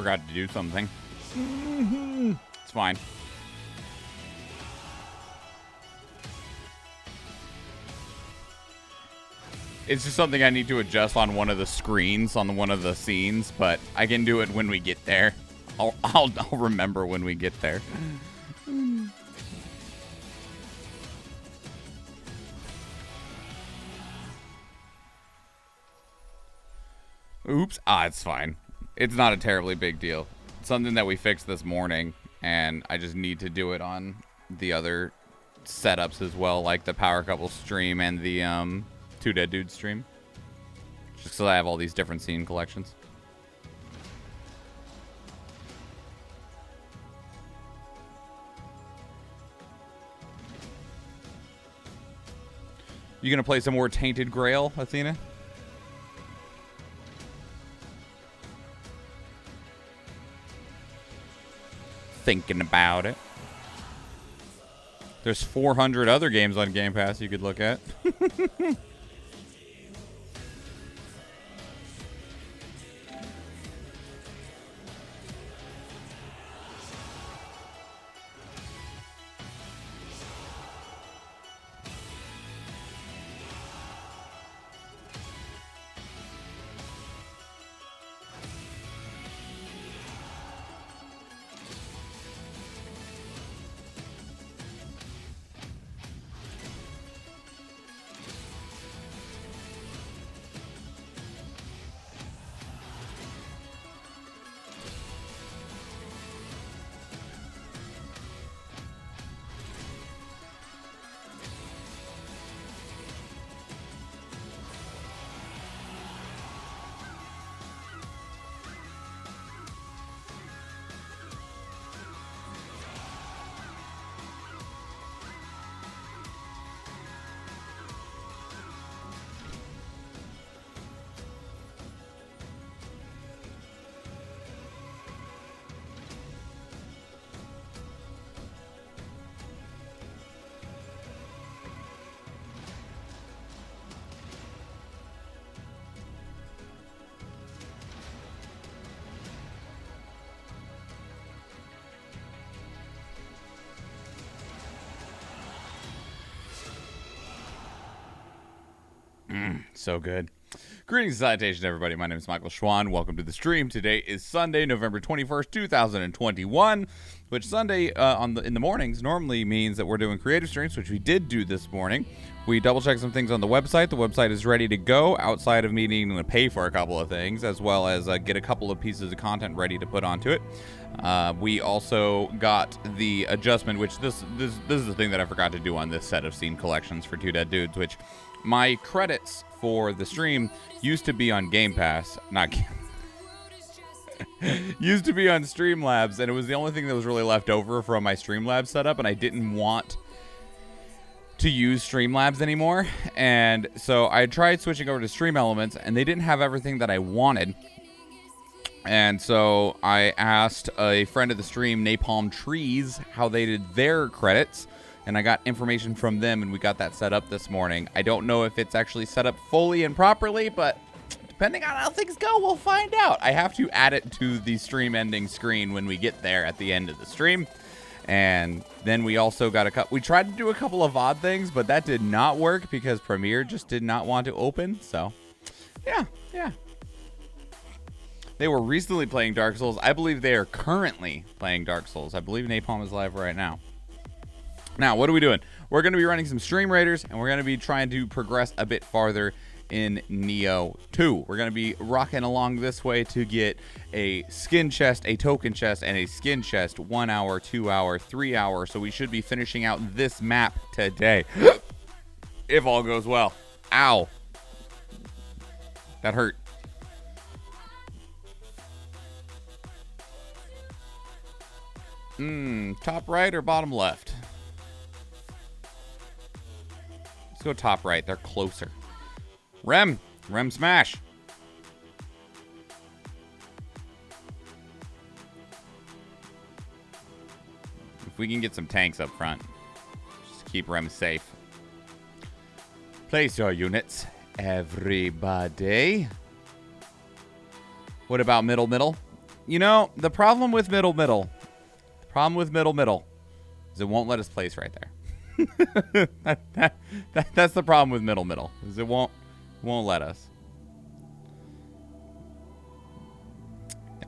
forgot to do something. It's fine. It's just something I need to adjust on one of the screens, on one of the scenes, but I can do it when we get there. I'll remember when we get there. Oops. It's fine. It's not a terribly big deal. It's something that we fixed this morning, and I just need to do it on the other setups as well, like the Power Couple stream and the Two Dead Dudes stream. Just so I have all these different scene collections. You gonna play some more Tainted Grail, Athena? Thinking about it. There's 400 other games on Game Pass you could look at. So good. Greetings and salutations, everybody. My name is Michael Schwan. Welcome to the stream. Today is Sunday, November 21st, 2021, which Sunday in the mornings normally means that we're doing creative streams, which we did do this morning. We double-checked some things on the website. The website is ready to go outside of me needing to pay for a couple of things, as well as get a couple of pieces of content ready to put onto it. We also got the adjustment, which this is the thing that I forgot to do on this set of scene collections for Two Dead Dudes, which my credits for the stream used to be on Game Pass, used to be on Streamlabs, and it was the only thing that was really left over from my Streamlabs setup, and I didn't want to use Streamlabs anymore, and so I tried switching over to Stream Elements, and they didn't have everything that I wanted, and so I asked a friend of the stream, Napalm Trees, how they did their credits, and I got information from them, and we got that set up this morning. I don't know if it's actually set up fully and properly, but depending on how things go, we'll find out. I have to add it to the stream ending screen when we get there at the end of the stream. And then we also got we tried to do a couple of odd things, but that did not work because Premiere just did not want to open. So, yeah. They were recently playing Dark Souls. I believe they are currently playing Dark Souls. I believe Napalm is live right now. Now, what are we doing? We're going to be running some Stream Raiders, and we're going to be trying to progress a bit farther in Nioh 2. We're going to be rocking along this way to get a skin chest, a token chest, and a skin chest 1 hour, 2 hour, 3 hour. So we should be finishing out this map today. If all goes well. Ow. That hurt. Top right or bottom left? Let's go top right. They're closer. Rem smash. If we can get some tanks up front, just keep Rem safe. Place your units, everybody. What about middle? You know, the problem with middle is it won't let us place right there. That's the problem with middle, is it won't let us.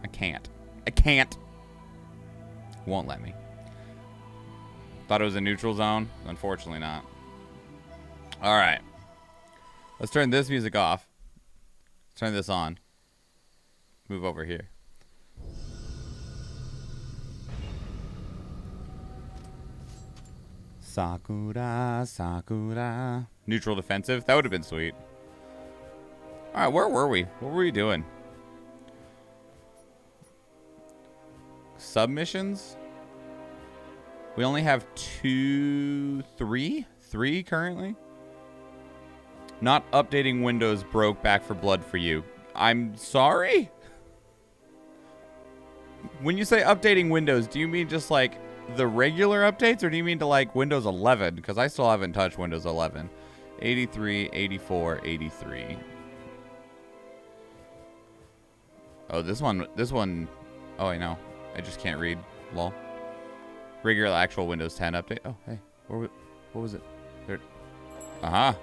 I can't. Won't let me. Thought it was a neutral zone. Unfortunately not. All right. Let's turn this music off. Let's turn this on. Move over here. Sakura, Sakura. Neutral defensive? That would have been sweet. All right, where were we? What were we doing? Submissions? We only have three currently. Not updating Windows broke Back for Blood for you. I'm sorry? When you say updating Windows, do you mean just like the regular updates, or do you mean to like Windows 11? Because I still haven't touched Windows 11. 83, 84, 83. Oh, this one. Oh, I know. I just can't read. Lol. Regular actual Windows 10 update. Oh, hey. What was it? There. Aha.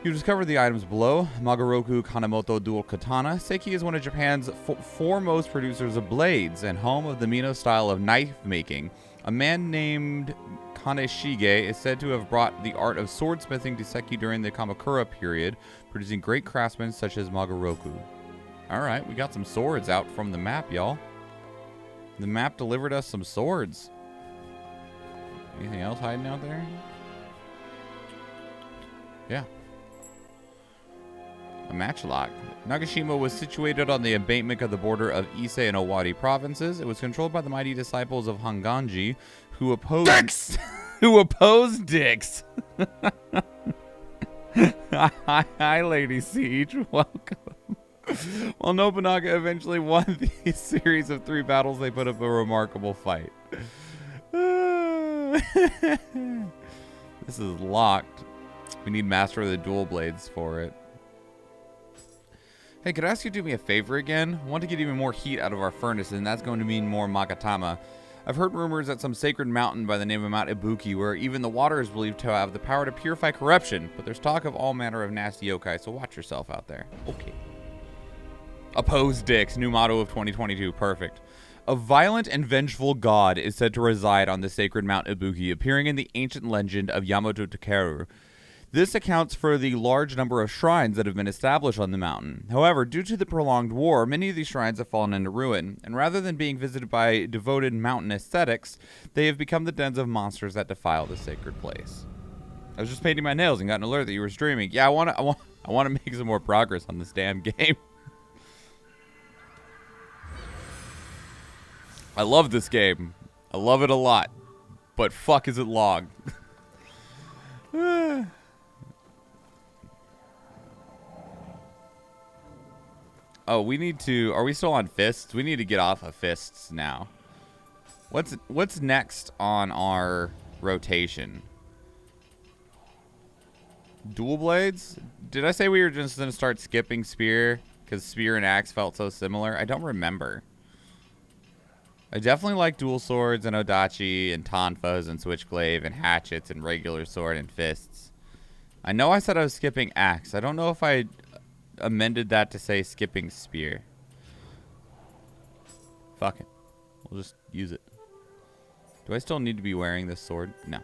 You discovered the items below. Magaroku Kanemoto Dual Katana. Seiki is one of Japan's foremost producers of blades and home of the Mino style of knife making. A man named Kaneshige is said to have brought the art of swordsmithing to Seiki during the Kamakura period, producing great craftsmen such as Magaroku. Alright, we got some swords out from the map, y'all. The map delivered us some swords. Anything else hiding out there? Yeah. A matchlock. Nagashima was situated on the embankment of the border of Ise and Owari provinces. It was controlled by the mighty disciples of Honganji, who opposed Dix! Who opposed Dix. Hi, Lady Siege. Welcome. While Nobunaga eventually won the series of 3 battles, they put up a remarkable fight. This is locked. We need Master of the Dual Blades for it. Hey, could I ask you to do me a favor again? I want to get even more heat out of our furnace, and that's going to mean more Magatama. I've heard rumors that some sacred mountain by the name of Mount Ibuki, where even the water is believed to have the power to purify corruption, but there's talk of all manner of nasty yokai, so watch yourself out there. Okay. Oppose Dix, new motto of 2022. Perfect. A violent and vengeful god is said to reside on the sacred Mount Ibuki, appearing in the ancient legend of Yamato Takeru. This accounts for the large number of shrines that have been established on the mountain. However, due to the prolonged war, many of these shrines have fallen into ruin, and rather than being visited by devoted mountain ascetics, they have become the dens of monsters that defile the sacred place. I was just painting my nails and got an alert that you were streaming. Yeah, I want to make some more progress on this damn game. I love this game. I love it a lot. But fuck is it logged. Oh, we need to... Are we still on fists? We need to get off of fists now. What's next on our rotation? Dual blades? Did I say we were just going to start skipping spear? Because spear and axe felt so similar? I don't remember. I definitely like dual swords and odachi and tonfas and switchglaive and hatchets and regular sword and fists. I know I said I was skipping axe. I don't know if I amended that to say skipping spear. Fuck it. We'll just use it. Do I still need to be wearing this sword? No.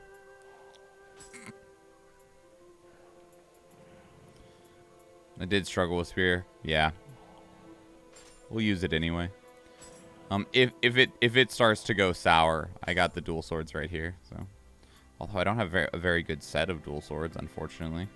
I did struggle with spear. Yeah. We'll use it anyway. If it starts to go sour, I got the dual swords right here. So, although I don't have a very good set of dual swords, unfortunately.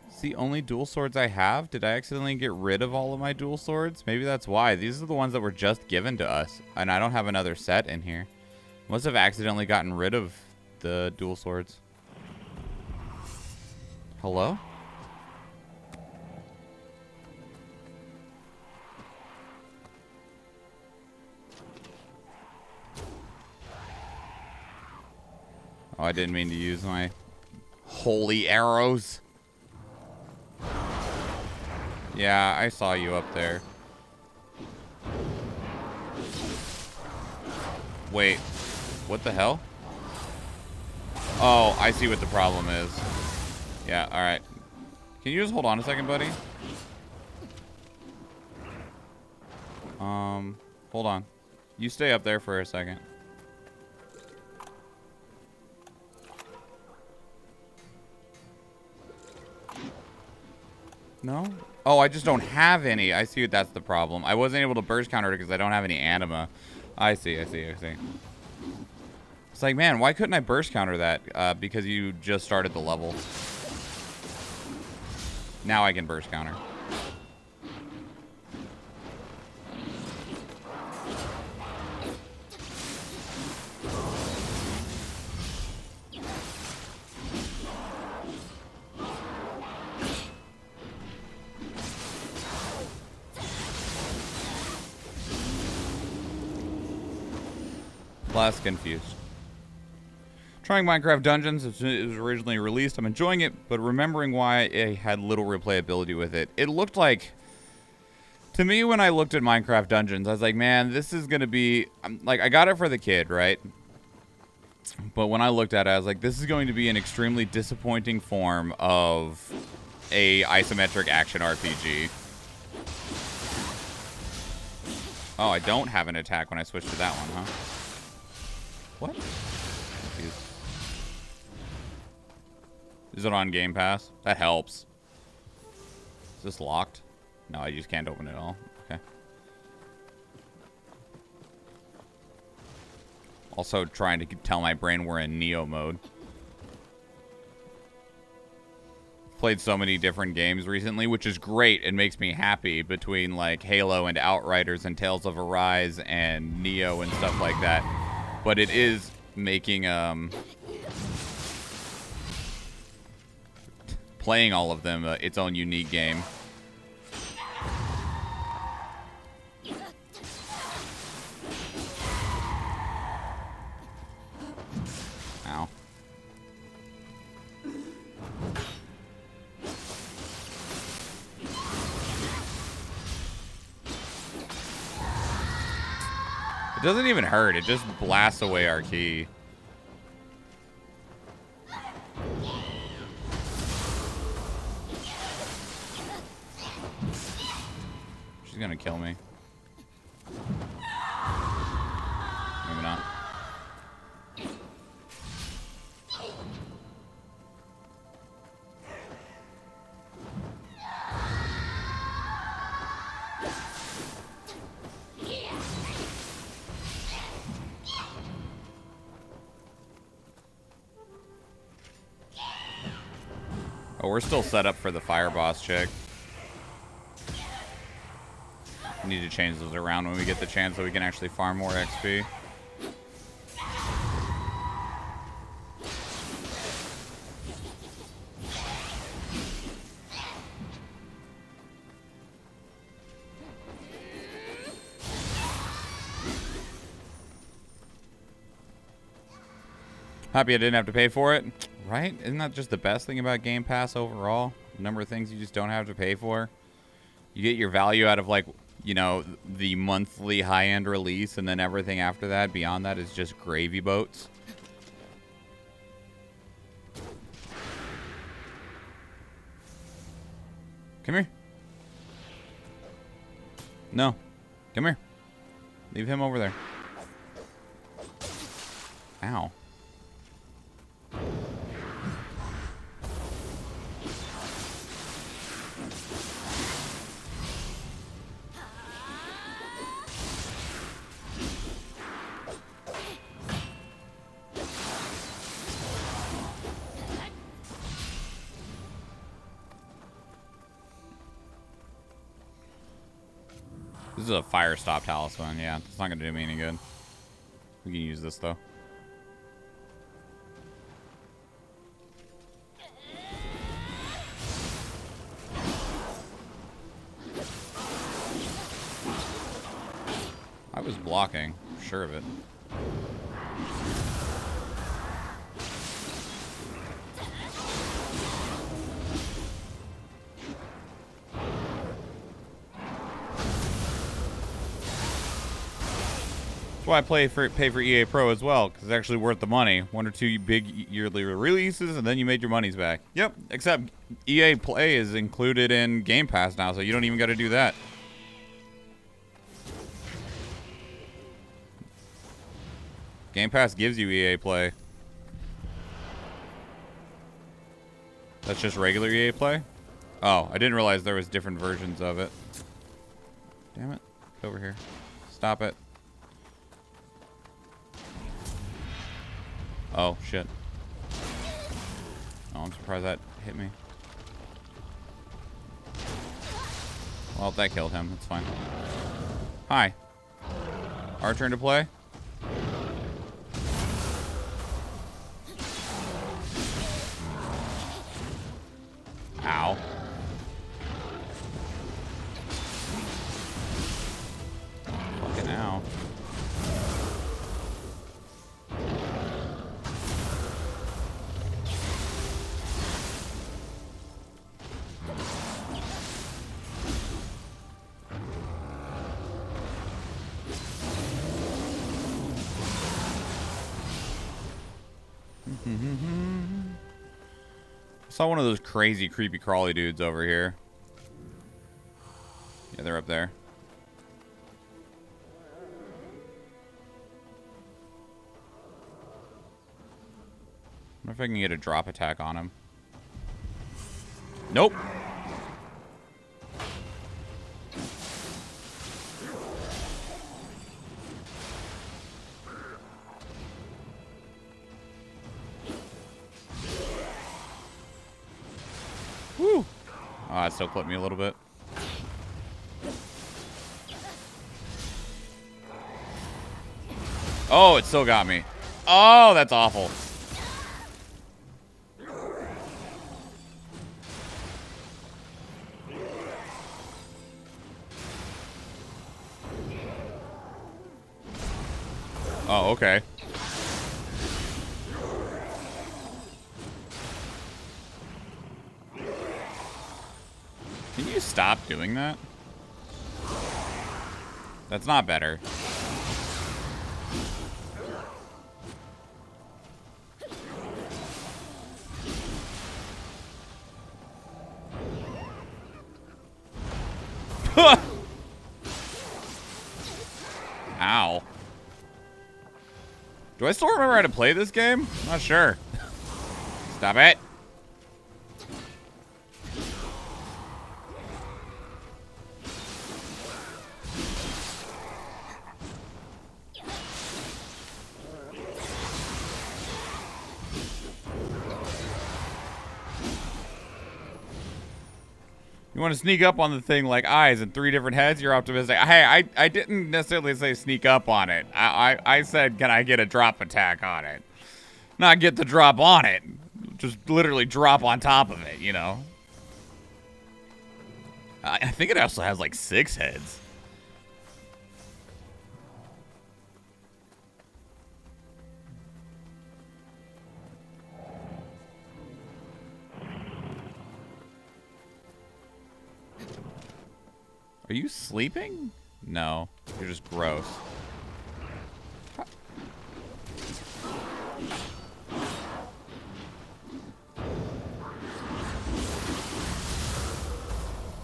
It's the only dual swords I have. Did I accidentally get rid of all of my dual swords? Maybe that's why. These are the ones that were just given to us, and I don't have another set in here. Must have accidentally gotten rid of the dual swords. Hello? Oh, I didn't mean to use my holy arrows. Yeah, I saw you up there. Wait, what the hell? Oh, I see what the problem is. Yeah, alright. Can you just hold on a second, buddy? Hold on. You stay up there for a second. No? Oh, I just don't have any. I see that's the problem. I wasn't able to burst counter it because I don't have any anima. I see. It's like, man, why couldn't I burst counter that? Because you just started the level. Now I can burst counter. Less confused. Trying Minecraft Dungeons. It was originally released. I'm enjoying it, but remembering why it had little replayability with it. It looked like, to me, when I looked at Minecraft Dungeons, I was like, man, this is going to be, like, I got it for the kid, right? But when I looked at it, I was like, this is going to be an extremely disappointing form of a isometric action RPG. Oh, I don't have an attack when I switch to that one, huh? What? Is it on Game Pass? That helps. Is this locked? No, I just can't open it all. Okay. Also trying to tell my brain we're in Nioh mode. Played so many different games recently, which is great. It makes me happy between like Halo and Outriders and Tales of Arise and Nioh and stuff like that. But it is making playing all of them its own unique game. Ow. It doesn't even hurt. It just blasts away our key. She's gonna kill me. Maybe not. Oh, we're still set up for the fire boss check. We need to change those around when we get the chance so we can actually farm more XP. Happy I didn't have to pay for it. Right? Isn't that just the best thing about Game Pass overall? The number of things you just don't have to pay for. You get your value out of, like, you know, the monthly high-end release, and then everything after that, beyond that, is just gravy boats. Come here. No. Come here. Leave him over there. Ow. This is a fire stop talisman. Yeah, it's not gonna do me any good. We can use this though. I was blocking, sure of it. why I pay for EA Pro as well, because it's actually worth the money. 1 or 2 big yearly releases, and then you made your money's back. Yep, except EA Play is included in Game Pass now, so you don't even got to do that. Game Pass gives you EA Play. That's just regular EA Play? Oh, I didn't realize there was different versions of it. Damn it. Get over here. Stop it. Oh, shit. Oh, I'm surprised that hit me. Well, that killed him. That's fine. Hi. Our turn to play? Ow. Fucking ow. Saw one of those crazy, creepy, crawly dudes over here. Yeah, they're up there. I wonder if I can get a drop attack on him. Nope. Woo! Oh, that still clipped me a little bit. Oh, it still got me. Oh, that's awful. Oh, okay. Can you stop doing that? That's not better. Ow. Do I still remember how to play this game? Not sure. Stop it. You want to sneak up on the thing like eyes and 3 different heads? You're optimistic. Hey, I didn't necessarily say sneak up on it. I said, can I get a drop attack on it? Not get the drop on it. Just literally drop on top of it, you know? I think it also has like 6 heads. Are you sleeping? No, you're just gross.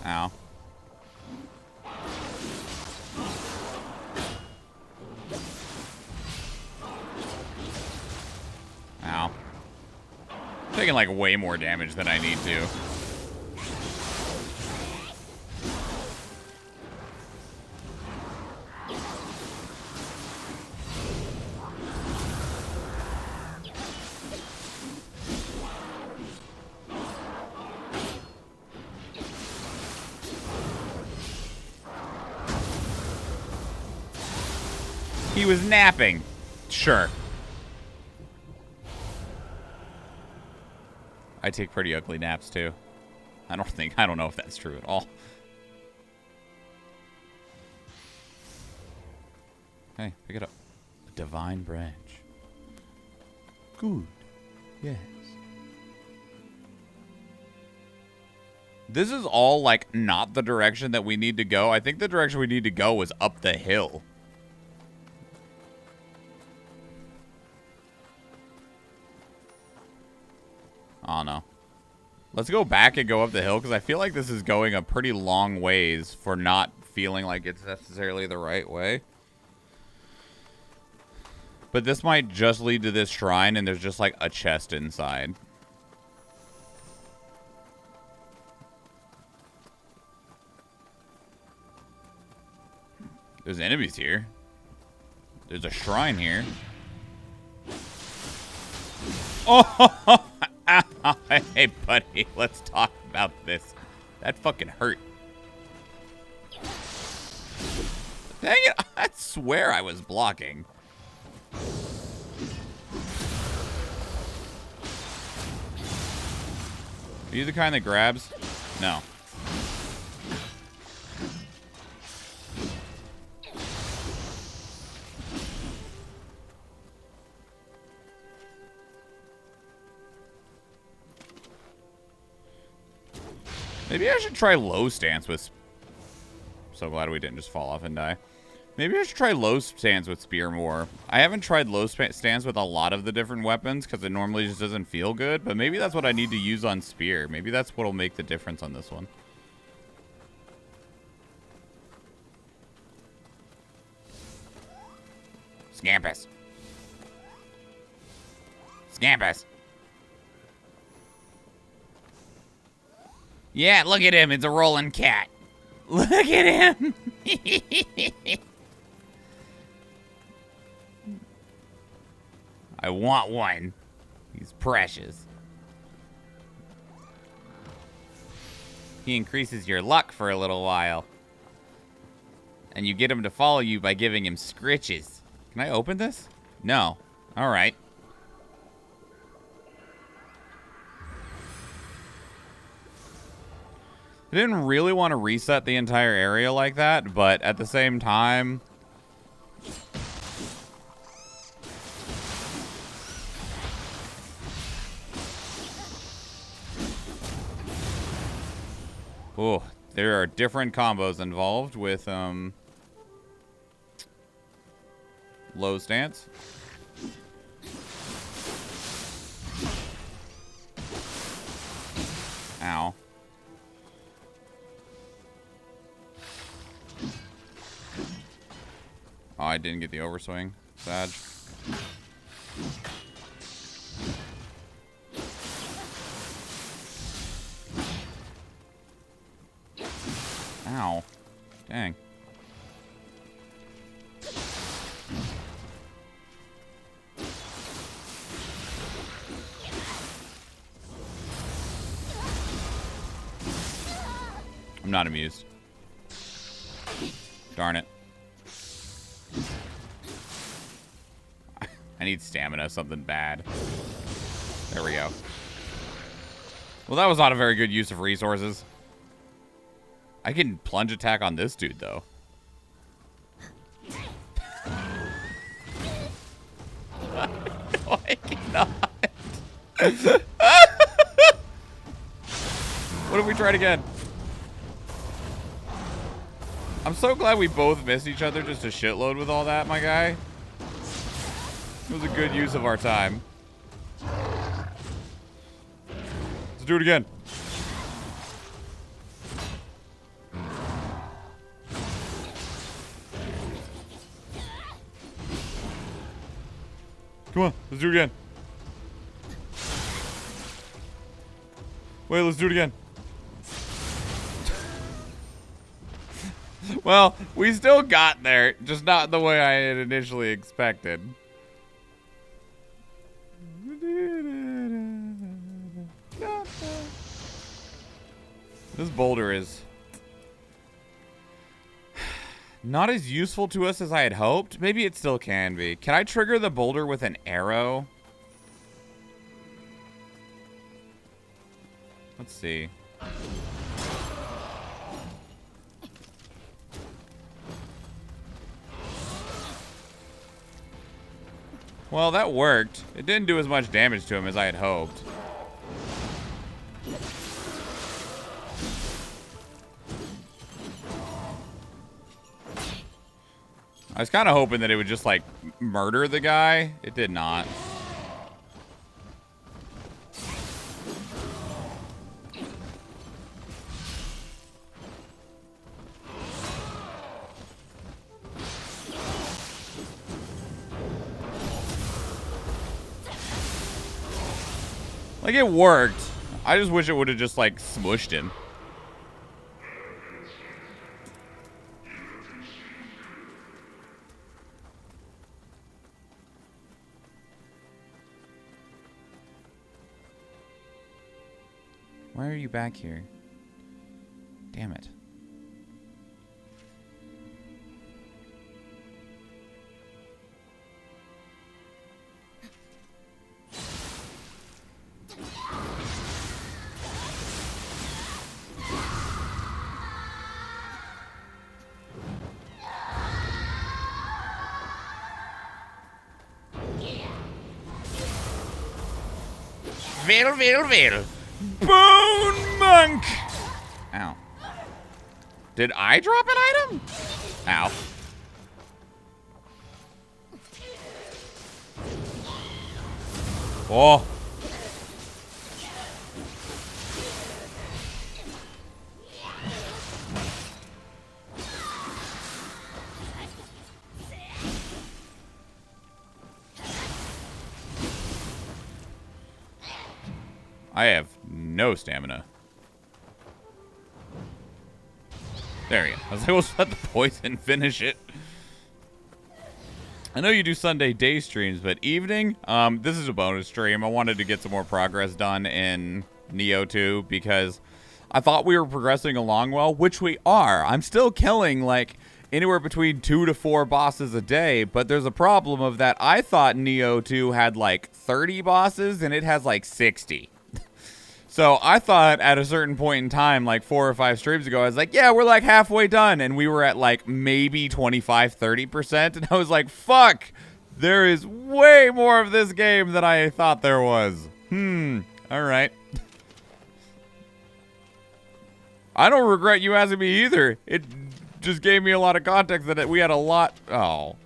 Ow. Ow. I'm taking like way more damage than I need to. He was napping. Sure. I take pretty ugly naps too. I don't know if that's true at all. Hey, pick it up. A divine branch. Good. Yes. This is all like not the direction that we need to go. I think the direction we need to go is up the hill. Oh, no. Let's go back and go up the hill, because I feel like this is going a pretty long ways for not feeling like it's necessarily the right way. But this might just lead to this shrine, and there's just, like, a chest inside. There's enemies here. There's a shrine here. Oh! Hey, buddy, let's talk about this. That fucking hurt. Dang it, I swear I was blocking. Are you the kind that grabs? No. Maybe I should try low stance with... So glad we didn't just fall off and die. Maybe I should try low stance with spear more. I haven't tried low stance with a lot of the different weapons because it normally just doesn't feel good. But maybe that's what I need to use on spear. Maybe that's what will make the difference on this one. Scampus. Scampus. Yeah, look at him. It's a rolling cat. Look at him. I want one. He's precious. He increases your luck for a little while. And you get him to follow you by giving him scritches. Can I open this? No. All right. I didn't really want to reset the entire area like that, but at the same time... Oh, there are different combos involved with low stance. Ow. Oh, I didn't get the overswing. Sad. Ow. Dang. I'm not amused. Darn it. I need stamina, something bad. There we go. Well, that was not a very good use of resources. I can plunge attack on this dude, though. No, I cannot. What if we tried again? I'm so glad we both missed each other just a shitload with all that, my guy. It was a good use of our time. Let's do it again. Come on, let's do it again. Wait, let's do it again. Well, we still got there, just not the way I had initially expected. This boulder is not as useful to us as I had hoped. Maybe it still can be. Can I trigger the boulder with an arrow? Let's see. Well, that worked. It didn't do as much damage to him as I had hoped. I was kind of hoping that it would just, like, murder the guy. It did not. Like, it worked. I just wish it would have just, like, smushed him. Why are you back here? Damn it. Well. Bone Monk! Ow. Did I drop an item? Ow. Oh. I have no stamina. There we go. I was like, let's let the poison finish it. I know you do Sunday day streams, but evening? This is a bonus stream. I wanted to get some more progress done in Nioh 2 because I thought we were progressing along well, which we are. I'm still killing, like, anywhere between 2 to 4 bosses a day, but there's a problem of that. I thought Nioh 2 had, like, 30 bosses, and it has, like, 60. So I thought at a certain point in time, like 4 or 5 streams ago, I was like, yeah, we're like halfway done. And we were at like maybe 25, 30%. And I was like, fuck, there is way more of this game than I thought there was. All right. I don't regret you asking me either. It just gave me a lot of context that we had a lot. Oh.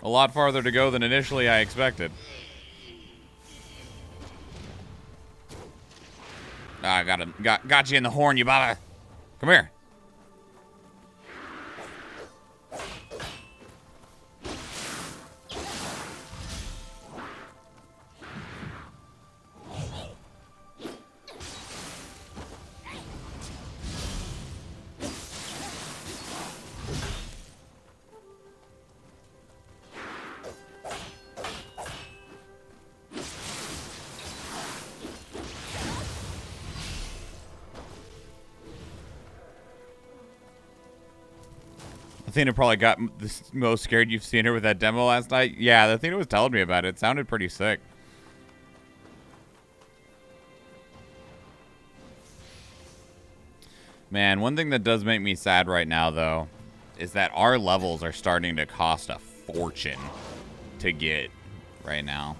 A lot farther to go than initially I expected. Ah, got you in the horn, you baba. Come here. Athena probably got the most scared you've seen her with that demo last night. Yeah, Athena was telling me about it. It sounded pretty sick. Man, one thing that does make me sad right now, though, is that our levels are starting to cost a fortune to get right now.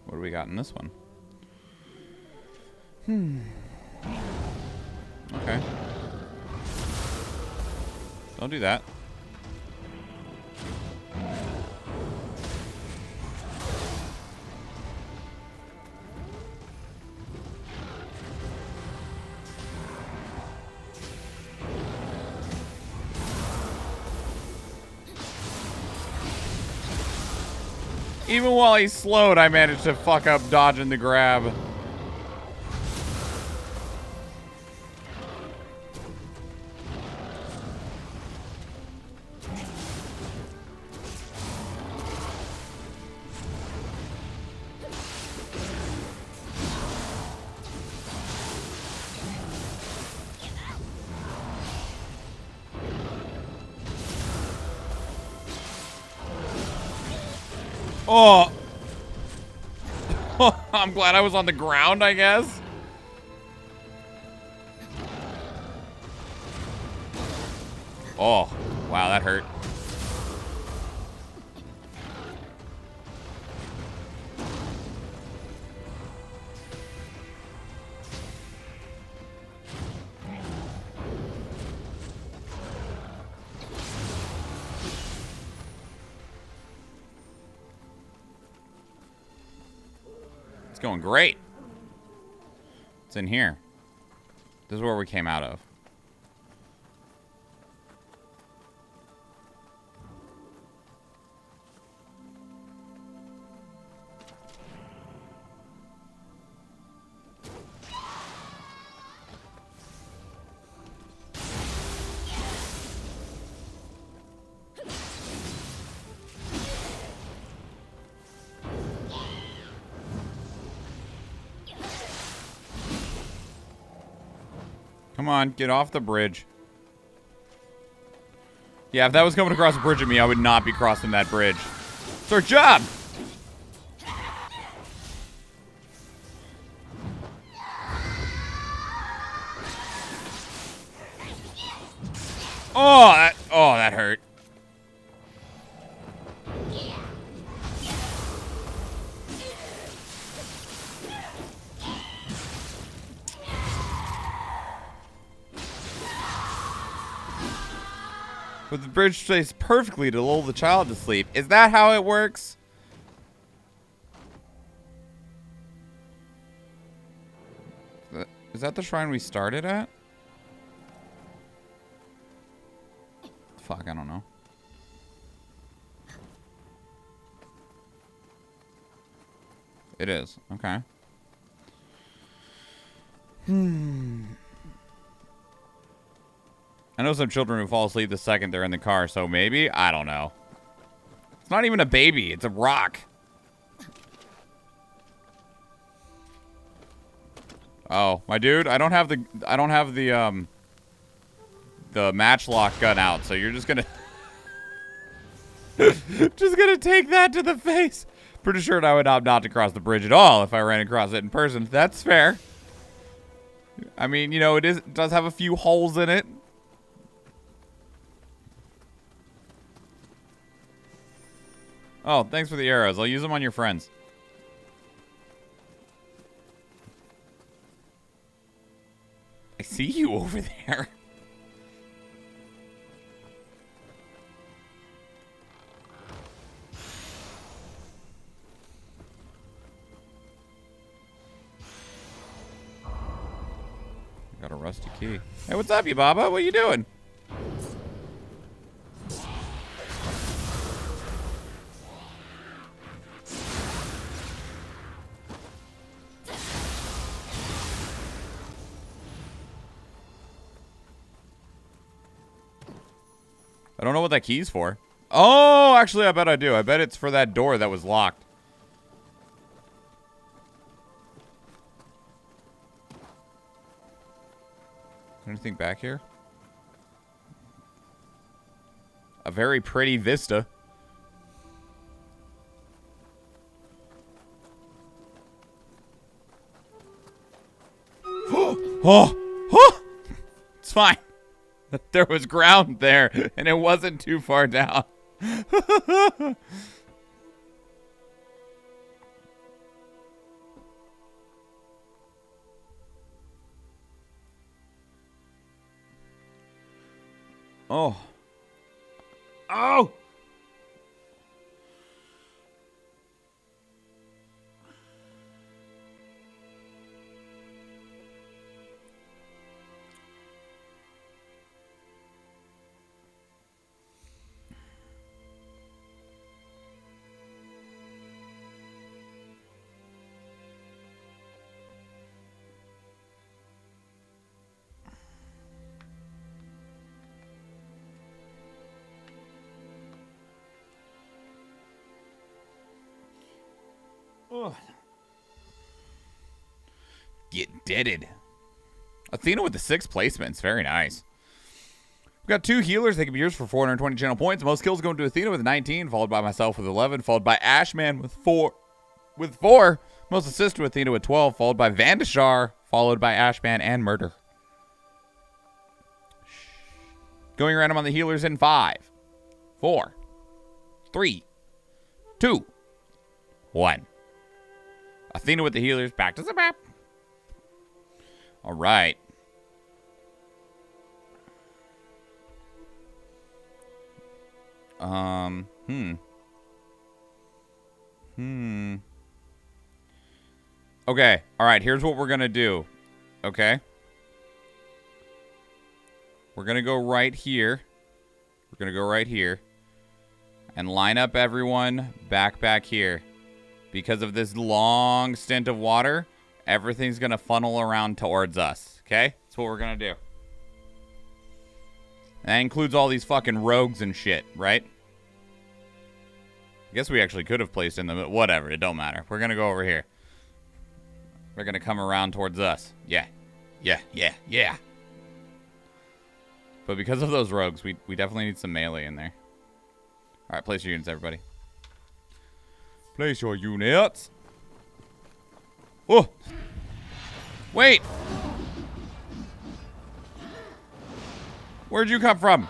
What do we got in this one? Okay. Don't do that. Even while he's slowed, I managed to fuck up dodging the grab. Oh. I'm glad I was on the ground, I guess. Oh, wow, that hurt. It's going great. It's in here. This is where we came out of. Come on, get off the bridge. Yeah, if that was coming across the bridge at me, I would not be crossing that bridge. It's our job! Oh, that hurt. But the bridge plays perfectly to lull the child to sleep. Is that how it works? Is that the shrine we started at? Fuck, I don't know. It is. Okay. I know some children who fall asleep the second they're in the car, so maybe? I don't know. It's not even a baby, it's a rock. Oh, my dude, I don't have the matchlock gun out, so you're just gonna just gonna take that to the face. Pretty sure I would opt not to cross the bridge at all if I ran across it in person. That's fair. I mean, you know, it does have a few holes in it. Oh, thanks for the arrows. I'll use them on your friends. I see you over there. Got a rusty key. Hey, what's up, you Baba? What are you doing? I don't know what that key's for. Oh, actually, I bet I do. I bet it's for that door that was locked. Anything back here? A very pretty vista. Oh! It's fine. There was ground there, and it wasn't too far down. Oh. Oh! Oh. Get deaded. Athena with the 6 placements. Very nice. We got 2 healers. They can be used for 420 channel points. Most kills going to Athena with 19, followed by myself with 11, followed by Ashman with 4. Most assists to Athena with 12, followed by Vandashar, followed by Ashman and Murder. Going random on the healers in 5, 4, 3, 2, 1. Athena with the healers. Back to the map. All right. Okay. All right. Here's what we're going to do. Okay. We're going to go right here. We're going to go right here. And line up everyone back here. Because of this long stint of water, everything's going to funnel around towards us. Okay? That's what we're going to do. And that includes all these fucking rogues and shit, right? I guess we actually could have placed in them, but whatever. It don't matter. We're going to go over here. They're going to come around towards us. Yeah. But because of those rogues, we definitely need some melee in there. All right, place your units, everybody. Place your units. Oh! Wait! Where'd you come from?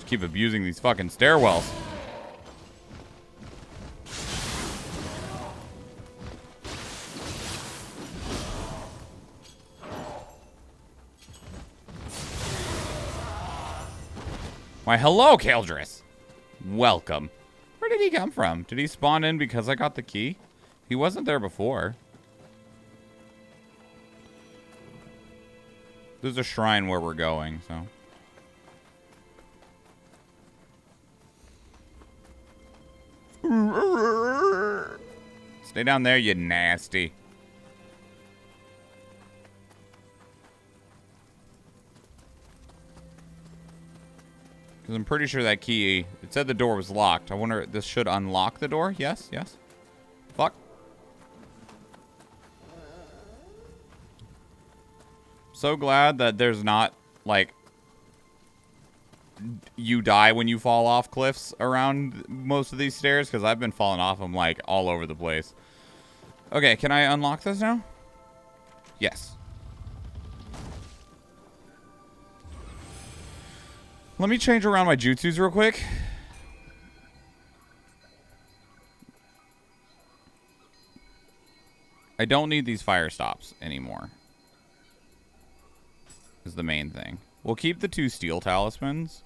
Keep abusing these fucking stairwells. Why, hello, Kaldris. Welcome. Where did he come from? Did he spawn in because I got the key? He wasn't there before. There's a shrine where we're going, so... Stay down there, you nasty. Because I'm pretty sure that key, it said the door was locked. I wonder, this should unlock the door? Yes, yes. Fuck. So glad that there's not, like, you die when you fall off cliffs around most of these stairs, because I've been falling off them like all over the place. Okay, can I unlock this now? Yes. Let me change around my jutsus real quick. I don't need these fire stops anymore. Is the main thing. We'll keep the 2 steel talismans.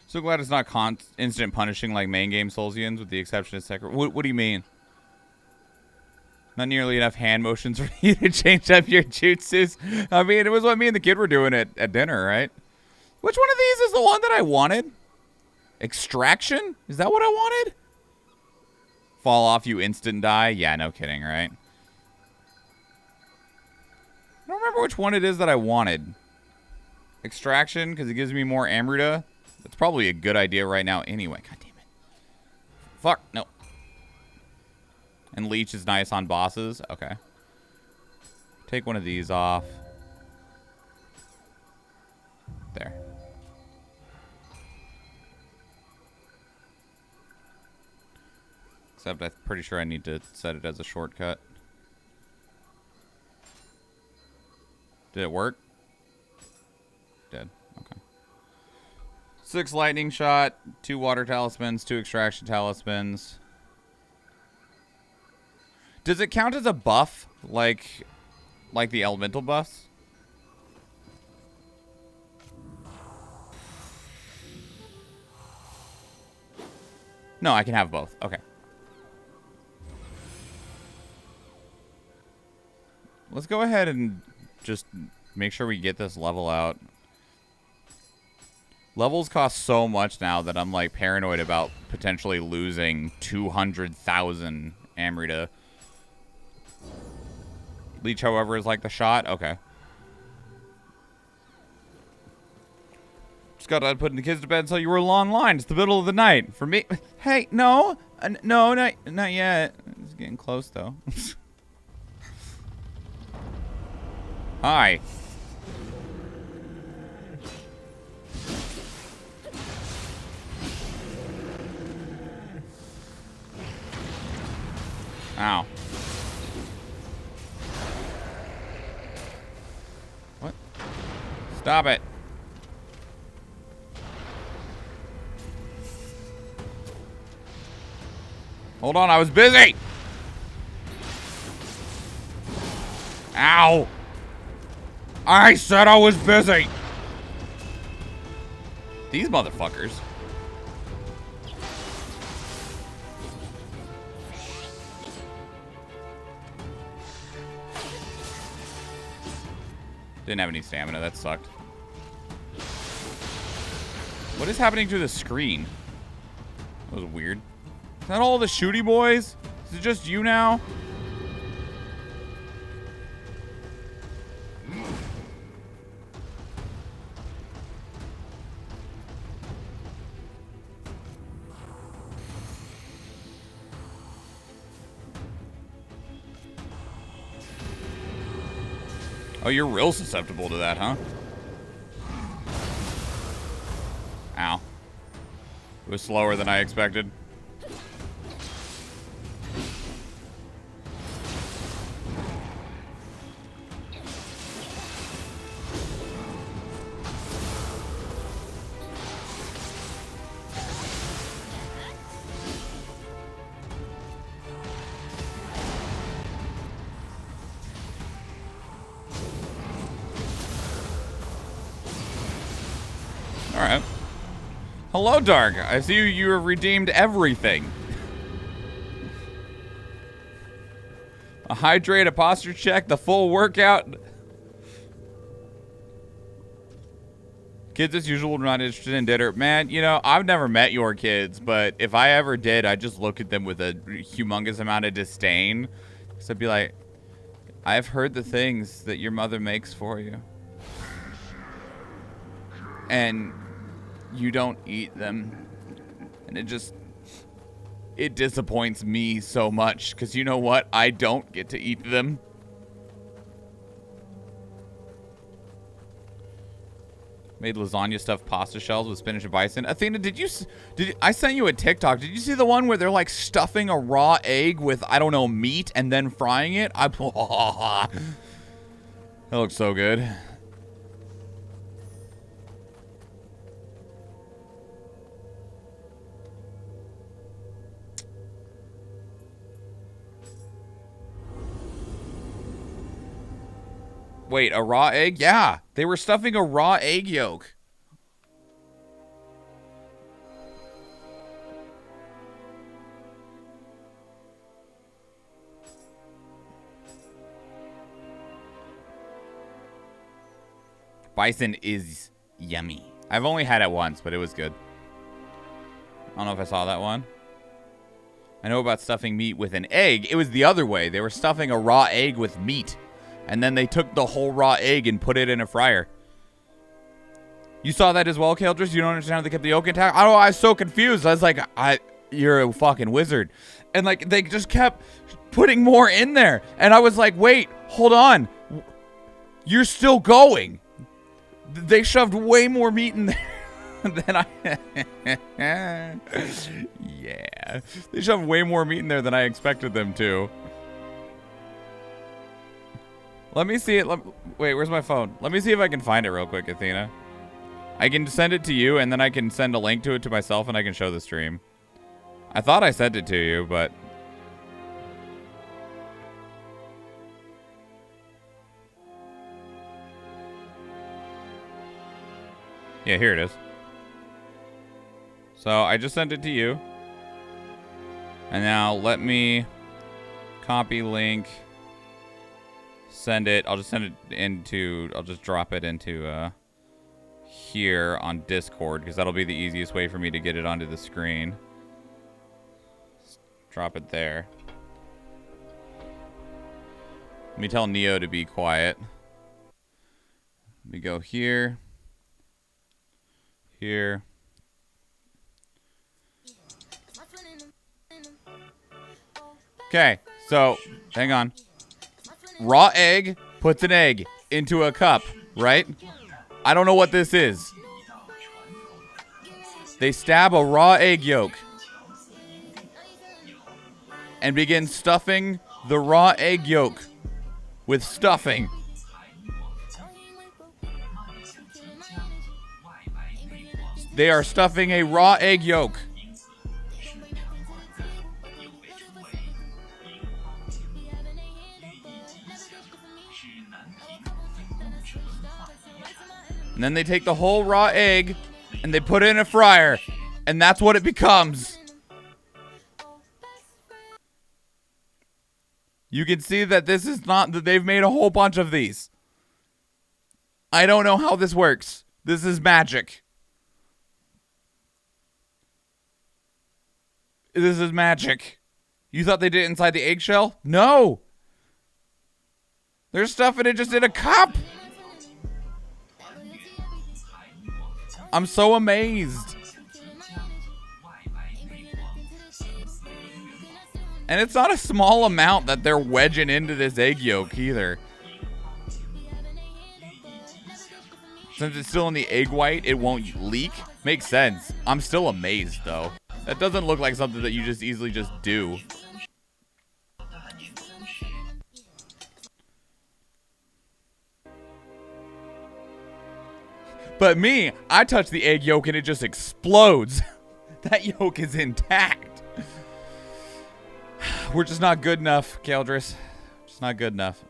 So glad it's not instant punishing like main game Soulsians, with the exception of Sekiro. What do you mean? Not nearly enough hand motions for you to change up your jutsus. I mean, it was what me and the kid were doing at dinner, right? Which one of these is the one that I wanted? Extraction? Is that what I wanted? Fall off, you instant die? Yeah, no kidding, right? I don't remember which one it is that I wanted. Extraction, because it gives me more Amruta. That's probably a good idea right now anyway. God damn it. Fuck, no. And Leech is nice on bosses. Okay. Take one of these off. There. Except I'm pretty sure I need to set it as a shortcut. Did it work? Did. Okay. 6 lightning shot, 2 water talismans, 2 extraction talismans. Does it count as a buff like the elemental buffs? No, I can have both. Okay. Let's go ahead and just make sure we get this level out. Levels cost so much now that I'm, like, paranoid about potentially losing 200,000 Amrita. Leech, however, is like the shot? Okay. Just got done putting the kids to bed, so you were a long line. It's the middle of the night. For me... Hey, no. No, not yet. It's getting close, though. Hi. Ow. What? Stop it. Hold on, I was busy. Ow. I said I was busy. These motherfuckers. Didn't have any stamina. That sucked. What is happening to the screen? That was weird. Is that all the shooty boys? Is it just you now? Oh, you're real susceptible to that, huh? Ow. It was slower than I expected. Alright. Hello, Dark. I see you have redeemed everything. A hydrate, a posture check, the full workout. Kids as usual, not interested in dinner. Man, you know, I've never met your kids, but if I ever did, I'd just look at them with a humongous amount of disdain. So I'd be like, I've heard the things that your mother makes for you. And you don't eat them. And it disappoints me so much, because you know what? I don't get to eat them. Made lasagna stuffed pasta shells with spinach and bison. Athena, I sent you a TikTok. Did you see the one where they're like stuffing a raw egg with, I don't know, meat and then frying it? That looks so good. Wait, a raw egg? Yeah, they were stuffing a raw egg yolk. Bison is yummy. I've only had it once, but it was good. I don't know if I saw that one. I know about stuffing meat with an egg. It was the other way. They were stuffing a raw egg with meat. And then they took the whole raw egg and put it in a fryer. You saw that as well, Kaldris? You don't understand how they kept the yolk intact? Oh, I was so confused. I was like, you're a fucking wizard. And like, they just kept putting more in there. And I was like, wait, hold on. You're still going. They shoved way more meat in there than I... Yeah. They shoved way more meat in there than I expected them to. Let me see it. Wait, where's my phone? Let me see if I can find it real quick, Athena. I can send it to you, and then I can send a link to it to myself, and I can show the stream. I thought I sent it to you, but... Yeah, here it is. So, I just sent it to you. And now, let me copy link... send it. I'll just send it into. I'll just drop it into here on Discord because that'll be the easiest way for me to get it onto the screen. Just drop it there. Let me tell Nioh to be quiet. Let me go here. Here. Okay, so, hang on. Raw egg puts an egg into a cup, right? I don't know what this is. They stab a raw egg yolk and begin stuffing the raw egg yolk with stuffing. They are stuffing a raw egg yolk. And then they take the whole raw egg and they put it in a fryer. And that's what it becomes. You can see that this is not, that they've made a whole bunch of these. I don't know how this works. This is magic. This is magic. You thought they did it inside the eggshell? No. They're stuffing it just in a cup. I'm so amazed. And it's not a small amount that they're wedging into this egg yolk either. Since it's still in the egg white, it won't leak. Makes sense. I'm still amazed, though. That doesn't look like something that you just easily just do. But me, I touch the egg yolk and it just explodes. That yolk is intact. We're just not good enough, Keldris. Just not good enough.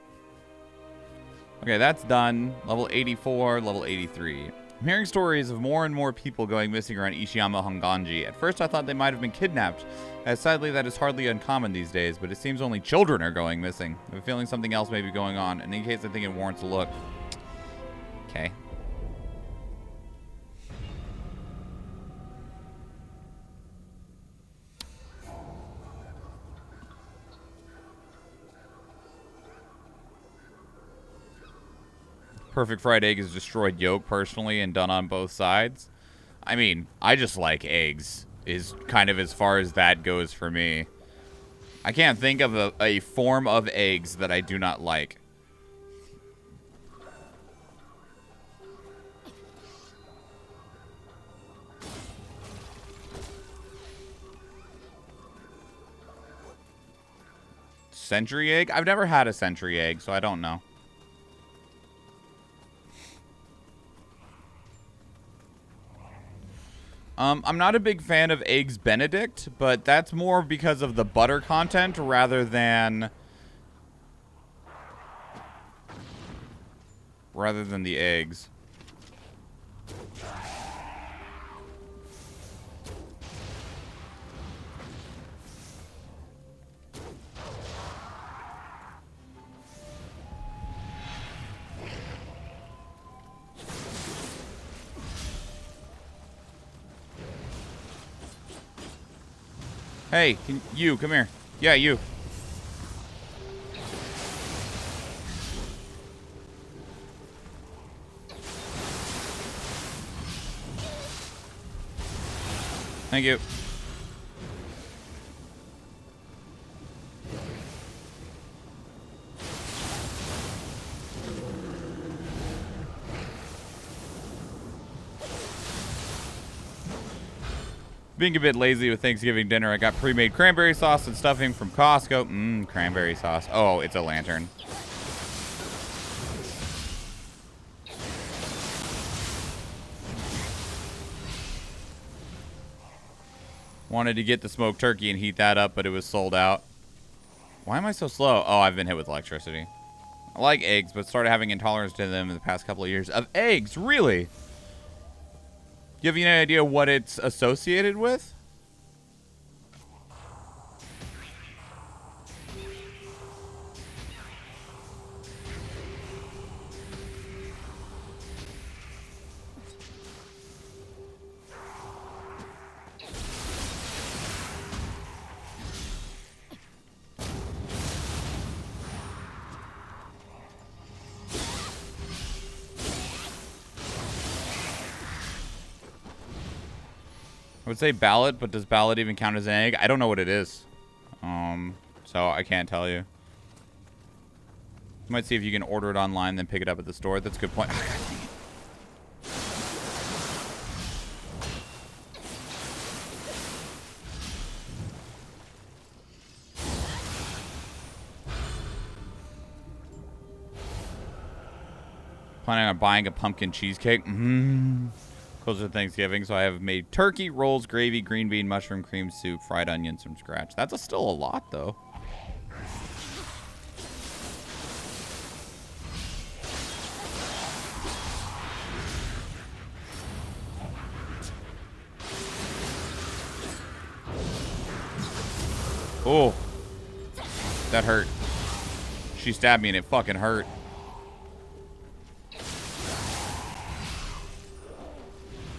Okay, that's done. Level 84, level 83. I'm hearing stories of more and more people going missing around Ishiyama Honganji. At first I thought they might have been kidnapped, as sadly that is hardly uncommon these days, but it seems only children are going missing. I have a feeling something else may be going on, and in case I think it warrants a look. Okay. Perfect fried egg is destroyed yolk personally and done on both sides. I mean, I just like eggs is kind of as far as that goes for me. I can't think of a form of eggs that I do not like. Century egg? I've never had a century egg, so I don't know. I'm not a big fan of Eggs Benedict, but that's more because of the butter content rather than the eggs. Hey, you, come here. Yeah, you. Thank you. Being a bit lazy with Thanksgiving dinner, I got pre-made cranberry sauce and stuffing from Costco. Cranberry sauce. Oh, it's a lantern. Wanted to get the smoked turkey and heat that up, but it was sold out. Why am I so slow? Oh, I've been hit with electricity. I like eggs, but started having intolerance to them in the past couple of years. Of eggs? Really? Do you have any idea what it's associated with? I would say ballot, but does ballot even count as an egg? I don't know what it is. So I can't tell you. You might see if you can order it online, then pick it up at the store. That's a good point. Oh, God dang it. Planning on buying a pumpkin cheesecake. Closer to Thanksgiving, so I have made turkey, rolls, gravy, green bean, mushroom, cream soup, fried onions from scratch. That's still a lot, though. Oh, that hurt. She stabbed me and it fucking hurt.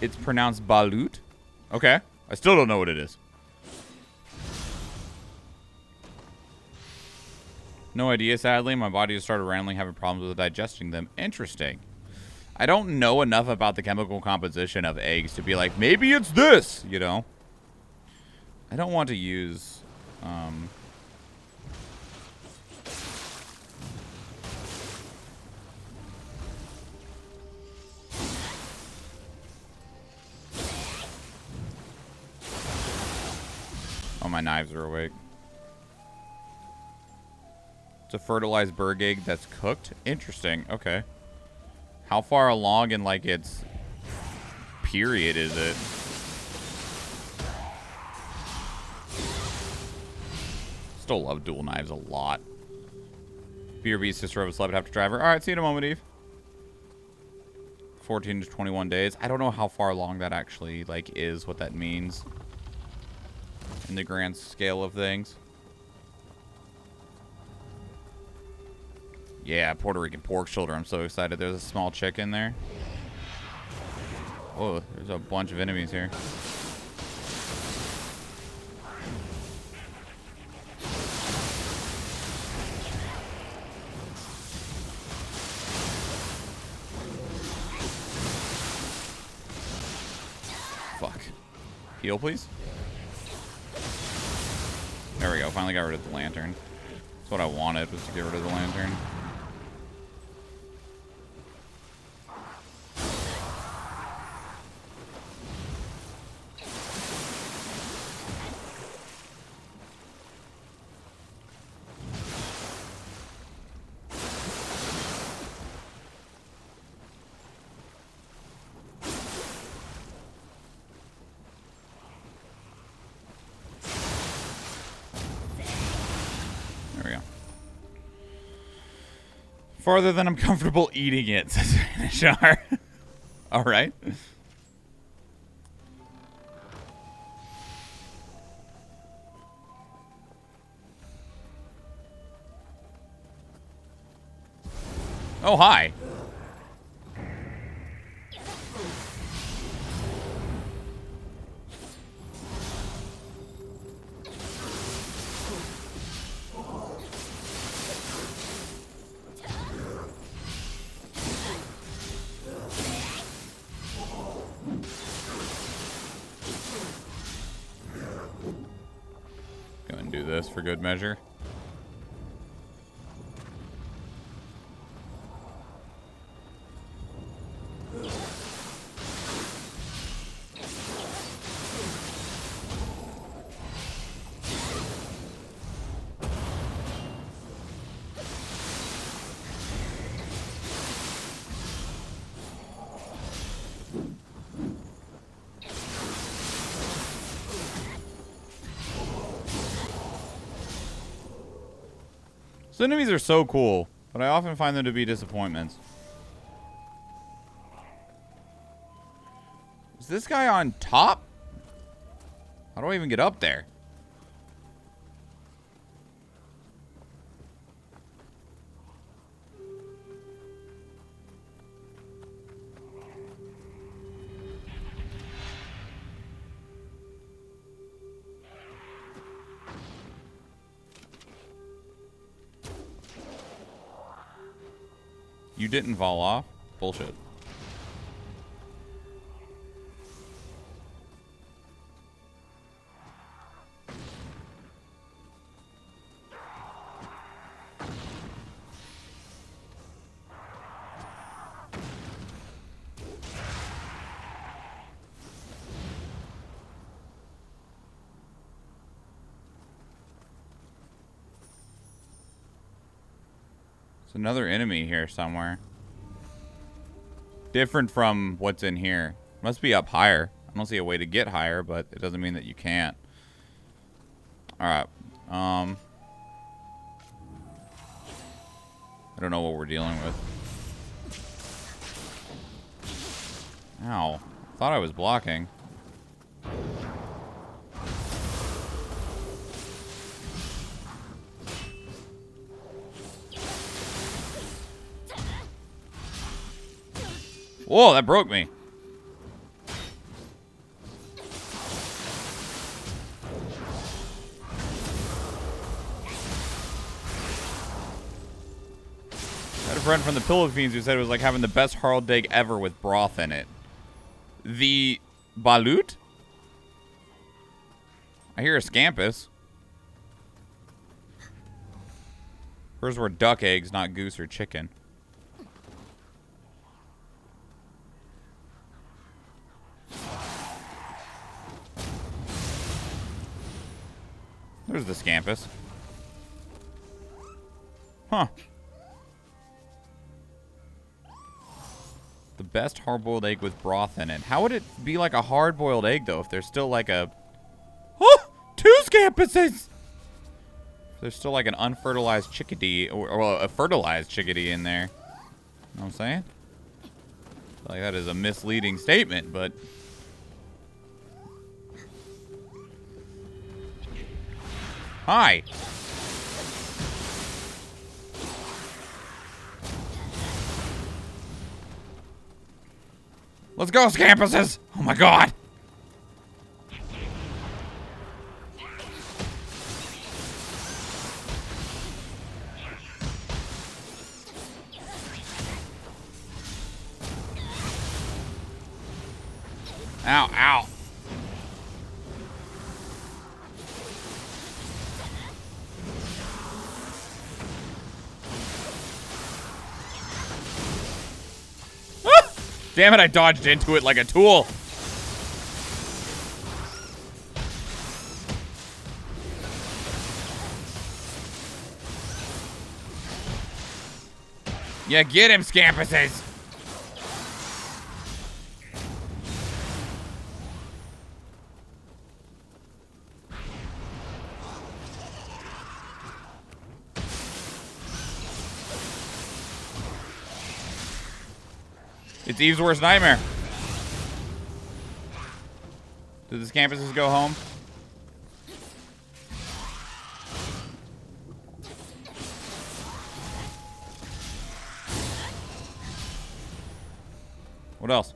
It's pronounced balut. Okay. I still don't know what it is. No idea, sadly. My body has started randomly having problems with digesting them. Interesting. I don't know enough about the chemical composition of eggs to be like, maybe it's this, you know? I don't want to use... Oh, my knives are awake. It's a fertilized bird egg that's cooked? Interesting. Okay. How far along in, like, its period is it? Still love dual knives a lot. BRB, sister of a celebrity after driver. Alright, see you in a moment, Eve. 14 to 21 days. I don't know how far along that actually, like, is, what that means. In the grand scale of things. Yeah, Puerto Rican pork shoulder. I'm so excited. There's a small chick in there. Oh, there's a bunch of enemies here. Fuck. Heal, please. There we go. Finally got rid of the lantern. That's what I wanted, was to get rid of the lantern. Farther than I'm comfortable eating it, says Vanishar. Alright. Oh, hi. Go and do this for good measure. So enemies are so cool, but I often find them to be disappointments. Is this guy on top? How do I even get up there? You didn't fall off? Bullshit. There's another enemy here somewhere. Different from what's in here. Must be up higher. I don't see a way to get higher, but it doesn't mean that you can't. Alright. I don't know what we're dealing with. Ow. Thought I was blocking. Whoa, that broke me. I had a friend from the Pillow Fiends who said it was like having the best hard egg ever with broth in it. The balut? I hear a scampus. Hers were duck eggs, not goose or chicken. There's the scampus. Huh. The best hard-boiled egg with broth in it. How would it be like a hard-boiled egg, though, if there's still like a... Oh! 2 scampuses! There's still like an unfertilized chickadee, or a fertilized chickadee in there. You know what I'm saying? Like, that is a misleading statement, but... Hi! Let's go, scampuses! Oh my god! Ow, ow. Ah! Damn it, I dodged into it like a tool. Yeah, get him, scampuses. It's Eve's worst nightmare. Did the scampuses go home? What else?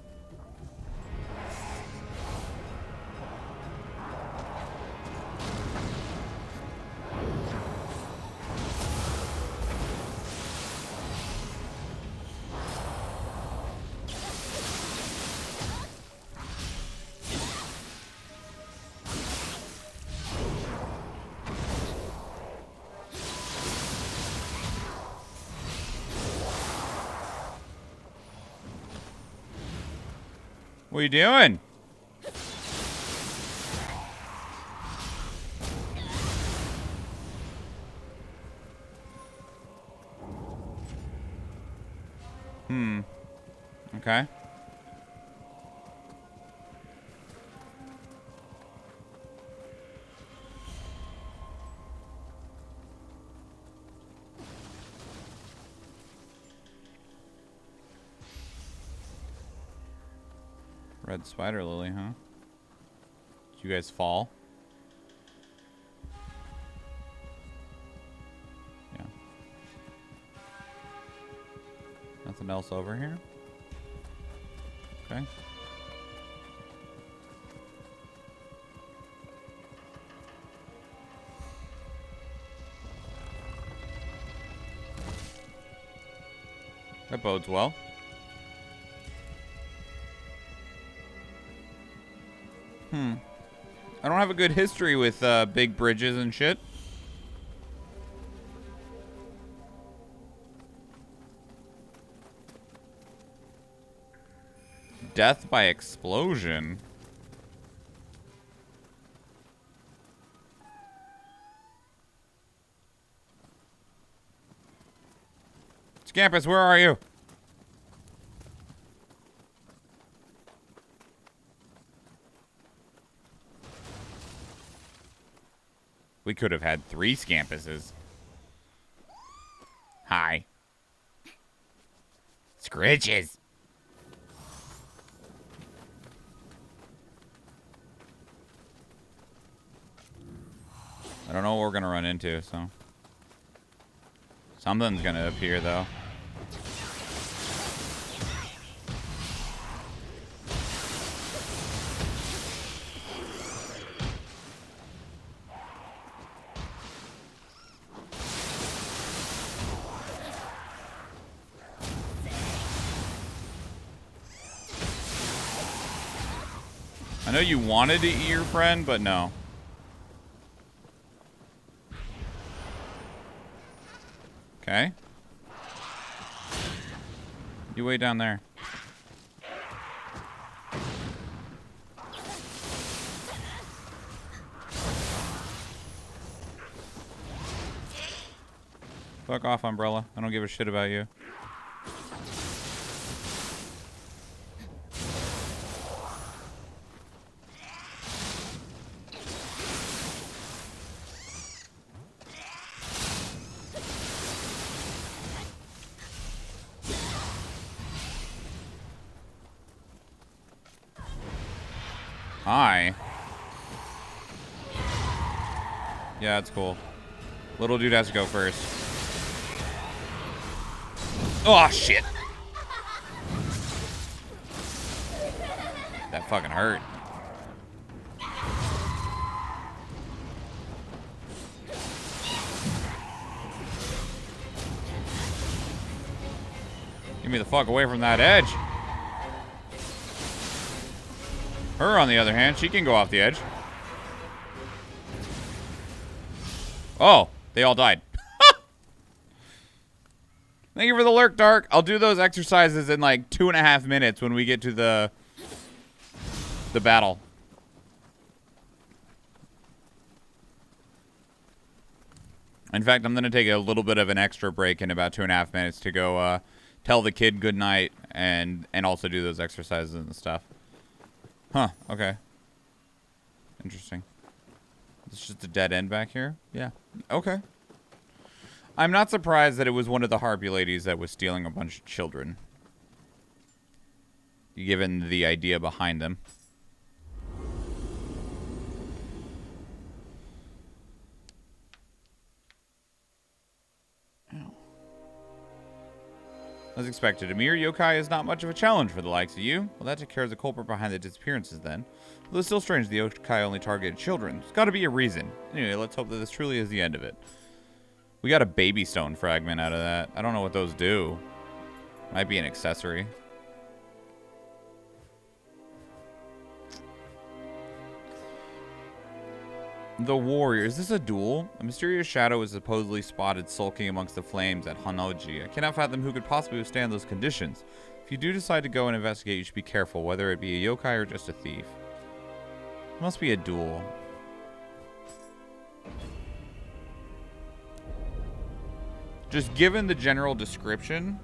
What are you doing? Okay. Red spider lily, huh? Did you guys fall? Yeah. Nothing else over here? Okay. That bodes well. I don't have a good history with big bridges and shit. Death by explosion. Scampus, where are you? We could have had 3 Scampuses. Hi. Scritches. I don't know what we're going to run into, so. Something's going to appear, though. I know you wanted to eat your friend, but no. Okay. You wait down there. Fuck off, Umbrella. I don't give a shit about you. Hi. Yeah, it's cool. Little dude has to go first. Oh, shit. That fucking hurt. Get me the fuck away from that edge. Her, on the other hand, she can go off the edge. Oh, they all died. Thank you for the lurk, Dark. I'll do those exercises in like 2.5 minutes when we get to the battle. In fact, I'm going to take a little bit of an extra break in about 2.5 minutes to go tell the kid goodnight and also do those exercises and stuff. Huh, okay. Interesting. It's just a dead end back here? Yeah. Okay. I'm not surprised that it was one of the Harpy ladies that was stealing a bunch of children. Given the idea behind them. Ow. As expected, a mere yokai is not much of a challenge for the likes of you. Well, that took care of the culprit behind the disappearances then. Although it's still strange the yokai only targeted children. There's got to be a reason. Anyway, let's hope that this truly is the end of it. We got a baby stone fragment out of that. I don't know what those do. Might be an accessory. The warrior. Is this a duel? A mysterious shadow is supposedly spotted sulking amongst the flames at Hanoji. I cannot fathom who could possibly withstand those conditions. If you do decide to go and investigate, you should be careful, whether it be a yokai or just a thief. It must be a duel. Just given the general description,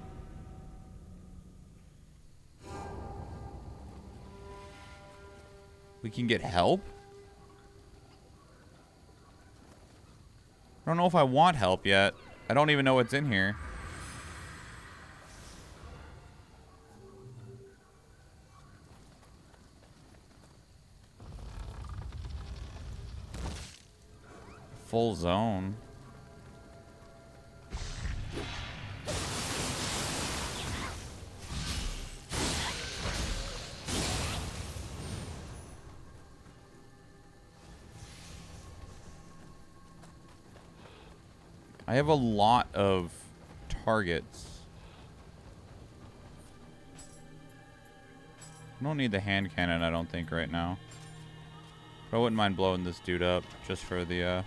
we can get help? I don't know if I want help yet. I don't even know what's in here. Full zone. I have a lot of targets. I don't need the hand cannon, I don't think, right now. But I wouldn't mind blowing this dude up just for the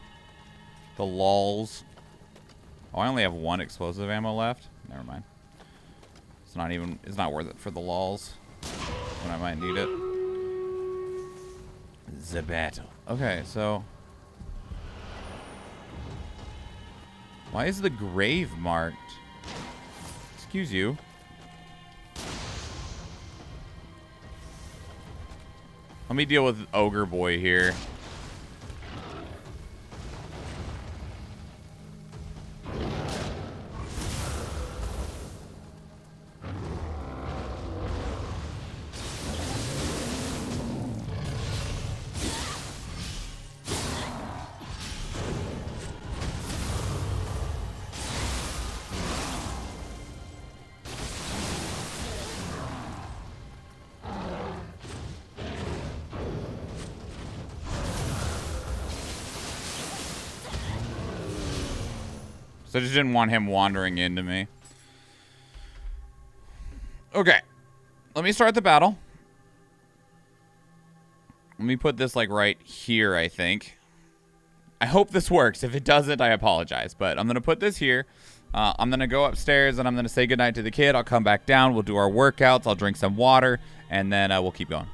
lulz. Oh, I only have 1 explosive ammo left. Never mind. It's not worth it for the lulz when I might need it. The battle. Okay, so why is the grave marked? Excuse you. Let me deal with Ogre Boy here. So I just didn't want him wandering into me. Okay. Let me start the battle. Let me put this, like, right here, I think. I hope this works. If it doesn't, I apologize. But I'm going to put this here. I'm going to go upstairs, and I'm going to say goodnight to the kid. I'll come back down. We'll do our workouts. I'll drink some water, and then we'll keep going.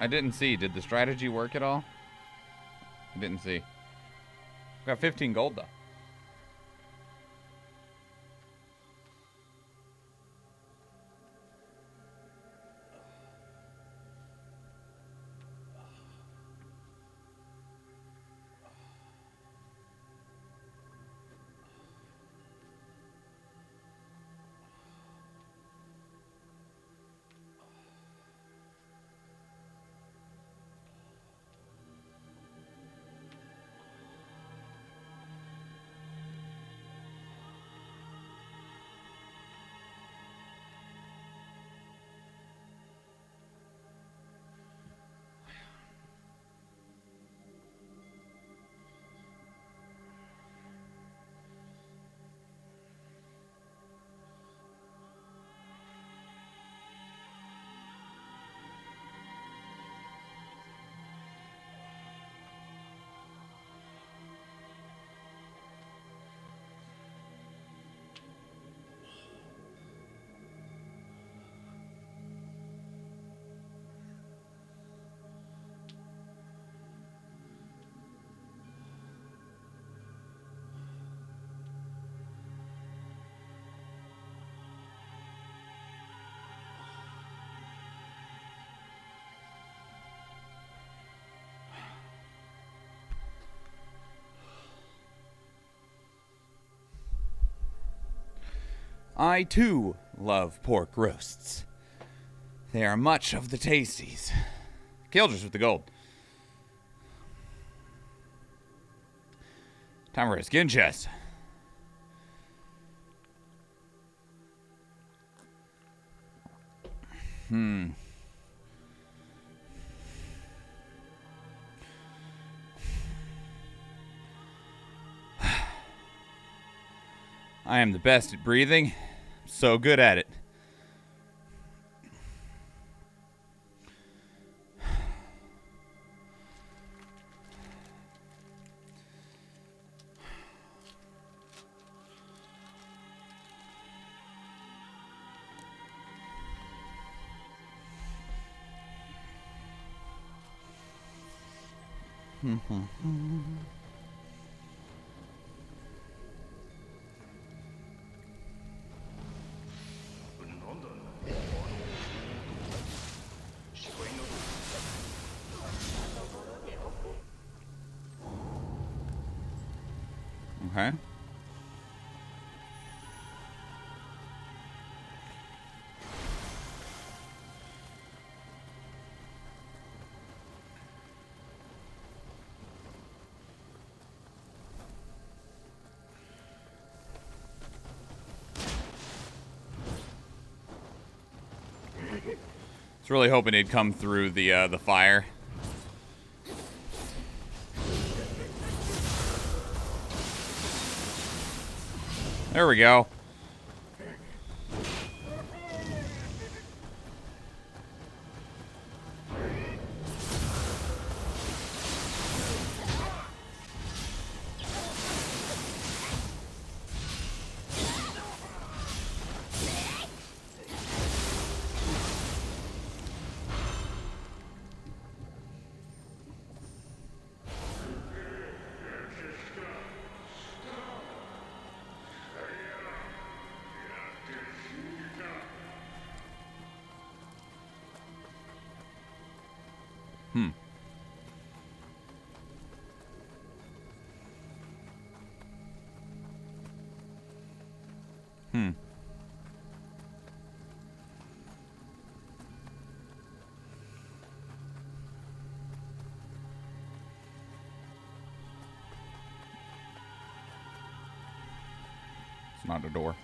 I didn't see. Did the strategy work at all? I didn't see. Got 15 gold, though. I, too, love pork roasts. They are much of the tasties. Killers with the gold. Time for a skin chest. I am the best at breathing. I'm so good at it. Okay. I was really hoping he'd come through the fire. There we go. It's not a door.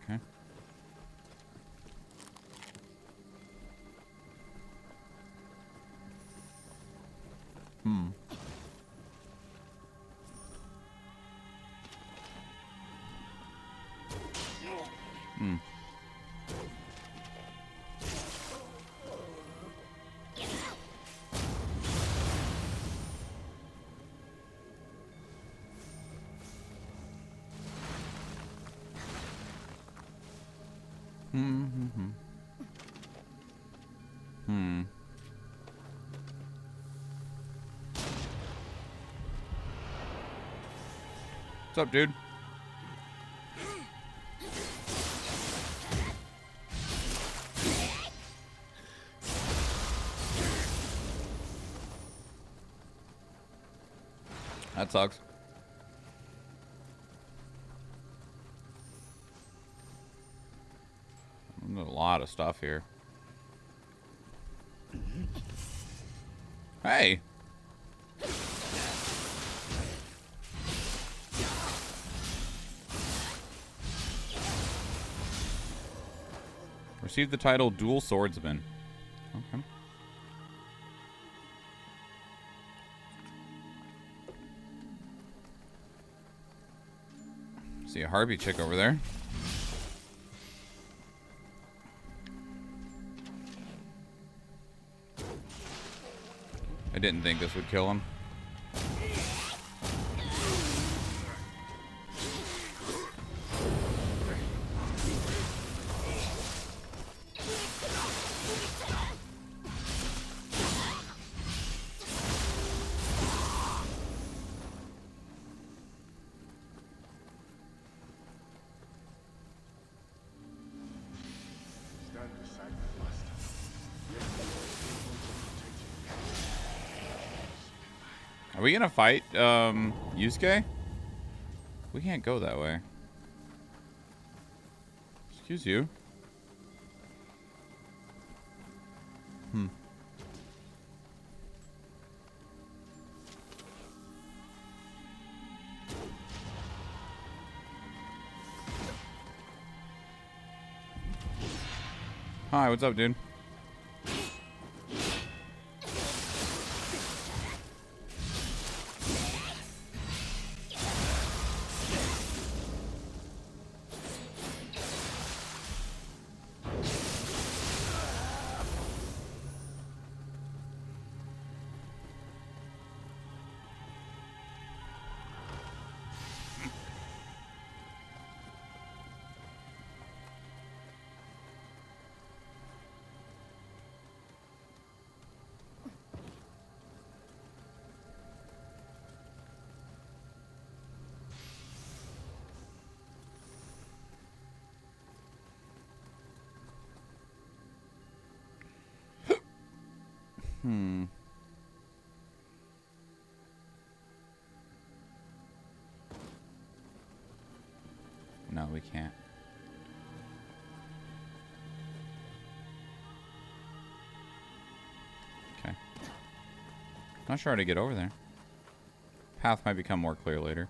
Okay. What's up, dude? That sucks. There's a lot of stuff here. Hey! Received the title Dual Swordsman. Okay. See a Harpy chick over there. didn't think this would kill him. Are we gonna fight, Yusuke? We can't go that way. Excuse you. Hi, what's up, dude? No, we can't. Okay. Not sure how to get over there. Path might become more clear later.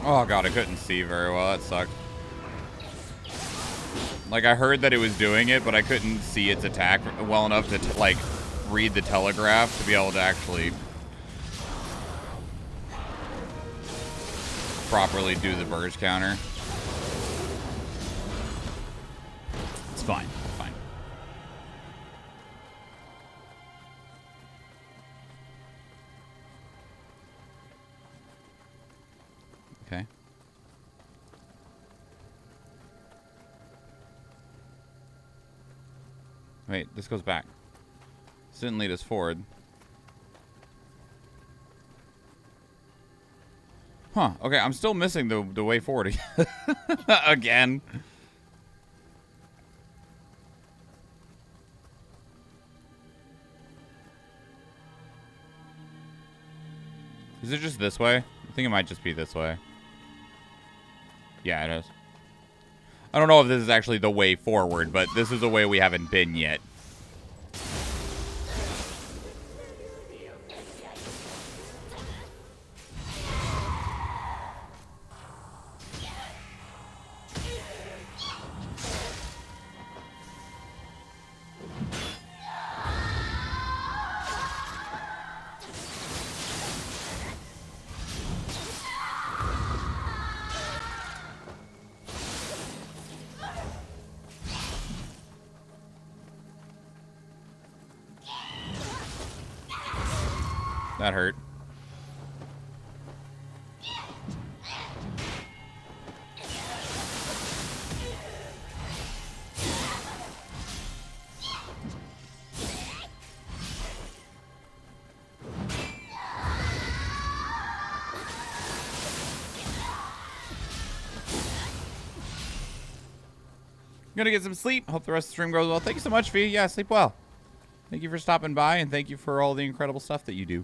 Oh god, I couldn't see very well. That sucked. Like, I heard that it was doing it, but I couldn't see its attack well enough to, like, read the telegraph to be able to actually properly do the burst counter. It's fine. It's fine. Okay. Wait, this goes back. This didn't lead us forward. Huh, okay, I'm still missing the way forward again. Is it just this way? I think it might just be this way. Yeah, it is. I don't know if this is actually the way forward, but this is a way we haven't been yet. That hurt. gonna get some sleep. Hope the rest of the stream goes well. Thank you so much, Fee. Yeah, sleep well. Thank you for stopping by, and thank you for all the incredible stuff that you do.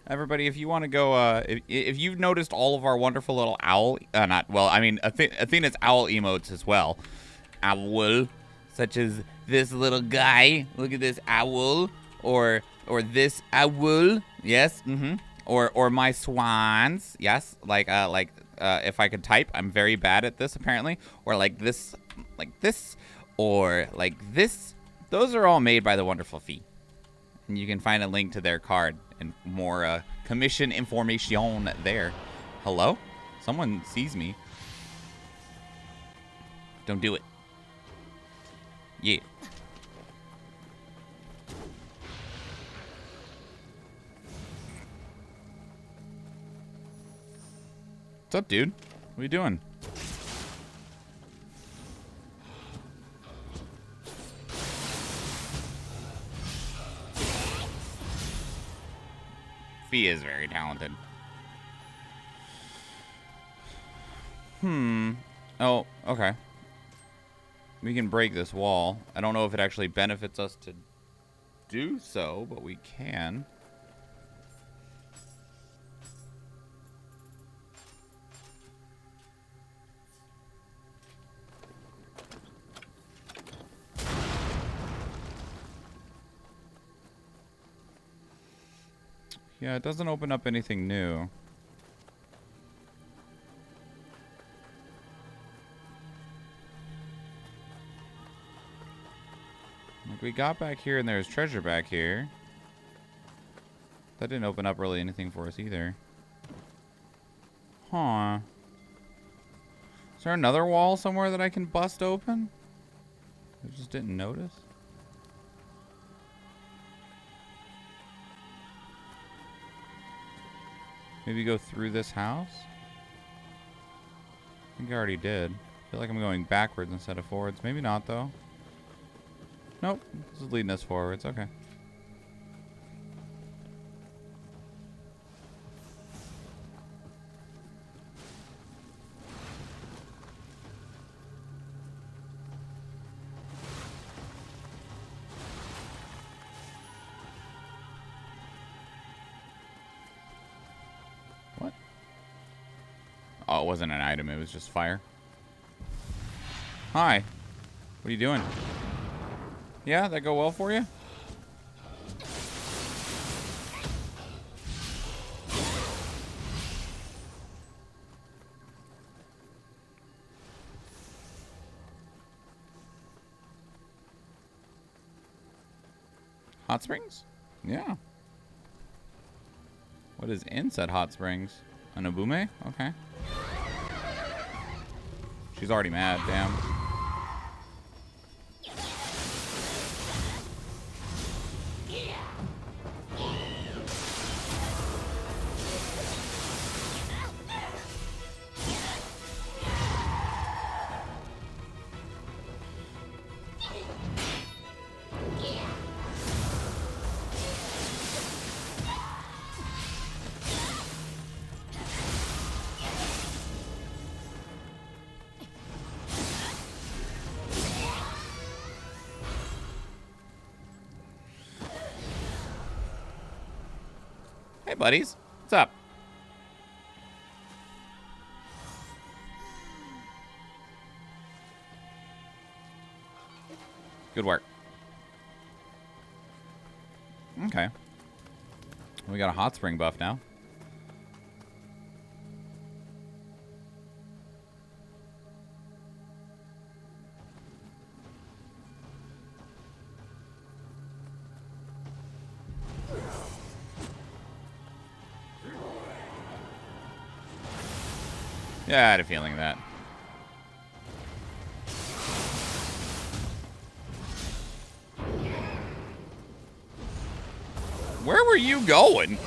Everybody, if you want to go, if you've noticed all of our wonderful little owl, Athena's owl emotes as well. Owl, such as this little guy. Look at this owl, or this owl. Yes, or my swans. Yes, if I could type, I'm very bad at this apparently. Or like this, or like this. Those are all made by the wonderful Fee. And you can find a link to their card and more commission information there. Hello? Someone sees me. Don't do it. Yeah. What's up, dude? What are you doing? Fee is very talented. Oh, okay. We can break this wall. I don't know if it actually benefits us to do so, but we can. Yeah, it doesn't open up anything new. Like, we got back here and there's treasure back here. That didn't open up really anything for us either. Huh. Is there another wall somewhere that I can bust open? I just didn't notice. Maybe go through this house? I think I already did. I feel like I'm going backwards instead of forwards. Maybe not, though. Nope. This is leading us forwards. Okay. What? Oh, it wasn't an item. It was just fire. Hi. What are you doing? Yeah, that go well for you? Hot Springs? Yeah. What is inside Hot Springs? An Obume? Okay. She's already mad, damn. Hey, buddies. What's up? Good work. Okay. We got a hot spring buff now. Yeah, I had a feeling of that. Where were you going?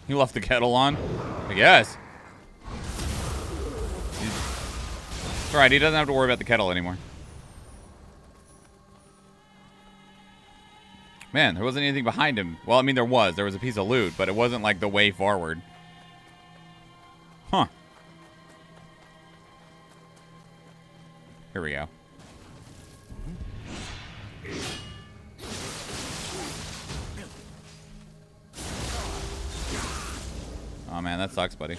He left the kettle on? I guess. It's alright, he doesn't have to worry about the kettle anymore. Man, there wasn't anything behind him. Well, I mean, there was. There was a piece of loot, but it wasn't like the way forward. Huh. Here we go. Oh, man, that sucks, buddy.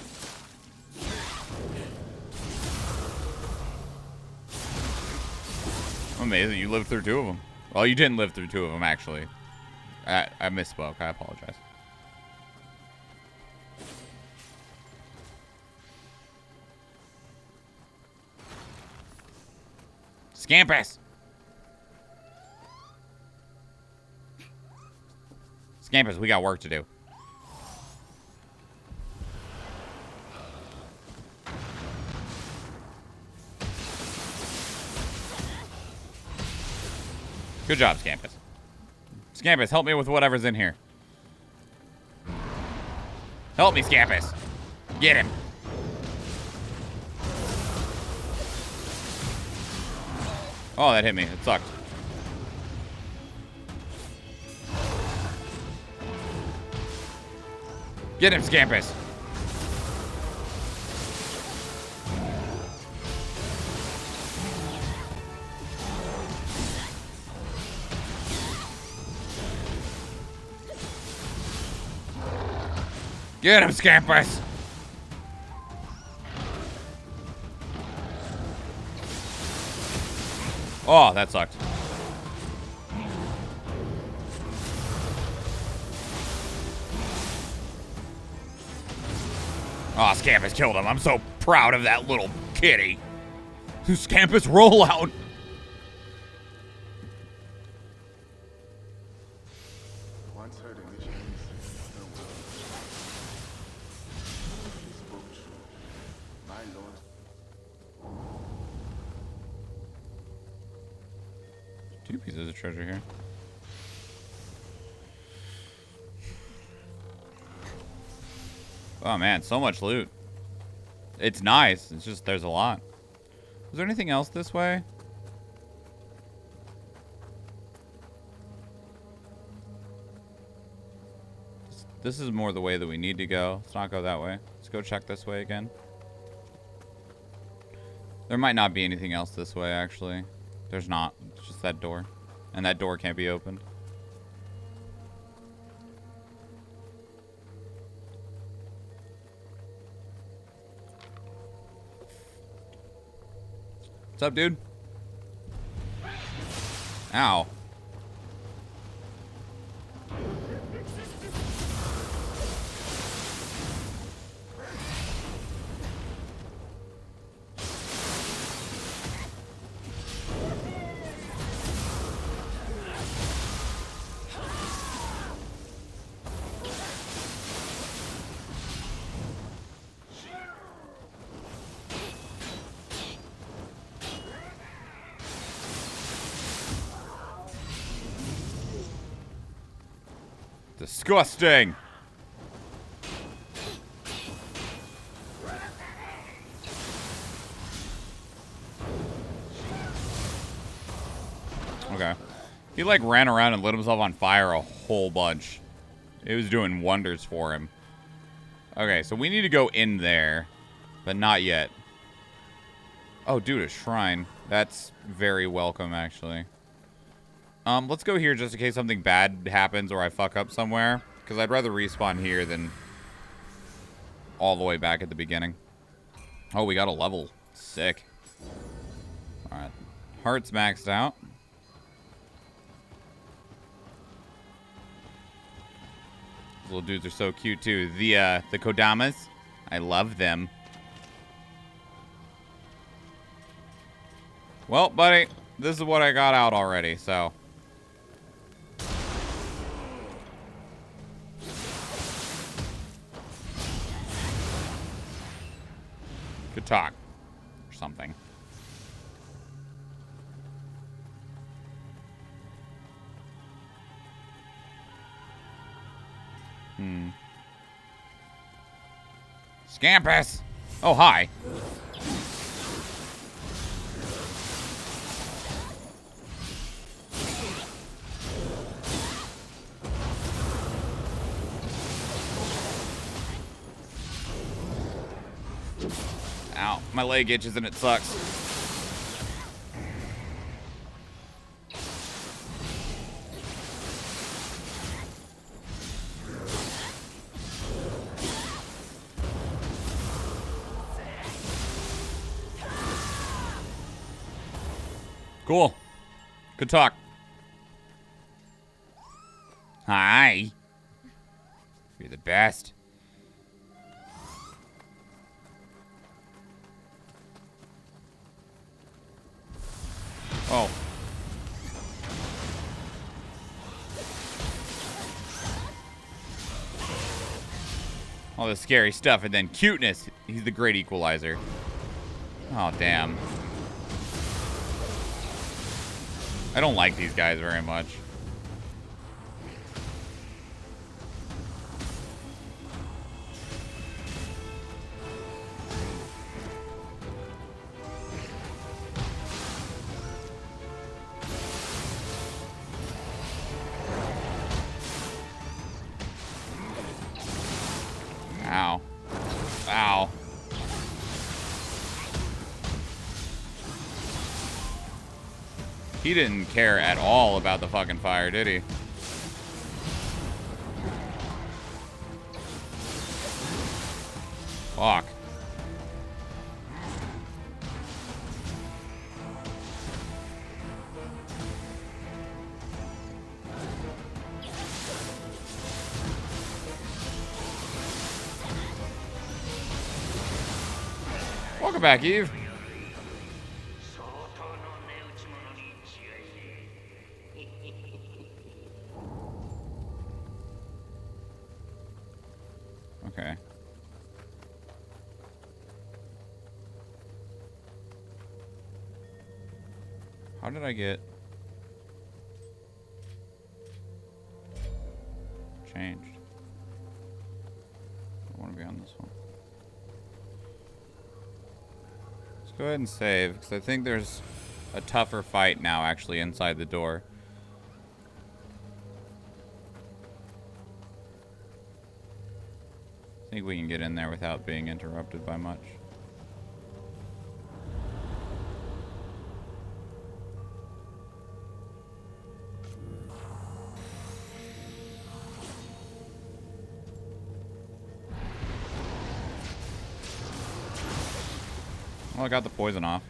Amazing, you lived through 2 of them. Well, you didn't live through 2 of them, actually. I misspoke. I apologize. Scampus! Scampus, we got work to do. Good job, Scampus. Scampus, help me with whatever's in here. Help me, Scampus. Get him. Oh, that hit me. It sucked. Get him, Scampus. Get him, Scampus! Oh, that sucked. Oh, Scampus killed him. I'm so proud of that little kitty. Scampus, roll out. Once heard initially the word. He spoke true. My Lord. Two pieces of treasure here. Oh man, so much loot. It's nice. It's just there's a lot. Is there anything else this way? This is more the way that we need to go. Let's not go that way. Let's go check this way again. There might not be anything else this way, actually. There's not. It's just that door. And that door can't be opened. What's up, dude? Ow. Disgusting. Okay. He like ran around and lit himself on fire a whole bunch. It was doing wonders for him. Okay, so we need to go in there, but not yet. Oh, dude, a shrine. That's very welcome, actually. Let's go here just in case something bad happens or I fuck up somewhere. Because I'd rather respawn here than all the way back at the beginning. Oh, we got a level. Sick. Alright. Heart's maxed out. Those little dudes are so cute, too. The Kodamas. I love them. Well, buddy, this is what I got out already, so... Good talk. Or something. Scampus! Oh, hi. Ow, my leg itches and it sucks. Cool. Good talk. Hi. You're the best. Oh. All this scary stuff and then cuteness. He's the great equalizer. Oh, damn. I don't like these guys very much. Ow. Ow. He didn't care at all about the fucking fire, did he? Fuck. Welcome back, Eve. Okay. How did I get changed? I want to be on this one. Let's go ahead and save, because I think there's a tougher fight now actually inside the door. I think we can get in there without being interrupted by much. Well, I got the poison off.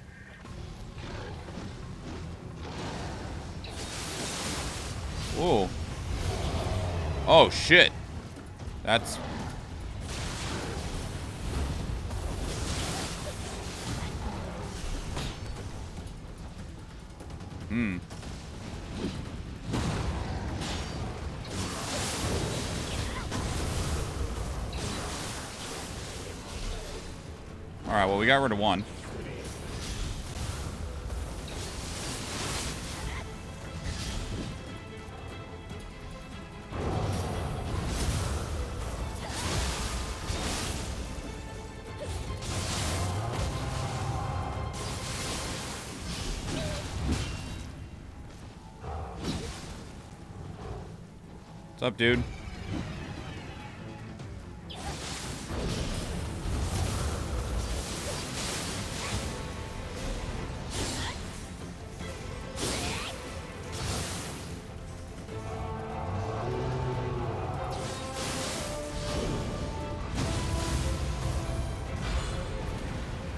Whoa. Oh, shit. That's... Alright, well, we got rid of one. What's up, dude?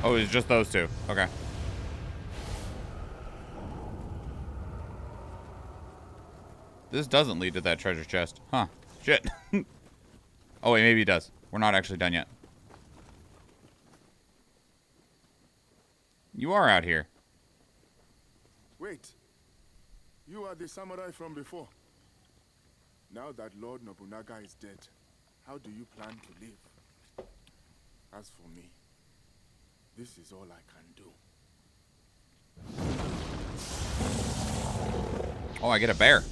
Oh, it's just those two. Okay. This doesn't lead to that treasure chest. Huh. Shit. Oh, wait, maybe it does. We're not actually done yet. You are out here. Wait. You are the samurai from before. Now that Lord Nobunaga is dead, how do you plan to live? As for me, this is all I can do. Oh, I get a bear.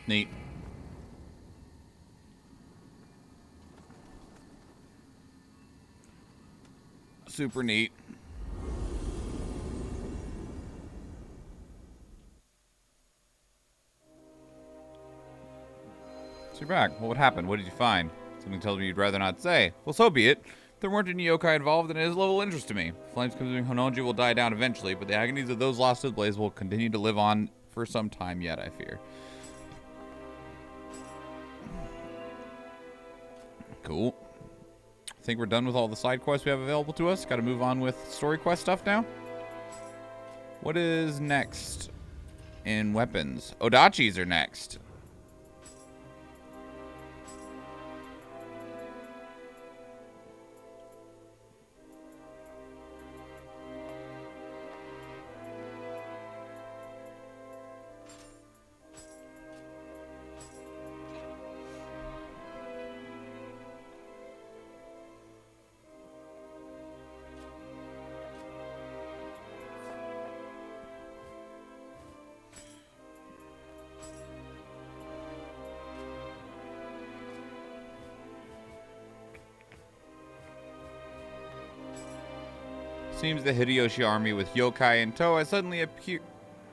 Neat. Super neat. So you're back. Well, what happened? What did you find? Something tells me you'd rather not say. Well, so be it. There weren't any yokai involved, and it is of little interest to me. Flames consuming Hononji will die down eventually, but the agonies of those lost to the blaze will continue to live on for some time yet, I fear. Cool. I think we're done with all the side quests we have available to us. Got to move on with story quest stuff now. What is next in weapons? Odachis are next. Seems the Hideyoshi army with yokai in tow has suddenly appeared.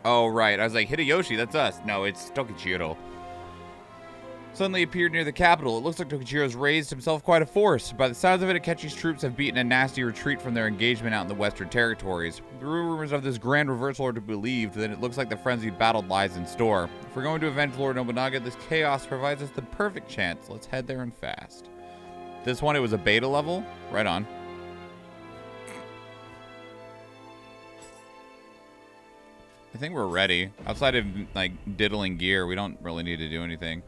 Oh, right. I was like, Hideyoshi, that's us. No, it's Tokichiro. Suddenly appeared near the capital. It looks like Tokichiro's raised himself quite a force. By the sounds of it, Akechi's troops have beaten a nasty retreat from their engagement out in the western territories. The rumors of this grand reversal are to be believed, then it looks like the frenzied battle lies in store. If we're going to avenge Lord Nobunaga, this chaos provides us the perfect chance. Let's head there and fast. This one, it was a beta level? Right on. I think we're ready. Outside of, like, diddling gear, we don't really need to do anything.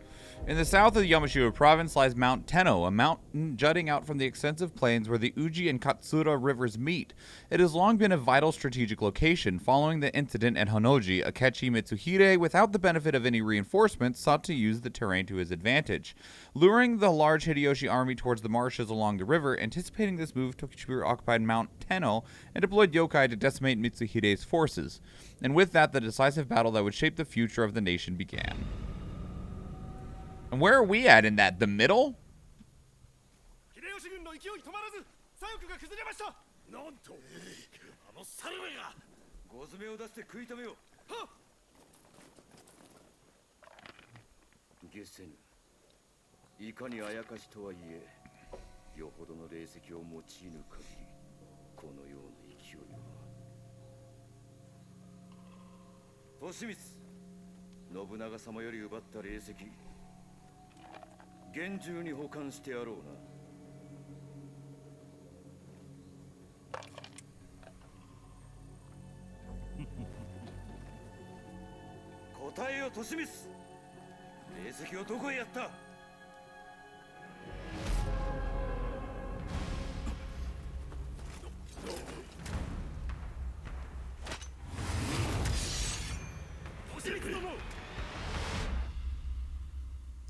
In the south of the Yamashiro province lies Mount Tenno, a mountain jutting out from the extensive plains where the Uji and Katsura rivers meet. It has long been a vital strategic location. Following the incident at Honnoji, Akechi Mitsuhide, without the benefit of any reinforcements, sought to use the terrain to his advantage. Luring the large Hideyoshi army towards the marshes along the river, anticipating this move, Tokichiro occupied Mount Tenno and deployed yokai to decimate Mitsuhide's forces. And with that, the decisive battle that would shape the future of the nation began. And where are we at in that? The middle?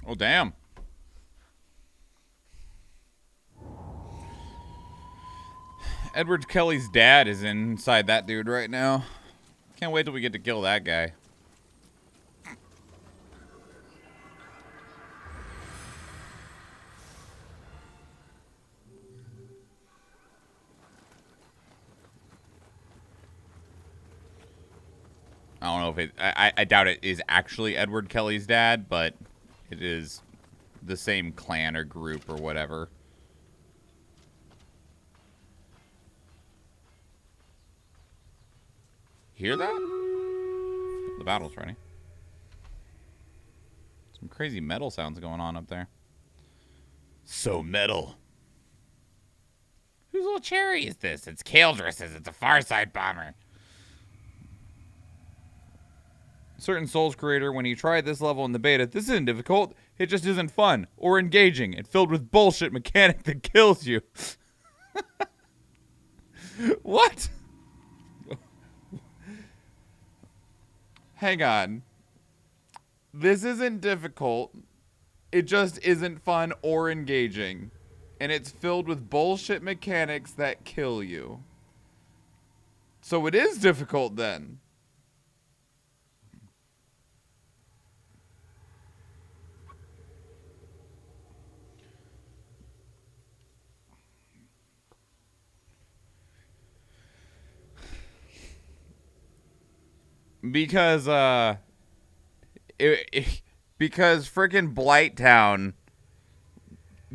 Oh, damn. Edward Kelly's dad is inside that dude right now. Can't wait till we get to kill that guy. I don't know if it... I doubt it is actually Edward Kelly's dad, but it is the same clan or group or whatever. Hear that? The battle's ready. Some crazy metal sounds going on up there. So metal. Whose little cherry is this? It's Kaldris's. It's a Farside bomber. Certain Souls creator, when he tried this level in the beta, this isn't difficult. It just isn't fun or engaging. It's filled with bullshit mechanic that kills you. What? Hang on. This isn't difficult. It just isn't fun or engaging. And it's filled with bullshit mechanics that kill you. So it is difficult then. Because because freaking Blighttown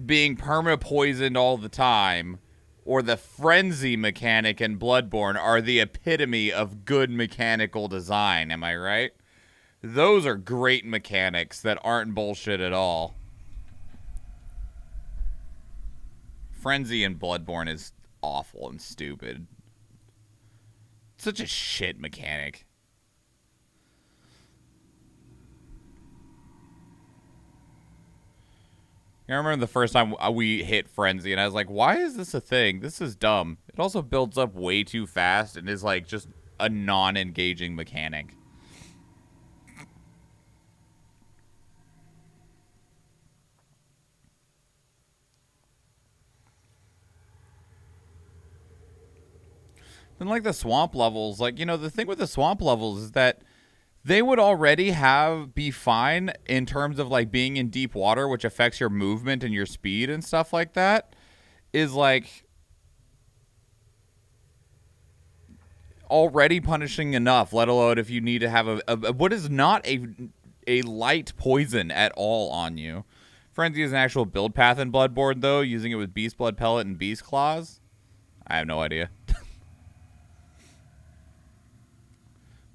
being perma poisoned all the time, or the frenzy mechanic in Bloodborne are the epitome of good mechanical design. Am I right? Those are great mechanics that aren't bullshit at all. Frenzy in Bloodborne is awful and stupid. Such a shit mechanic. I remember the first time we hit Frenzy, and I was like, why is this a thing? This is dumb. It also builds up way too fast and is like just a non-engaging mechanic. And like the swamp levels, like, you know, the thing with the swamp levels is that they would already be fine in terms of like being in deep water, which affects your movement and your speed and stuff like that, is like already punishing enough, let alone if you need to have a what is not a light poison at all on you. Frenzy is an actual build path in Bloodborne, though, using it with Beast Blood Pellet and Beast Claws. I have no idea.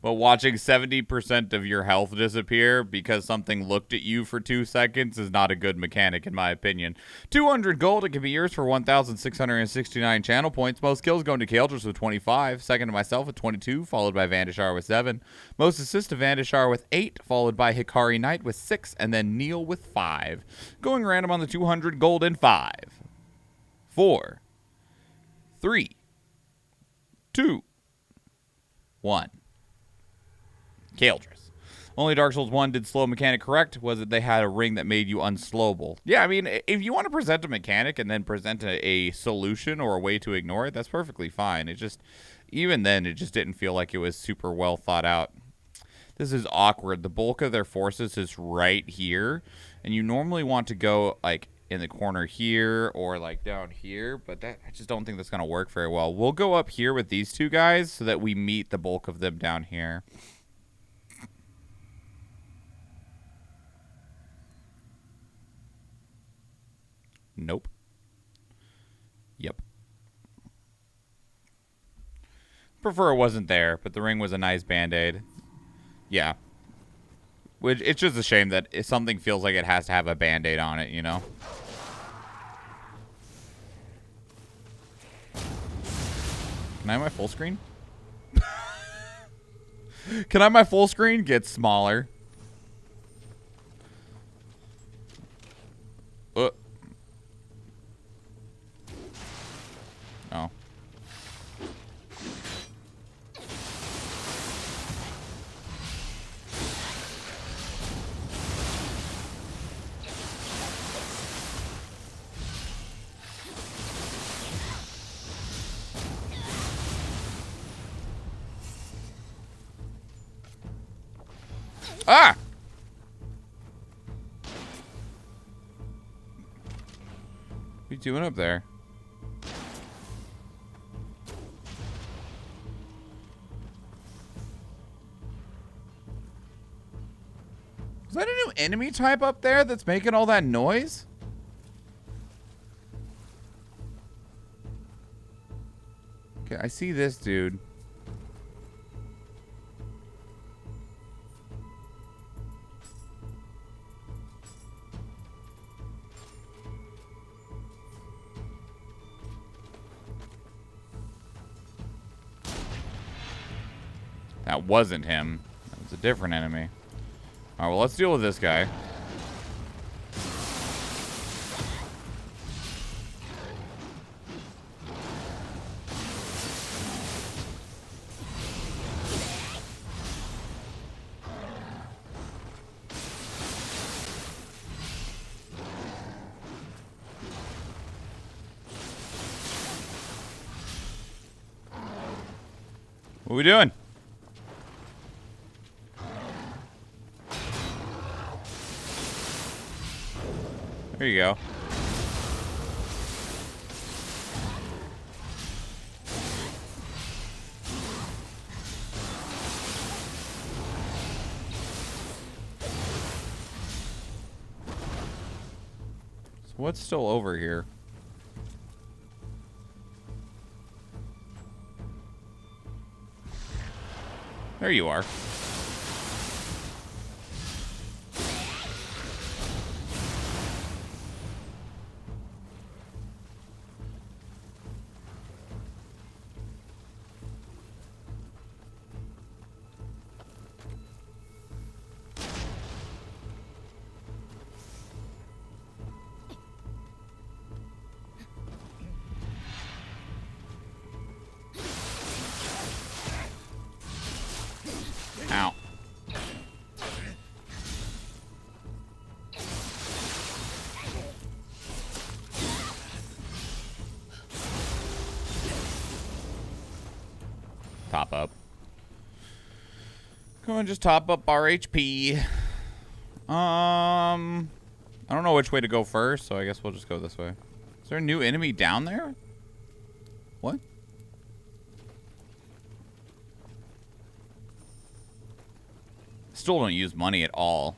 But watching 70% of your health disappear because something looked at you for 2 seconds is not a good mechanic, in my opinion. 200 gold. It can be yours for 1,669 channel points. Most kills going to Kaldris with 25. Second to myself with 22, followed by Vandashar with 7. Most assists to Vandashar with 8, followed by Hikari Knight with 6, and then Nioh with 5. Going random on the 200 gold in 5, 4, 3, 2, 1. Kaldris. Only Dark Souls 1 did slow mechanic correct was that they had a ring that made you unslowable. Yeah, I mean, if you want to present a mechanic and then present a solution or a way to ignore it, that's perfectly fine. It just, even then, it just didn't feel like it was super well thought out. This is awkward. The bulk of their forces is right here, and you normally want to go, like, in the corner here or, like, down here, but I just don't think that's going to work very well. We'll go up here with these two guys so that we meet the bulk of them down here. Nope. Yep. Prefer it wasn't there, but the ring was a nice band-aid. Yeah. Which, it's just a shame that if something feels like it has to have a band-aid on it, you know? Can I have my full screen? Can I have my full screen? Get smaller. Oh. Ah! What are you doing up there? Is that a new enemy type up there that's making all that noise? Okay, I see this dude. That wasn't him. That was a different enemy. Alright, well, let's deal with this guy. What are we doing? There you go. What's still over here? There you are. Ow. Top up. Go and just top up our HP. I don't know which way to go first, so I guess we'll just go this way. Is there a new enemy down there? What? Still don't use money at all.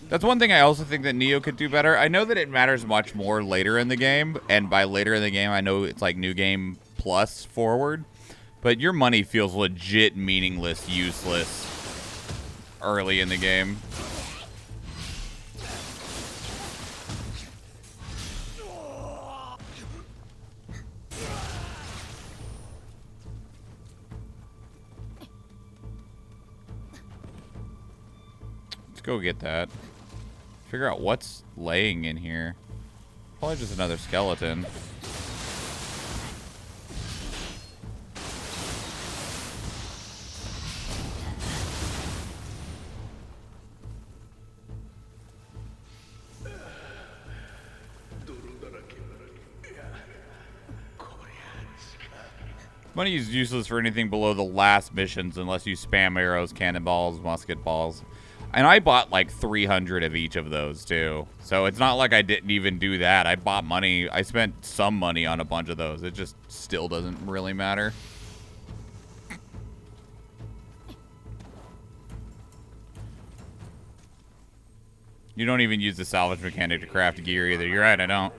That's one thing I also think that Nioh could do better. I know that it matters much more later in the game, and by later in the game, I know it's like New Game Plus forward, but your money feels legit meaningless, useless early in the game. Let's go get that. Figure out what's laying in here. Probably just another skeleton. Money is useless for anything below the last missions unless you spam arrows, cannonballs, musket balls. And I bought like 300 of each of those too. So it's not like I didn't even do that. I bought money. I spent some money on a bunch of those. It just still doesn't really matter. You don't even use the salvage mechanic to craft gear either. You're right, I don't.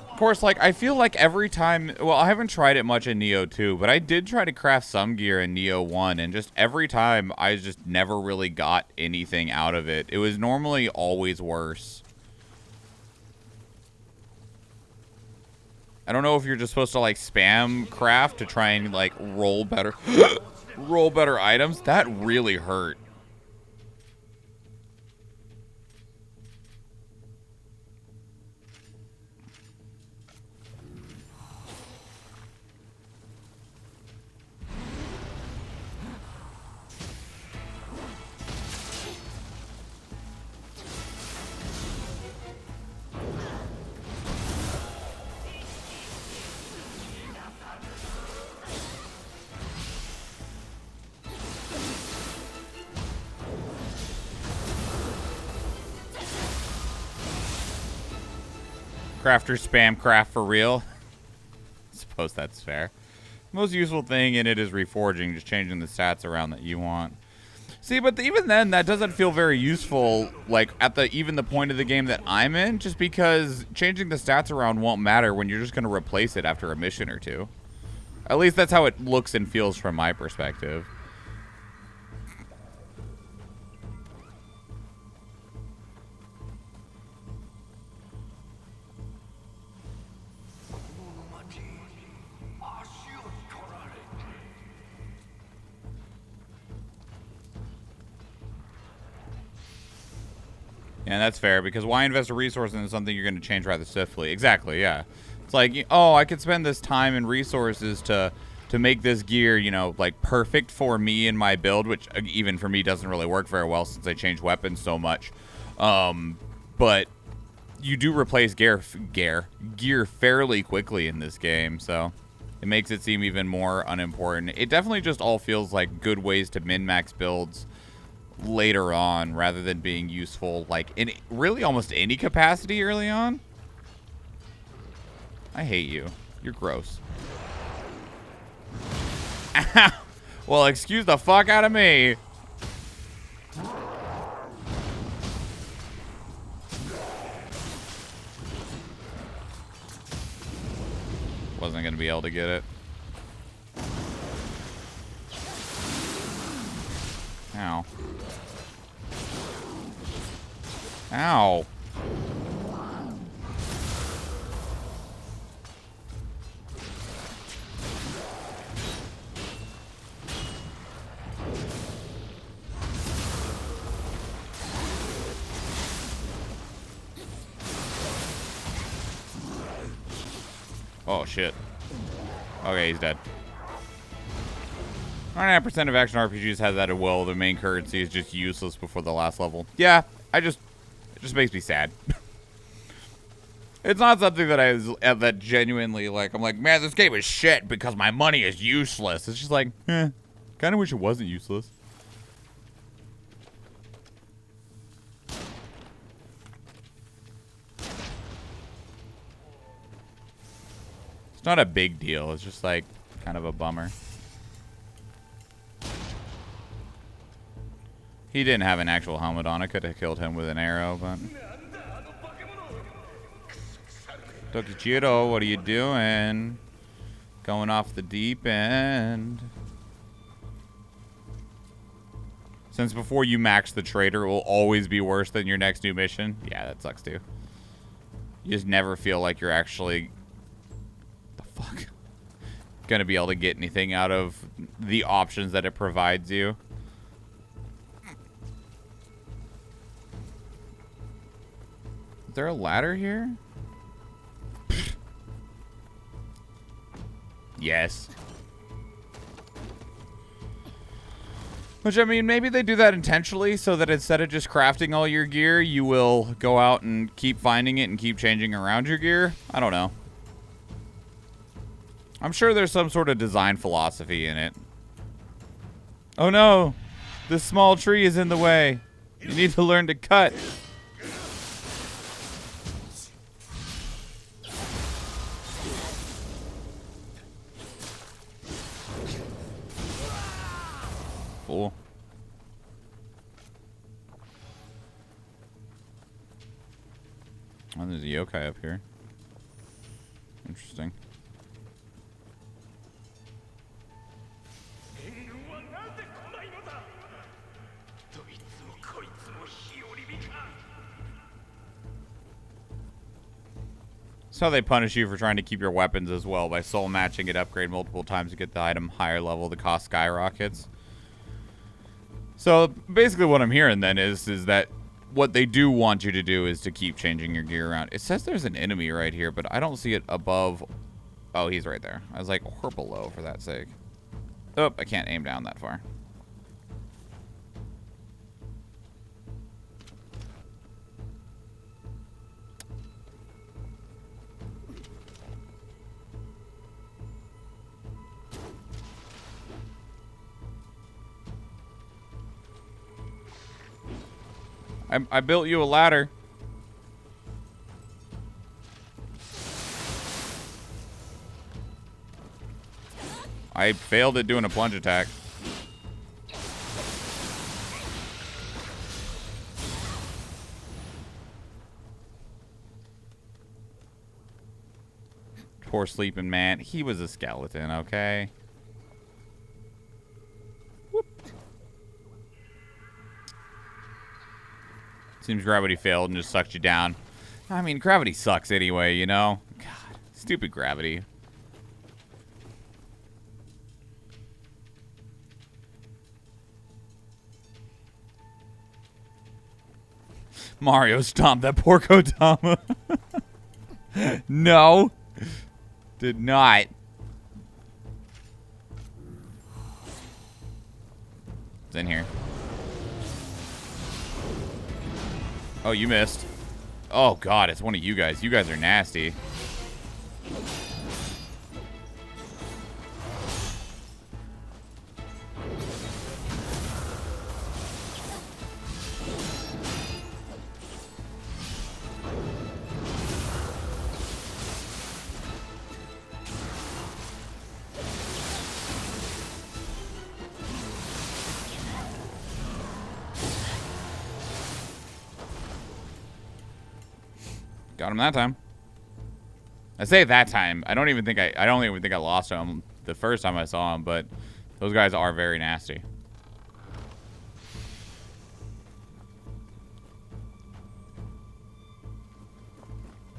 Of course, like, I feel like every time... Well, I haven't tried it much in Nioh 2, but I did try to craft some gear in Nioh 1, and just every time, I just never really got anything out of it. It was normally always worse. I don't know if you're just supposed to, like, spam craft to try and, like, roll better... roll better items. That really hurt. Crafter spam craft for real. I suppose that's fair. Most useful thing in it is reforging, just changing the stats around that you want. See, but even then, that doesn't feel very useful, like, at even the point of the game that I'm in, just because changing the stats around won't matter when you're just going to replace it after a mission or two. At least that's how it looks and feels from my perspective. Yeah, that's fair, because why invest a resource into something you're going to change rather swiftly? Exactly, yeah. It's like, oh, I could spend this time and resources to make this gear, you know, like, perfect for me and my build, which even for me doesn't really work very well since I change weapons so much. But you do replace gear fairly quickly in this game, so it makes it seem even more unimportant. It definitely just all feels like good ways to min-max builds later on rather than being useful like in really almost any capacity early on. I hate you. You're gross. Ow. Well, excuse the fuck out of me. Wasn't going to be able to get it. Ow. Ow. Oh, shit. Okay, he's dead. 99% of action RPGs have that as well. The main currency is just useless before the last level. Yeah, it just makes me sad. It's not something that that genuinely, like, I'm like, man, this game is shit because my money is useless. It's just like, kind of wish it wasn't useless. It's not a big deal. It's just like kind of a bummer. He didn't have an actual helmet on. I could have killed him with an arrow, but... Tokichiro, what are you doing? Going off the deep end. Since before you max the trader, it will always be worse than your next new mission. Yeah, that sucks too. You just never feel like you're actually... the fuck? Gonna be able to get anything out of the options that it provides you. Is there a ladder here? Yes. Which, I mean, maybe they do that intentionally so that instead of just crafting all your gear, you will go out and keep finding it and keep changing around your gear. I don't know. I'm sure there's some sort of design philosophy in it. Oh no! This small tree is in the way. You need to learn to cut. Cool. Oh, there's a yokai up here. Interesting. That's how they punish you for trying to keep your weapons as well, by soul matching it, upgrade multiple times to get the item higher level. The cost skyrockets. So basically what I'm hearing then is that what they do want you to do is to keep changing your gear around. It says there's an enemy right here, but I don't see it above. Oh, he's right there. I was like, or below for that sake. Oh, I can't aim down that far. I built you a ladder. I failed at doing a plunge attack. Poor sleeping man. He was a skeleton, okay? Whoop. Seems gravity failed and just sucked you down. I mean, gravity sucks anyway, you know? God, stupid gravity. Mario stomped that poor Kodama. No. Did not. It's in here. Oh, you missed. Oh, God, it's one of you guys. You guys are nasty. Got him that time. I say that time. I don't even think I lost him the first time I saw him, but those guys are very nasty.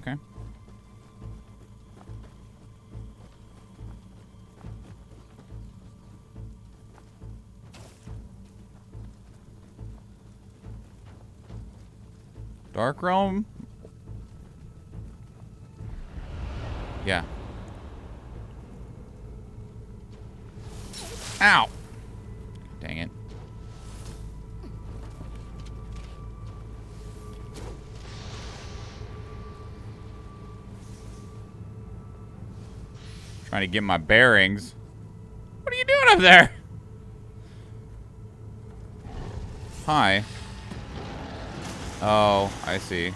Okay. Dark Realm? Yeah. Ow! Dang it. Trying to get my bearings. What are you doing up there? Hi. Oh, I see.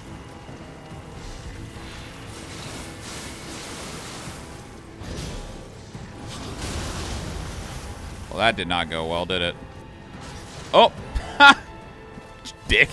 Well, that did not go well, did it? Oh! Dick.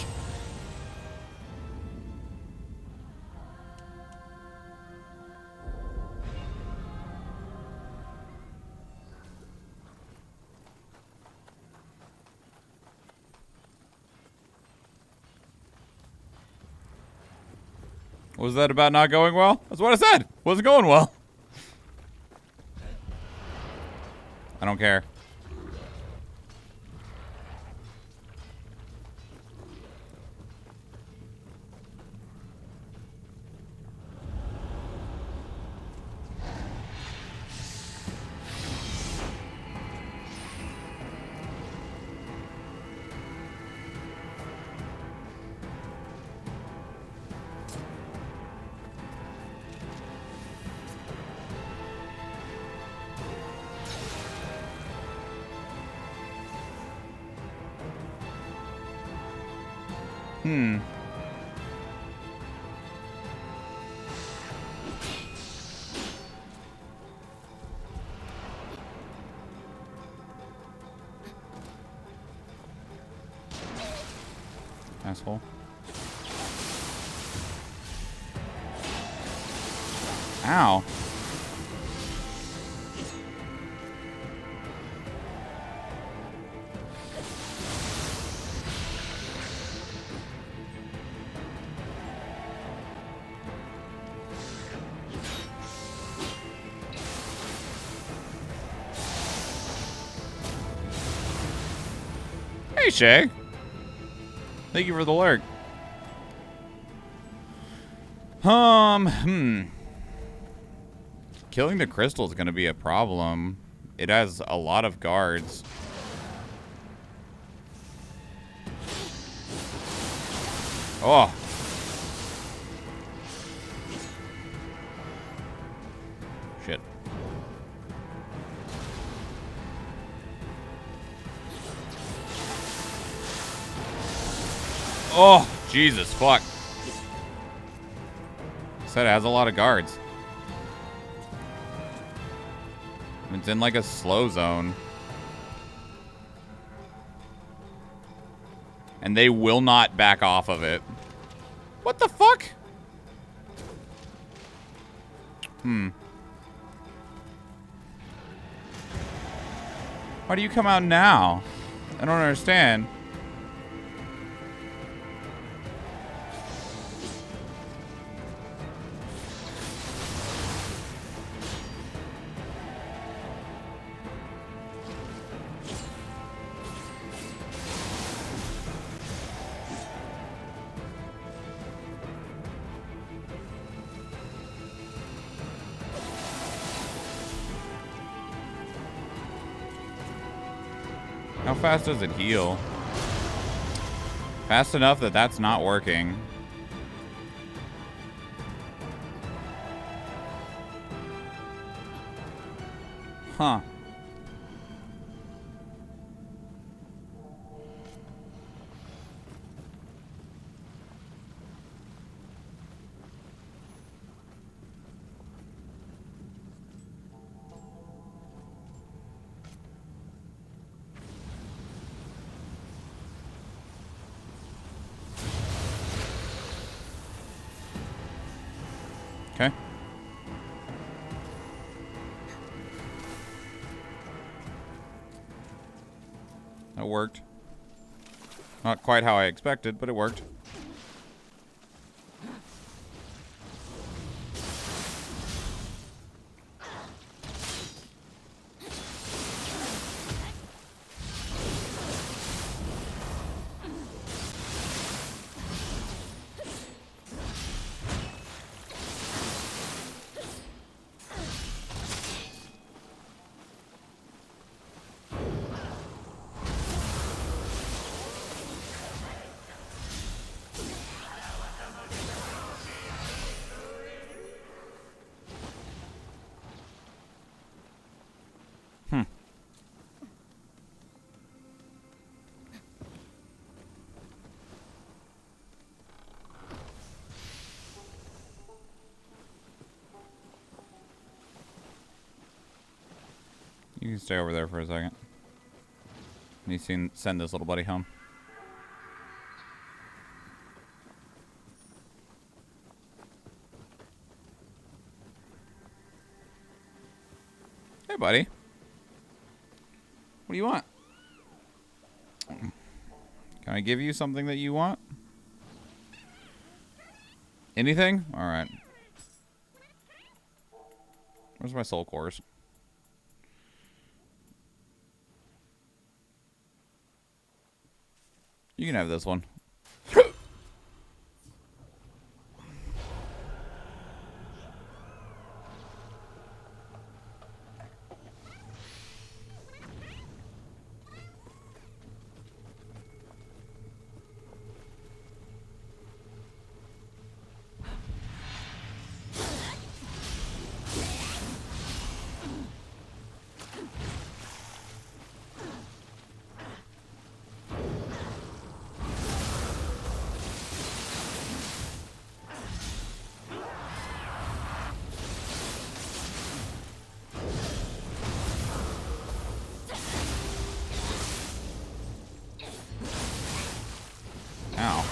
What was that about not going well? That's what I said. Wasn't going well. I don't care. Asshole. Ow. Hey, Shay. Thank you for the lurk. Killing the crystal is going to be a problem. It has a lot of guards. Oh. Shit. Oh, Jesus, fuck. Said it has a lot of guards. It's in like a slow zone. And they will not back off of it. What the fuck? Why do you come out now? I don't understand. How fast does it heal? Fast enough that that's not working. Huh. Okay. It worked. Not quite how I expected, but it worked. You can stay over there for a second. You can send this little buddy home. Hey, buddy. What do you want? Can I give you something that you want? Anything? Alright. Where's my soul cores? You can have this one. Ow.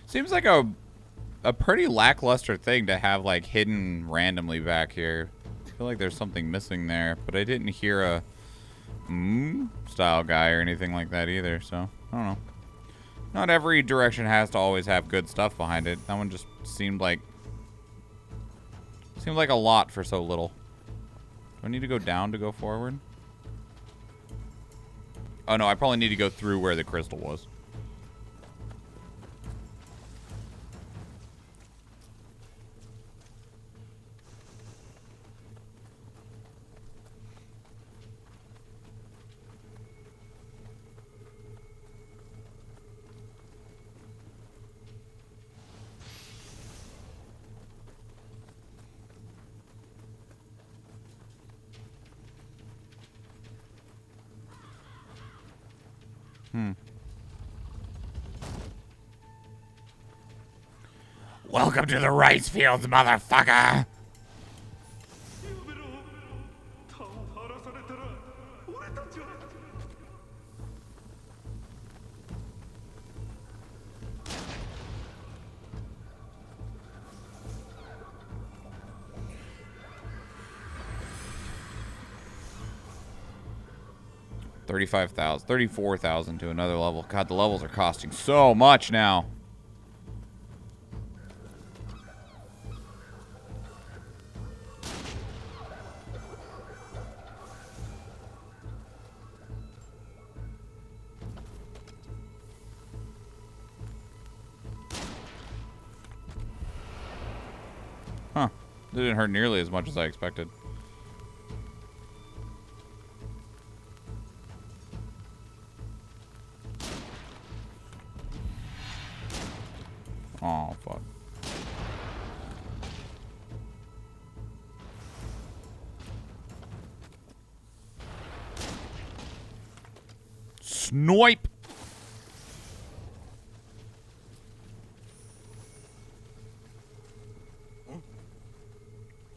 Seems like a pretty lackluster thing to have like hidden randomly back here. I feel like there's something missing there, but I didn't hear a style guy or anything like that either, so I don't know. Not every direction has to always have good stuff behind it. That one just seemed like a lot for so little. Do I need to go down to go forward? Oh no, I probably need to go through where the crystal was. Welcome to the rice fields, motherfucker! $35,000, $34,000 to another level. God, the levels are costing so much now. Huh. It didn't hurt nearly as much as I expected. Oh, fuck. Snipe!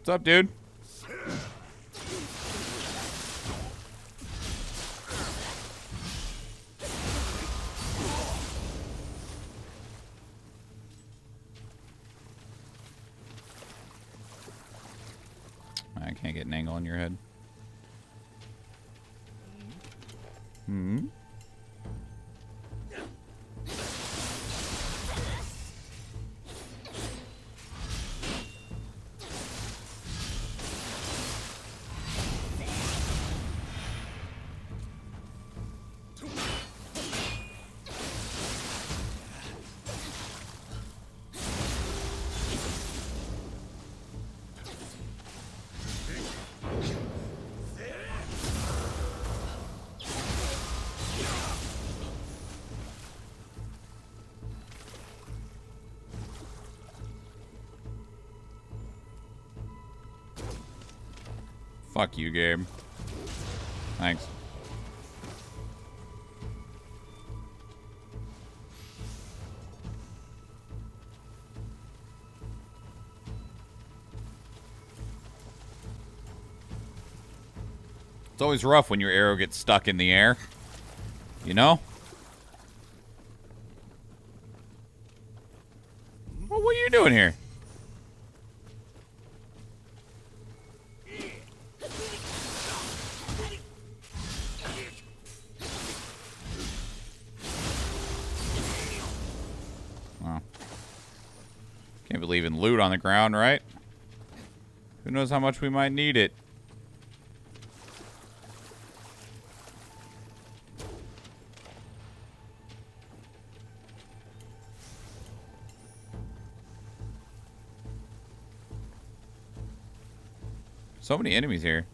What's up, dude? I can't get an angle on your head. Hmm? Fuck you, Gabe. Thanks. It's always rough when your arrow gets stuck in the air. You know? Well, what are you doing here? Well, can't be leaving loot on the ground, right? Who knows how much we might need it. So many enemies here.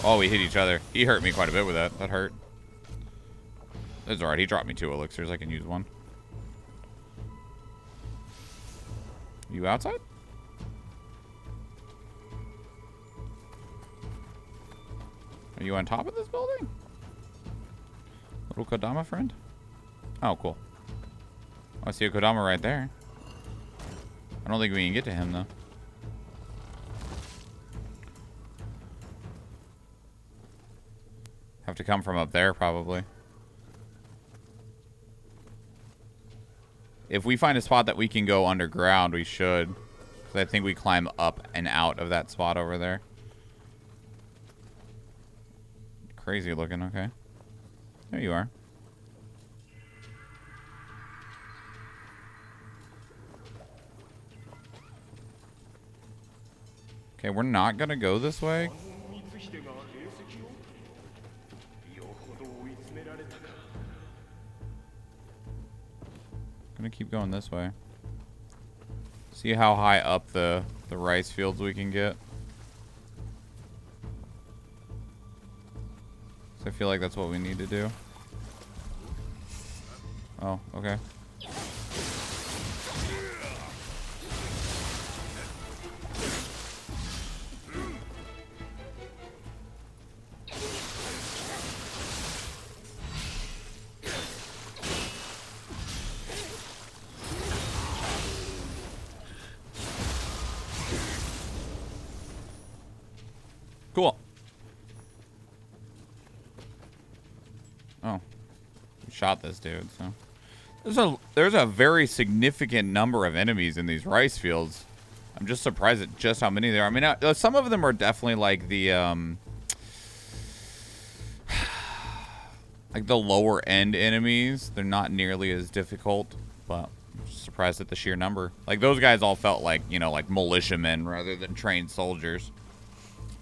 Oh, we hit each other. He hurt me quite a bit with that. That hurt. That's alright. He dropped me 2 elixirs. I can use 1. You outside? Are you on top of this building? Little Kodama friend? Oh, cool. Oh, I see a Kodama right there. I don't think we can get to him, though. Have to come from up there, probably. If we find a spot that we can go underground, we should. Because I think we climb up and out of that spot over there. Crazy looking, okay. There you are. Okay, we're not gonna go this way. Gonna keep going this way. See how high up the rice fields we can get. So I feel like that's what we need to do. Oh, okay. Cool. Oh. We shot this dude, so. There's a very significant number of enemies in these rice fields. I'm just surprised at just how many there are. I mean, some of them are definitely like the, like the lower end enemies. They're not nearly as difficult, but I'm just surprised at the sheer number. Like, those guys all felt like, you know, like militiamen rather than trained soldiers.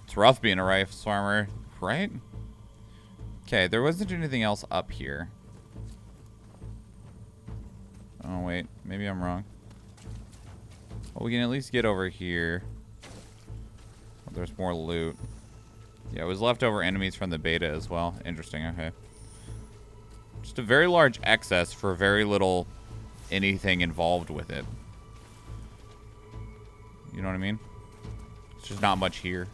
It's rough being a rifle farmer, right? Okay, there wasn't anything else up here. Oh, wait. Maybe I'm wrong. Well, we can at least get over here. Oh, there's more loot. Yeah, it was leftover enemies from the beta as well. Interesting, okay. Just a very large excess for very little anything involved with it. You know what I mean? It's just not much here.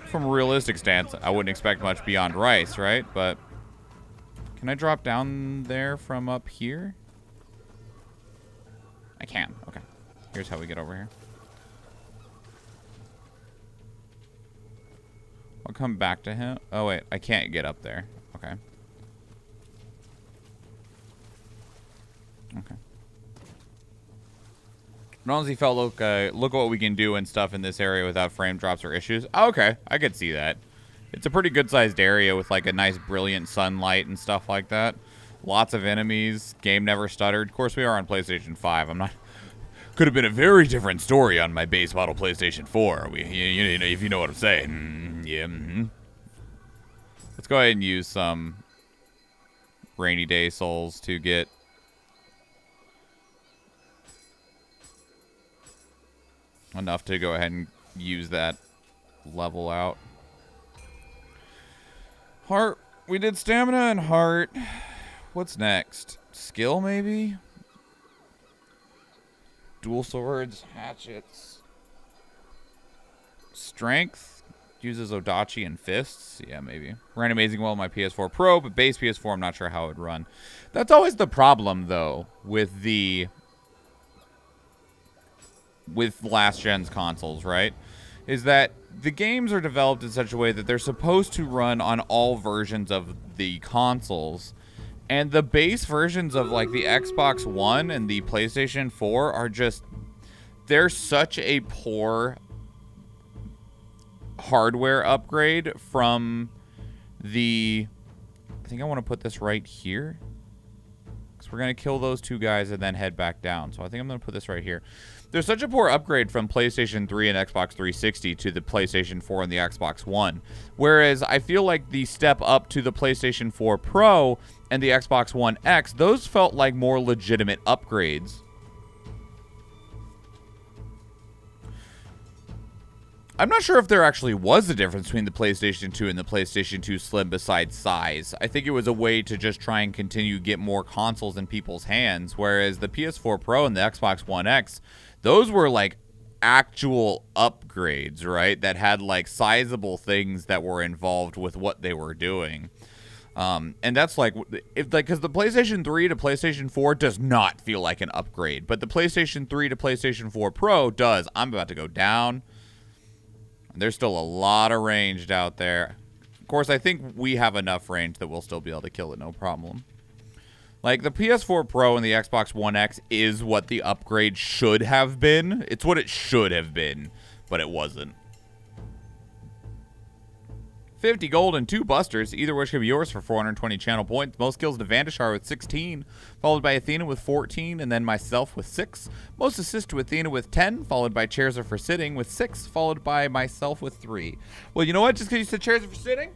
From a realistic stance, I wouldn't expect much beyond rice, right? But can I drop down there from up here? I can. Okay. Here's how we get over here. I'll come back to him. Oh, wait. I can't get up there. Okay. Okay. Ronzi felt, look what we can do and stuff in this area without frame drops or issues. Oh, okay. I could see that. It's a pretty good-sized area with, like, a nice brilliant sunlight and stuff like that. Lots of enemies. Game never stuttered. Of course, we are on PlayStation 5. I'm not... Could have been a very different story on my base model PlayStation 4. You know, if you know what I'm saying. Yeah. Let's go ahead and use some rainy day souls to get enough to go ahead and use that level out. Heart. We did stamina and heart. What's next? Skill, maybe? Dual swords, hatchets. Strength. Uses Odachi and fists. Yeah, maybe. Ran amazing well on my PS4 Pro, but base PS4, I'm not sure how it would run. That's always the problem, though, with last gen's consoles, right? Is that the games are developed in such a way that they're supposed to run on all versions of the consoles, and the base versions of like the Xbox One and the PlayStation 4 are just, they're such a poor hardware upgrade from the, I think I want to put this right here, because we're going to kill those two guys and then head back down. So I think I'm going to put this right here. There's such a poor upgrade from PlayStation 3 and Xbox 360 to the PlayStation 4 and the Xbox One. Whereas I feel like the step up to the PlayStation 4 Pro and the Xbox One X, those felt like more legitimate upgrades. I'm not sure if there actually was a difference between the PlayStation 2 and the PlayStation 2 Slim besides size. I think it was a way to just try and continue to get more consoles in people's hands, whereas the PS4 Pro and the Xbox One X, those were like actual upgrades, right? That had like sizable things that were involved with what they were doing. And that's like, because the PlayStation 3 to PlayStation 4 does not feel like an upgrade, but the PlayStation 3 to PlayStation 4 Pro does. I'm about to go down. There's still a lot of range out there. Of course, I think we have enough range that we'll still be able to kill it, no problem. Like, the PS4 Pro and the Xbox One X is what the upgrade should have been. It's what it should have been, but it wasn't. 50 gold and 2 busters, either which could be yours for 420 channel points. Most kills to Vandashar with 16, followed by Athena with 14, and then myself with 6. Most assists to Athena with 10, followed by Chairs Are For Sitting with 6, followed by myself with 3. Well, you know what? Just because you said Chairs Are For Sitting?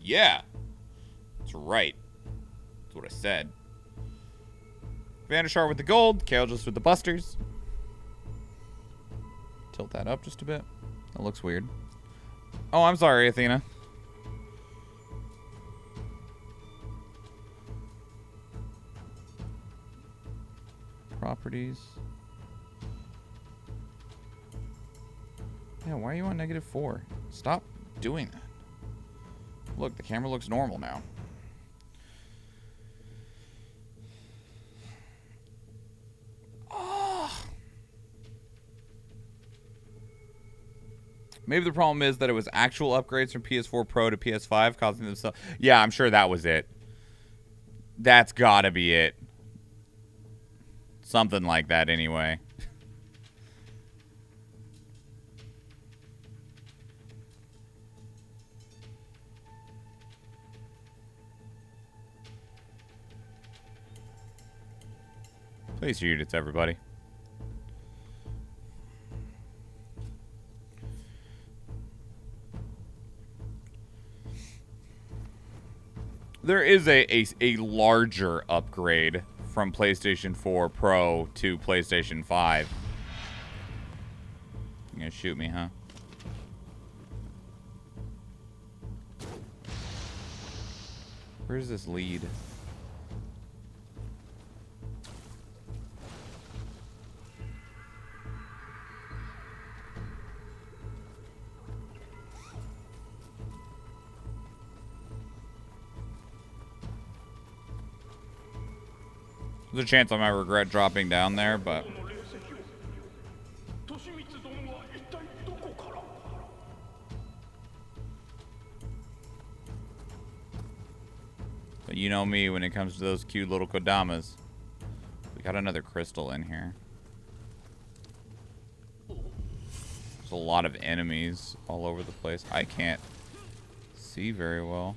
Yeah. That's right. That's what I said. Vandashar with the gold. Kael'jus with the busters. Tilt that up just a bit. That looks weird. Oh, I'm sorry, Athena. Properties. Yeah, why are you on -4? Stop doing that. Look, the camera looks normal now. Maybe the problem is that it was actual upgrades from PS4 Pro to PS5 causing themselves. Yeah, I'm sure that was it. That's gotta be it. Something like that anyway. Place your units, everybody. There is a larger upgrade from PlayStation 4 Pro to PlayStation 5. You're gonna shoot me, huh? Where's this lead? There's a chance I might regret dropping down there, but... But you know me when it comes to those cute little Kodamas. We got another crystal in here. There's a lot of enemies all over the place. I can't see very well.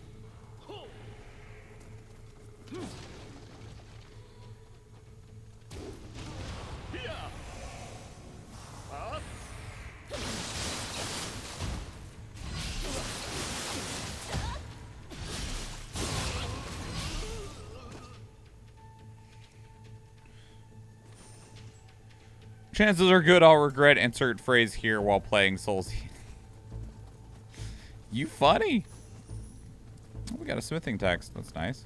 Chances are good I'll regret insert phrase here while playing Souls. You funny. Oh, we got a smithing text. That's nice.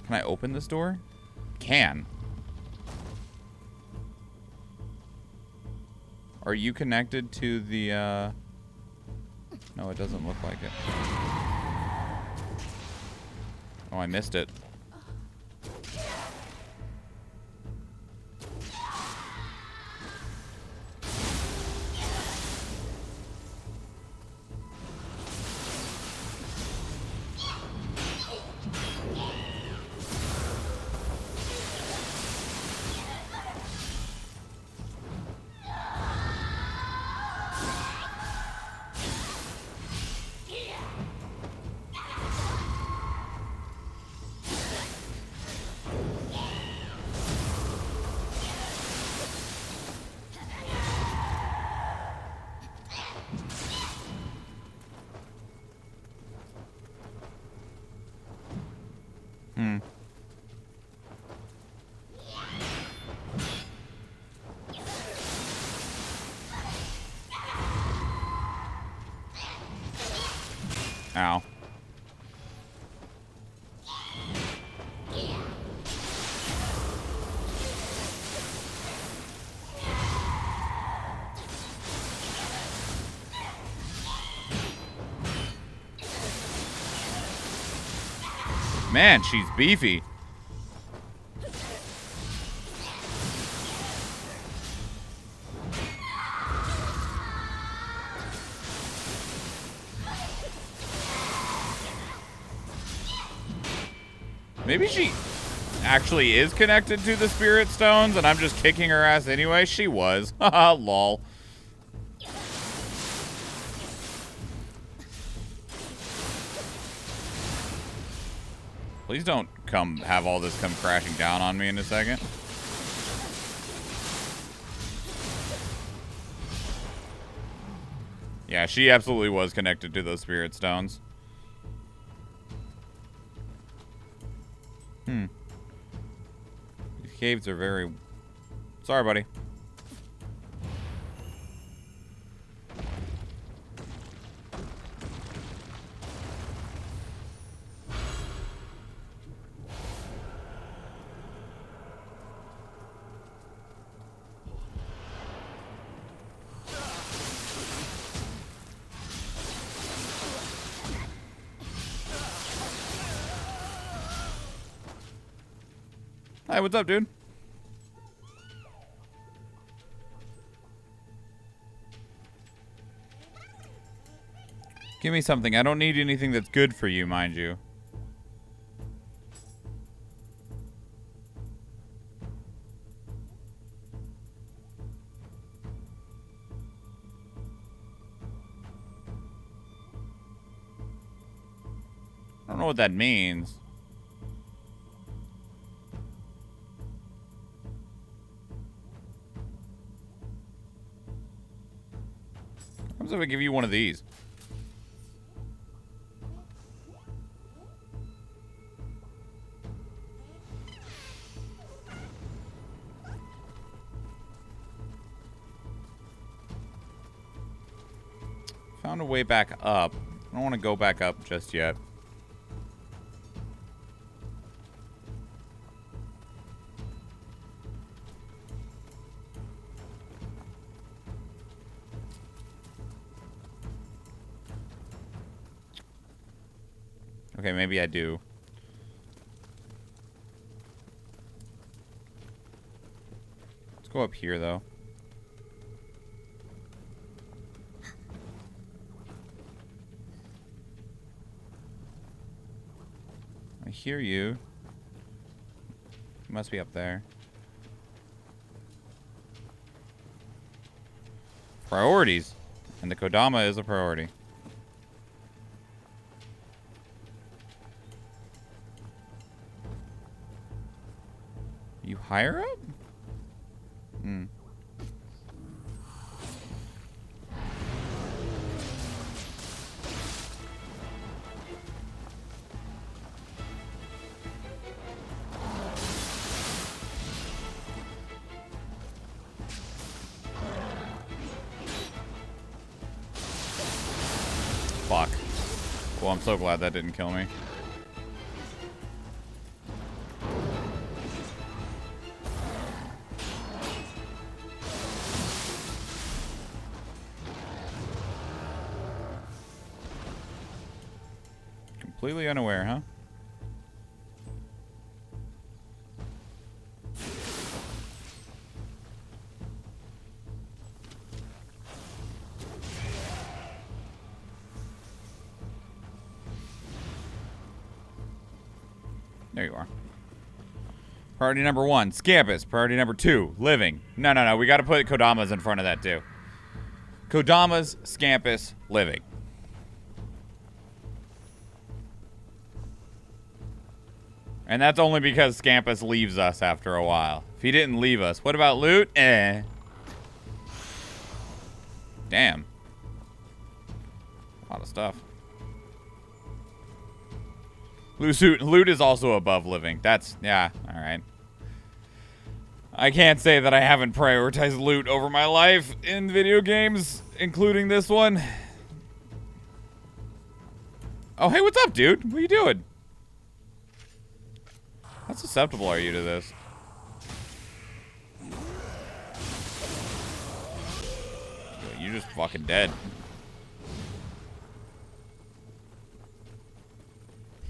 Can I open this door? Can. Are you connected to the, No, it doesn't look like it. Oh, I missed it. Ow. Man, she's beefy. Maybe she actually is connected to the spirit stones and I'm just kicking her ass anyway. She was. Haha, lol. Please don't have all this come crashing down on me in a second. Yeah, she absolutely was connected to those spirit stones. These caves are very... Sorry, buddy. Hi, what's up, dude? Give me something. I don't need anything that's good for you, mind you. I don't know what that means. happens if I give you one of these? Found a way back up. I don't want to go back up just yet. Okay, maybe I do. Let's go up here, though. I hear you. You must be up there. Priorities. And the Kodama is a priority. You higher up? Hmm. Fuck. Well, I'm so glad that didn't kill me. Completely unaware, huh? There you are. Priority number 1, Scampus. Priority number 2, living. No. We got to put Kodamas in front of that, too. Kodamas, Scampus, living. And that's only because Scampus leaves us after a while. If he didn't leave us. What about loot? Eh. Damn. A lot of stuff. Loot is also above living. That's, yeah, alright. I can't say that I haven't prioritized loot over my life in video games, including this one. Oh, hey, what's up, dude? What are you doing? How susceptible are you to this? You're just fucking dead.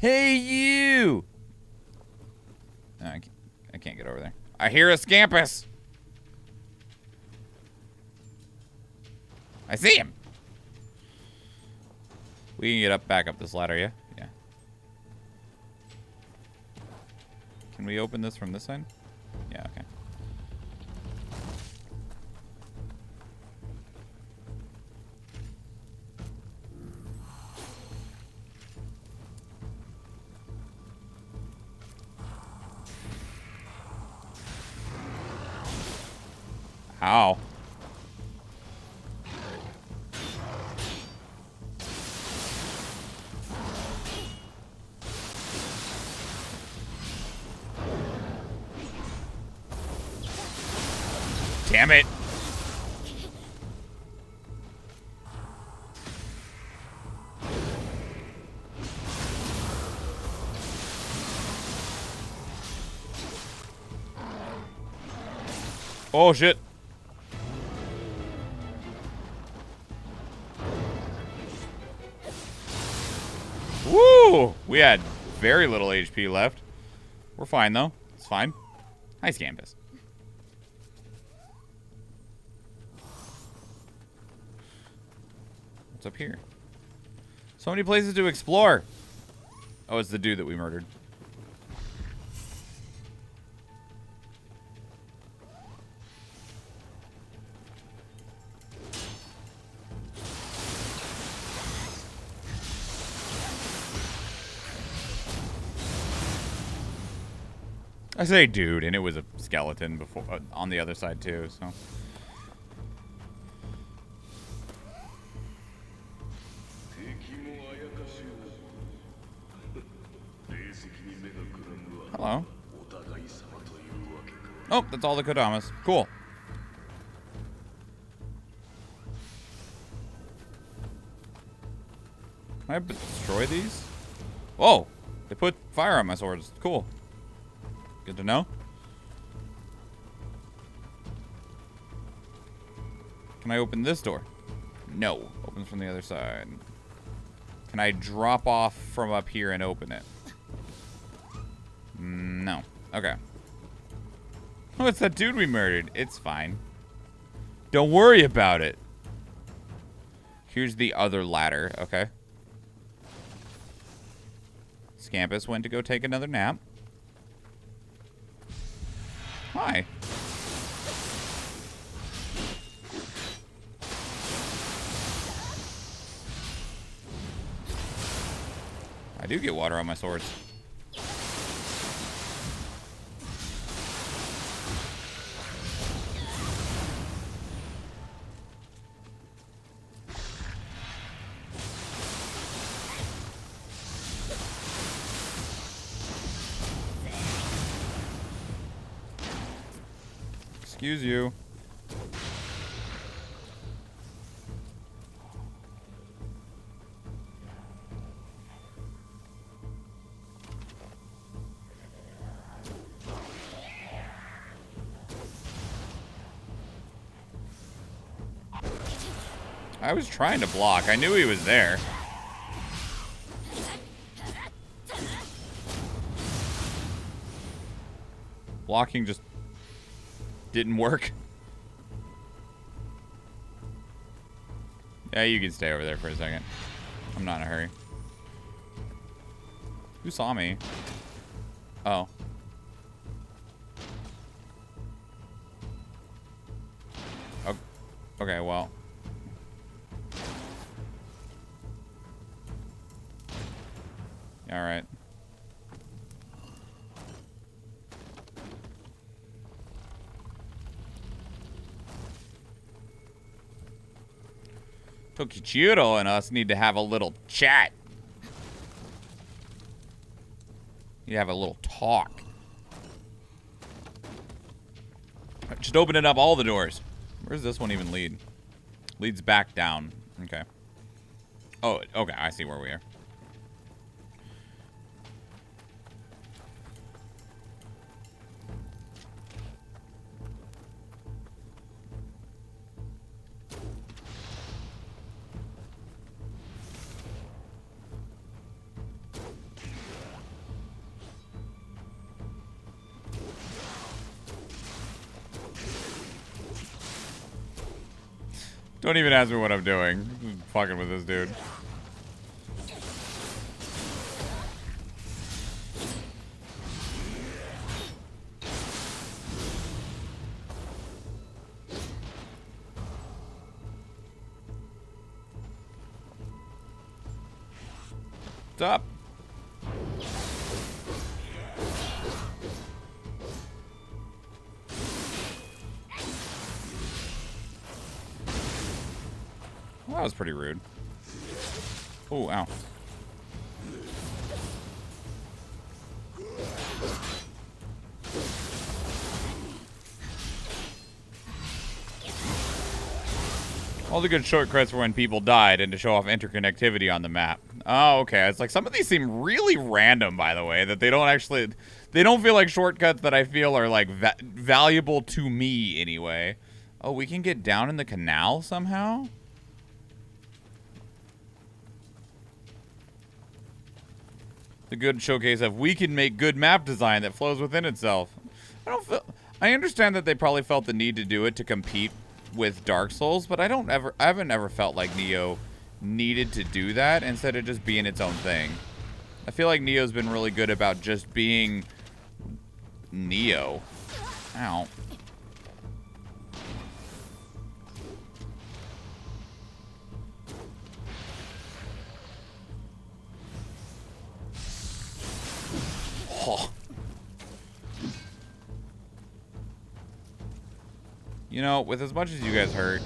Hey, you! No, I can't get over there. I hear a Scampus! I see him! We can get up, back up this ladder, yeah? Yeah. Can we open this from this side? Yeah, okay. Ow. Damn it. Oh, shit. Woo! We had very little HP left. We're fine, though. It's fine. Hi, Scampus. What's up here? So many places to explore. Oh, it's the dude that we murdered. I say dude, and it was a skeleton before on the other side too, so. Hello. Oh, that's all the Kodamas. Cool. Can I destroy these? Whoa! They put fire on my swords. Cool. Good to know. Can I open this door? No. Opens from the other side. Can I drop off from up here and open it? No. Okay. Oh, it's that dude we murdered. It's fine. Don't worry about it. Here's the other ladder. Okay. Scampus went to go take another nap. Hi. I do get water on my swords. Excuse you. I was trying to block. I knew he was there. Blocking just didn't work. Yeah, you can stay over there for a second. I'm not in a hurry. Who saw me? Oh. Okay, well. Alright. Tokichiro and us need to have a little chat. You have a little talk. Just open it up all the doors. Where's this one even lead? Leads back down. Okay. Oh, okay. I see where we are. Don't even ask me what I'm doing. I'm fucking with this dude. Stop. Well, that was pretty rude. Oh, ow. All the good shortcuts for when people died and to show off interconnectivity on the map. Oh, okay. It's like some of these seem really random, by the way, that they don't actually... They don't feel like shortcuts that I feel are, like, valuable to me, anyway. Oh, we can get down in the canal somehow? The good showcase of we can make good map design that flows within itself. I understand that they probably felt the need to do it to compete with Dark Souls, but I haven't ever felt like Nioh needed to do that instead of just being its own thing. I feel like Nioh's been really good about just being Nioh. Ow. Oh. You know, with as much as you guys hurt,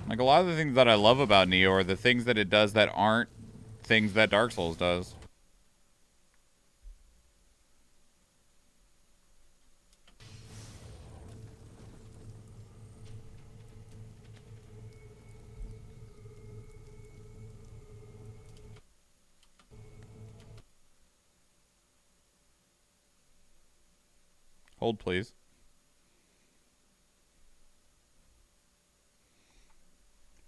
Like, a lot of the things that I love about Nioh are the things that it does that aren't things that Dark Souls does. Hold, please.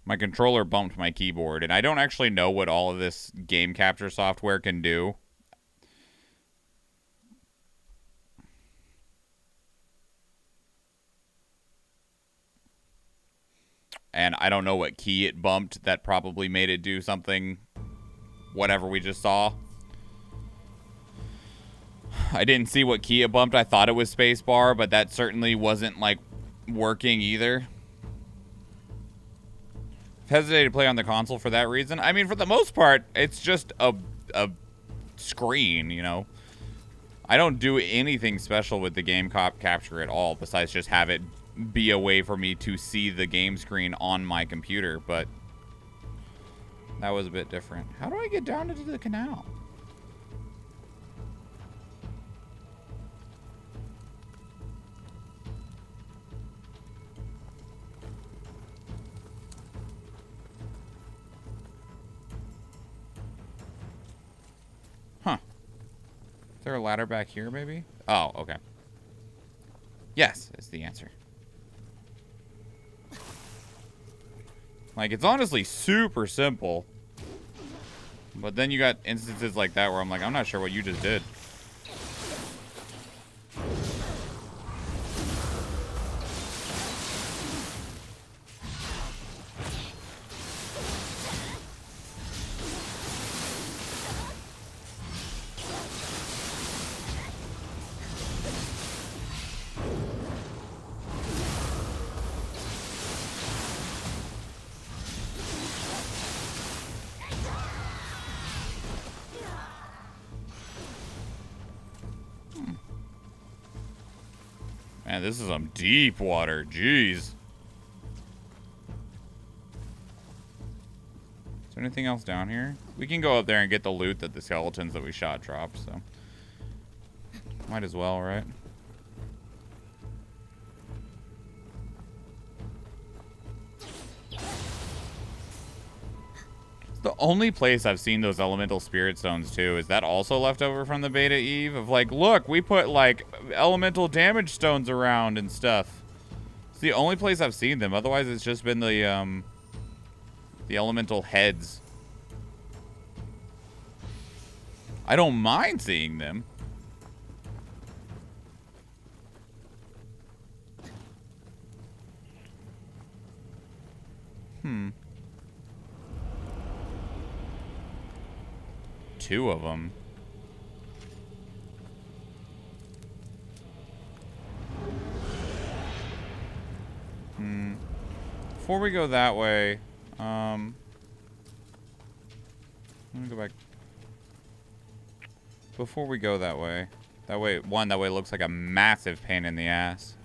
My controller bumped my keyboard, and I don't actually know what all of this game capture software can do. And I don't know what key it bumped that probably made it do something, whatever we just saw. I didn't see what key it bumped. I thought it was spacebar, but that certainly wasn't, like, working either. I've hesitated to play on the console for that reason. I mean, for the most part, it's just a screen, you know. I don't do anything special with the game capture at all, besides just have it be a way for me to see the game screen on my computer, but that was a bit different. How do I get down into the canal? Huh. Is there a ladder back here, maybe? Oh, okay. Yes, is the answer. Like, it's honestly super simple. But then you got instances like that where I'm like, I'm not sure what you just did. Man, this is some deep water. Jeez. Is there anything else down here? We can go up there and get the loot that the skeletons that we shot dropped, so. Might as well, right? The only place I've seen those elemental spirit stones too, is that also left over from the beta Eve? Of like, look, we put like elemental damage stones around and stuff. It's the only place I've seen them. Otherwise, it's just been the elemental heads. I don't mind seeing them. Two of them. Before we go that way, let me go back. Before we go that way, that way it looks like a massive pain in the ass.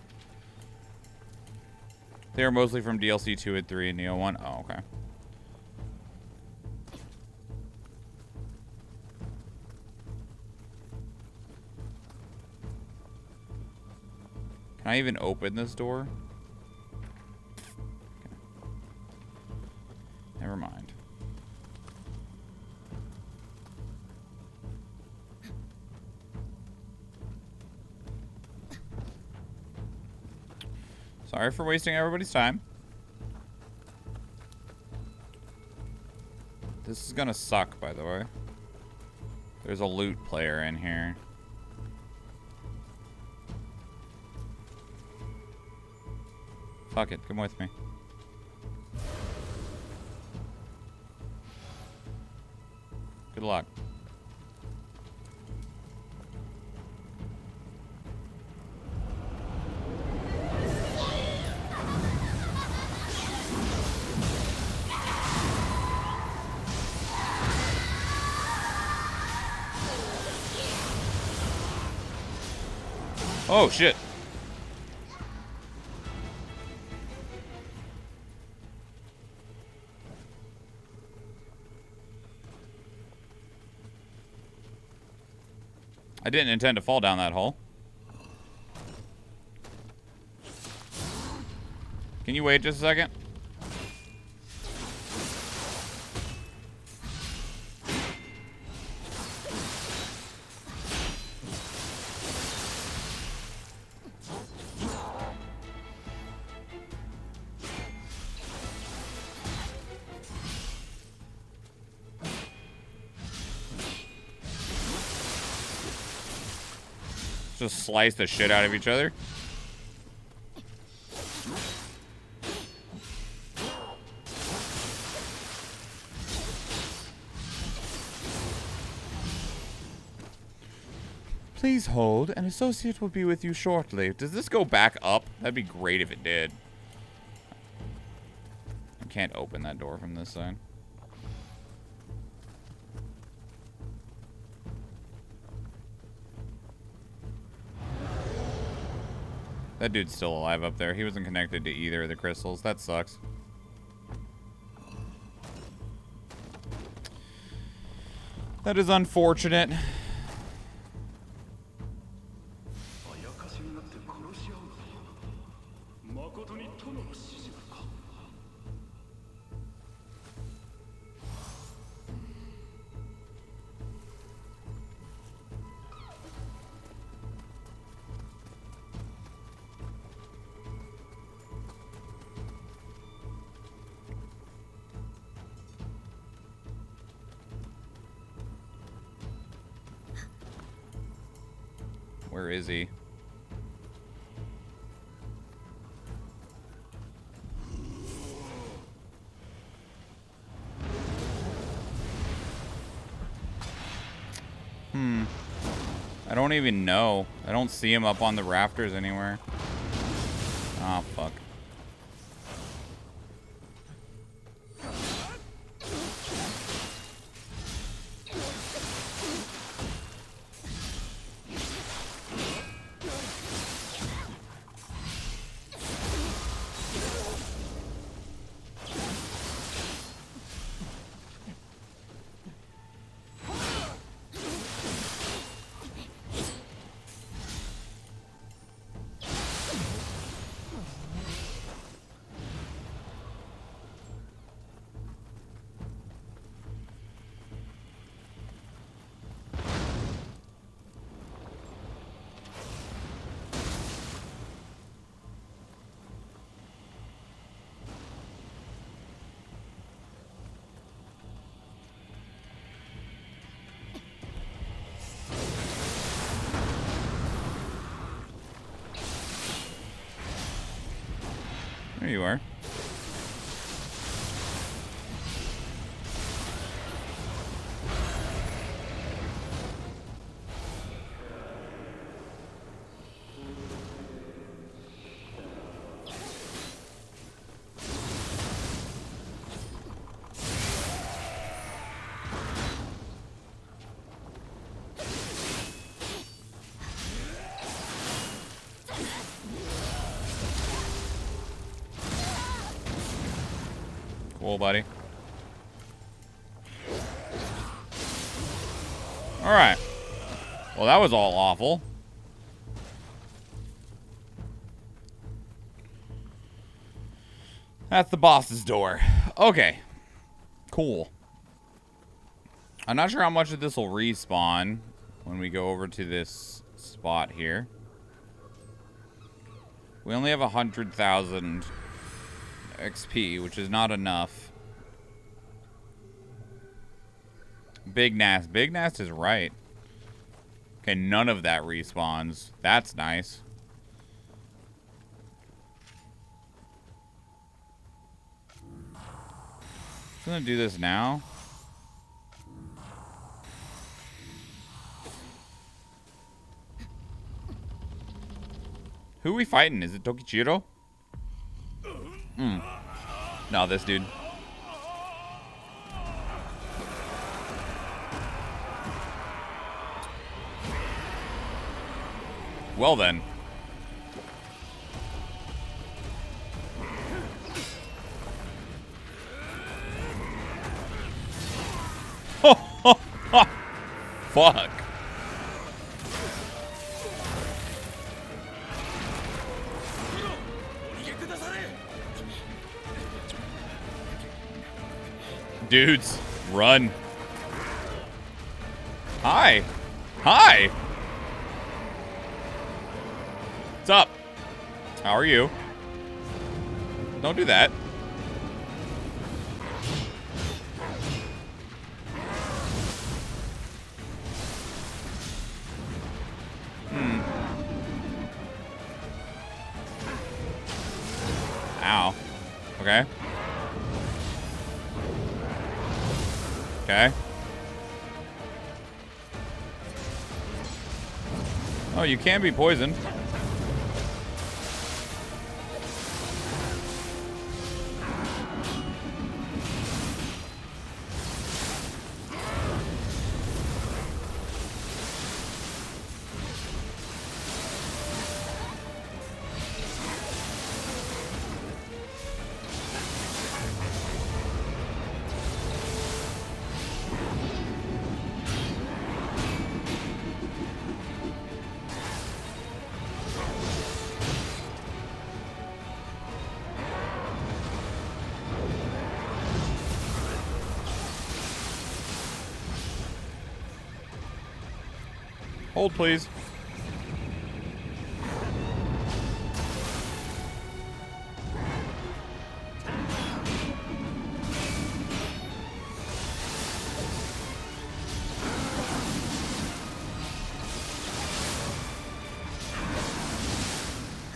They are mostly from DLC 2 and 3 and Nioh 1. Oh, okay. Can I even open this door? Okay. Never mind. Sorry for wasting everybody's time. This is gonna suck, by the way. There's a loot player in here. Fuck it, come with me. Good luck. Oh, shit. I didn't intend to fall down that hole. Can you wait just a second? Just slice the shit out of each other. Please hold. An associate will be with you shortly. Does this go back up? That'd be great if it did. I can't open that door from this side. That dude's still alive up there. He wasn't connected to either of the crystals. That sucks. That is unfortunate. Where is he? I don't even know. I don't see him up on the rafters anywhere. Ah, fuck. There you are. Cool, buddy. Alright. Well, that was all awful. That's the boss's door. Okay. Cool. I'm not sure how much of this will respawn when we go over to this spot here. We only have 100,000 XP, which is not enough. Big Nast. Big Nast is right. Okay, none of that respawns. That's nice. I'm gonna do this now. Who are we fighting? Is it Tokichiro? No, this dude. Well then. Fuck. Dudes, run. Hi. Hi. What's up? How are you? Don't do that. Ow. Okay. Okay. Oh, you can be poisoned. Hold, please.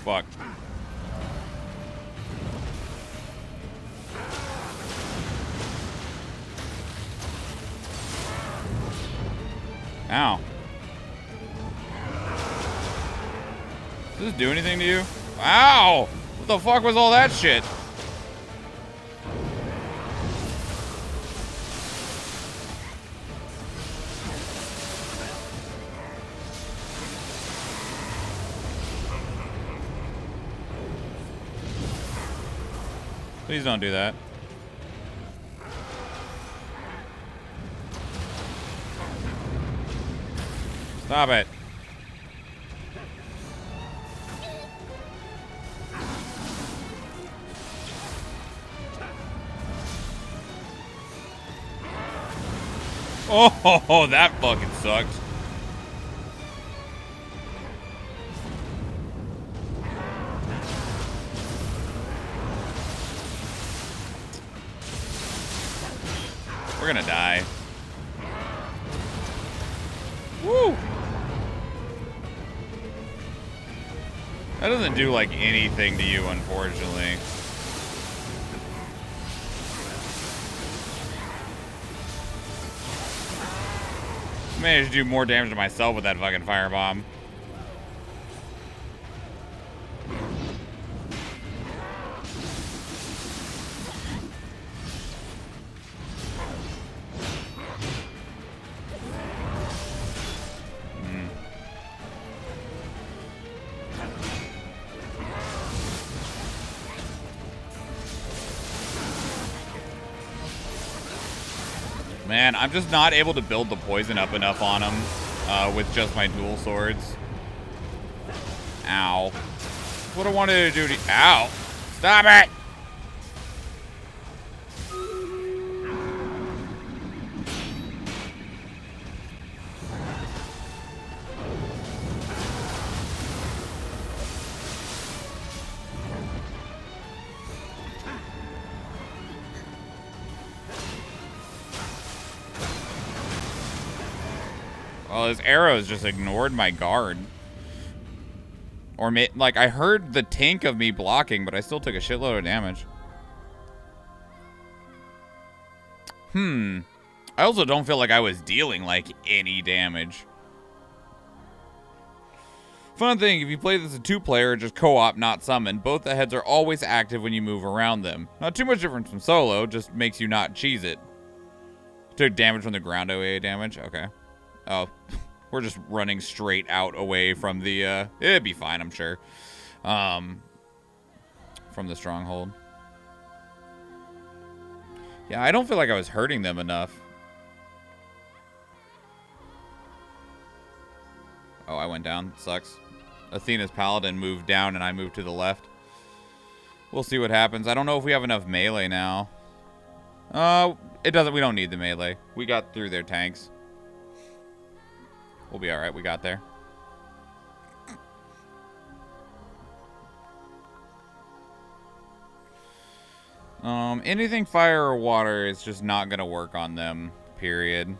Fuck. Ow. Does this do anything to you? Ow! What the fuck was all that shit? Please don't do that. Stop it. Oh, that fucking sucks. We're gonna die. Woo! That doesn't do, like, anything to you, unfortunately. I managed to do more damage to myself with that fucking firebomb. Man, I'm just not able to build the poison up enough on him with just my dual swords. Ow. That's what I wanted to do to... Ow! Stop it! Well, his arrows just ignored my guard. Or, like, I heard the tink of me blocking, but I still took a shitload of damage. I also don't feel like I was dealing, like, any damage. Fun thing, if you play this as a two-player, just co-op, not summon, both the heads are always active when you move around them. Not too much different from solo, just makes you not cheese it. Took damage from the ground OA damage? Okay. Oh, we're just running straight out away from the, it'd be fine, I'm sure. From the stronghold. Yeah, I don't feel like I was hurting them enough. Oh, I went down. Sucks. Athena's paladin moved down and I moved to the left. We'll see what happens. I don't know if we have enough melee now. It doesn't. We don't need the melee. We got through their tanks. We'll be all right. We got there. Anything fire or water is just not gonna work on them. Period.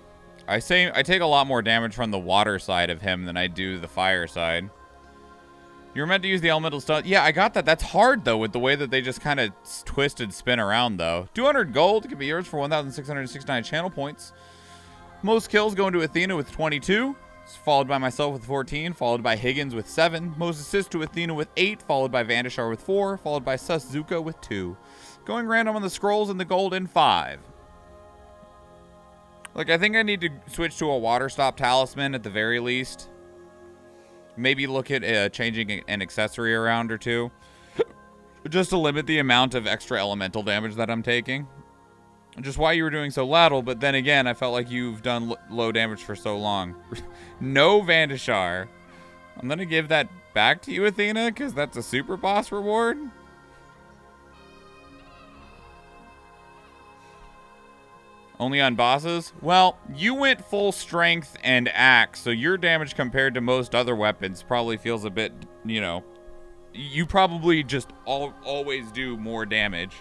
I take a lot more damage from the water side of him than I do the fire side. You were meant to use the elemental stuff. Yeah, I got that. That's hard, though, with the way that they just kind of twist and spin around, though. 200 gold can be yours for 1,669 channel points. Most kills go into Athena with 22, followed by myself with 14, followed by Higgins with 7. Most assists to Athena with 8, followed by Vandashar with 4, followed by Suzuka with 2. Going random on the scrolls and the gold in 5. Like, I think I need to switch to a water stop talisman at the very least. Maybe look at changing an accessory around or two. Just to limit the amount of extra elemental damage that I'm taking. Just why you were doing so lateral, but then again, I felt like you've done low damage for so long. No Vandashar. I'm going to give that back to you, Athena, because that's a super boss reward. Only on bosses? Well, you went full strength and axe, so your damage compared to most other weapons probably feels a bit, you know, you probably just always do more damage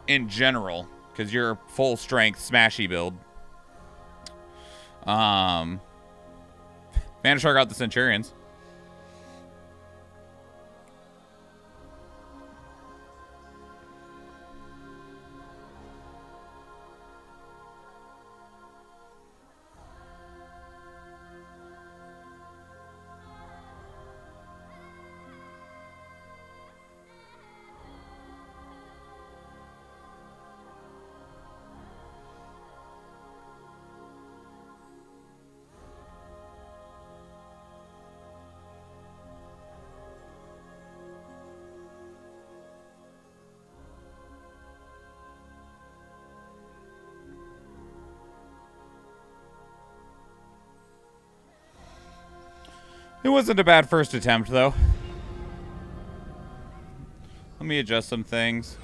in general because you're a full strength smashy build. Vandashar got the Centurions. It wasn't a bad first attempt, though. Let me adjust some things.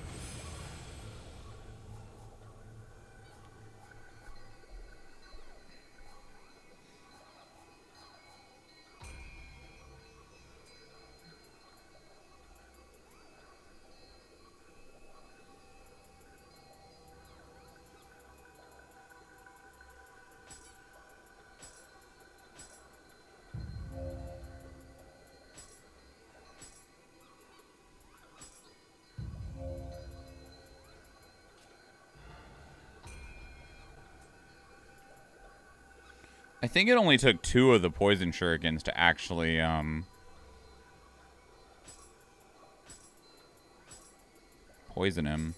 I think it only took 2 of the poison shurikens to actually, poison him.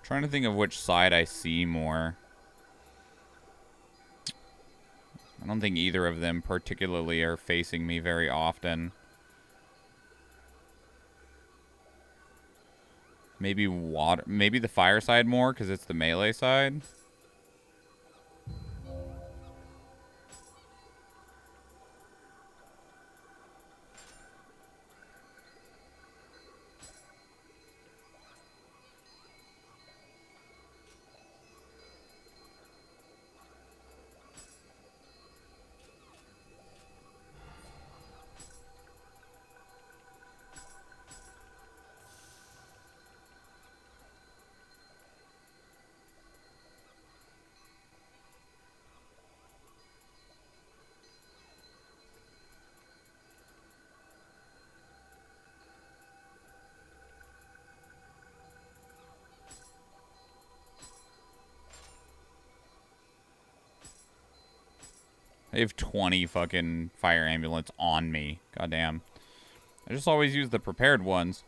Trying to think of which side I see more. I don't think either of them particularly are facing me very often. Maybe water, maybe the fire side more because it's the melee side. I have 20 fucking fire ambulance on me. Goddamn. I just always use the prepared ones.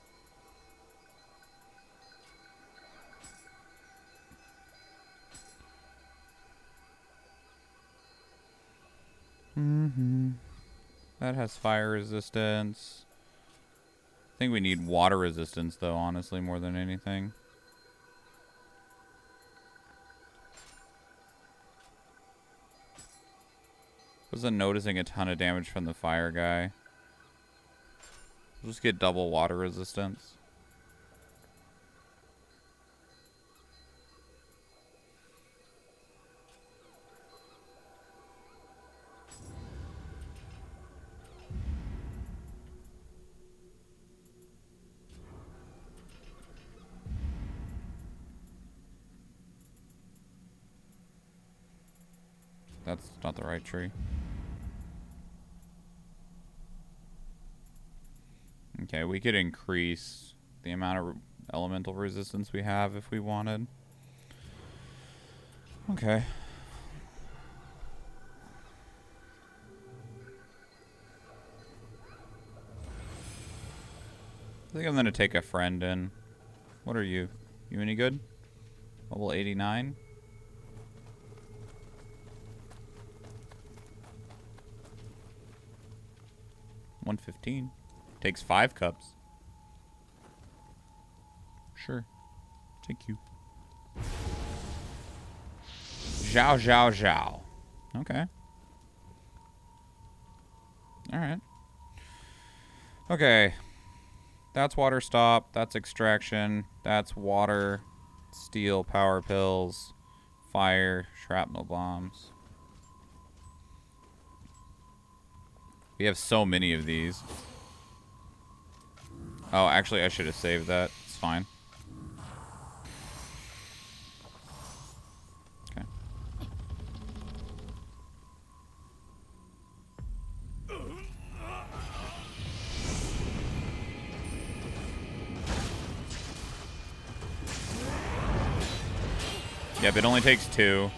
That has fire resistance. I think we need water resistance, though, honestly, more than anything. Wasn't noticing a ton of damage from the fire guy. We'll just get double water resistance. That's not the right tree. Okay, we could increase the amount of elemental resistance we have if we wanted. Okay. I think I'm gonna take a friend in. What are you? You any good? Level 89? $115. Takes 5 cups. Sure. Take you. Zhao, zhao, zhao. Okay. Alright. Okay. That's water stop. That's extraction. That's water. Steel power pills. Fire. Shrapnel bombs. We have so many of these. Oh, actually, I should have saved that. It's fine. Okay. Yep, it only takes 2.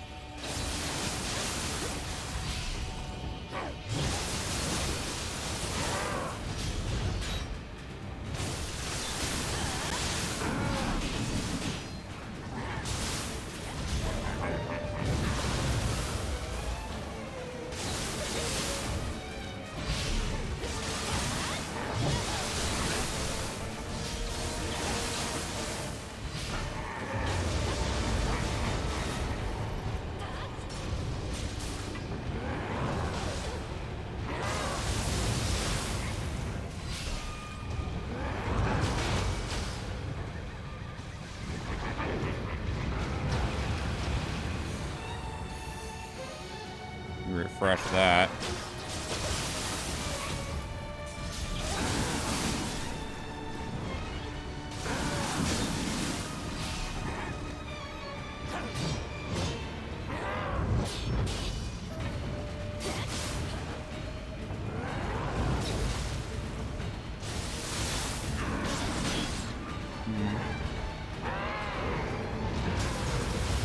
Refresh that.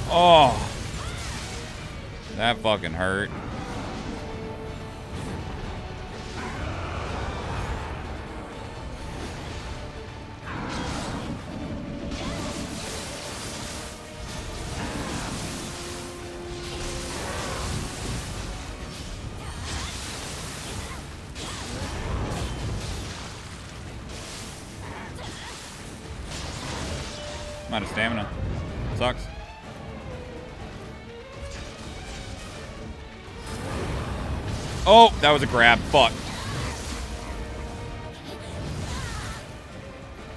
Oh, that fucking hurt. I'm out of stamina. Sucks. Oh, that was a grab. Fuck.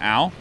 Ow.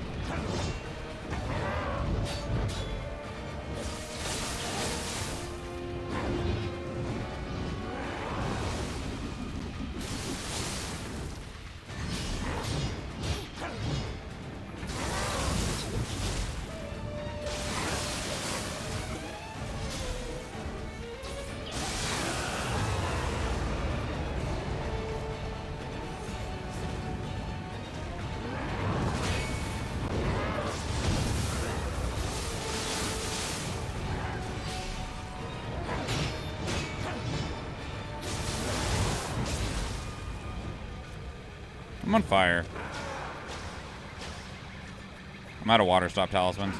I'm on fire. I'm out of water stop talismans.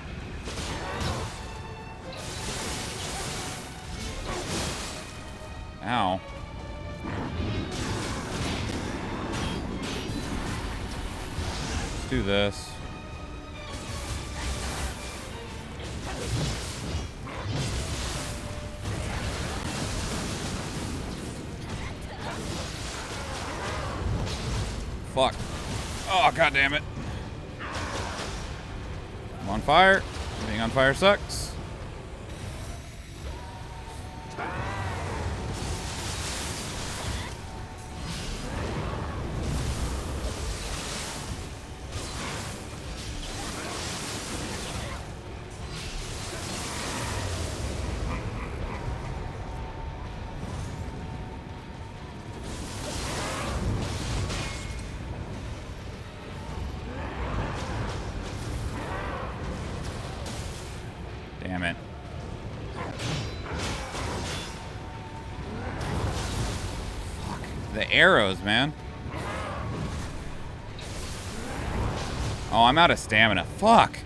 Ow. do this. Fuck. Oh, god damn it. I'm on fire. Being on fire sucks. Damn it. Fuck. The arrows, man. Oh, I'm out of stamina. Fuck.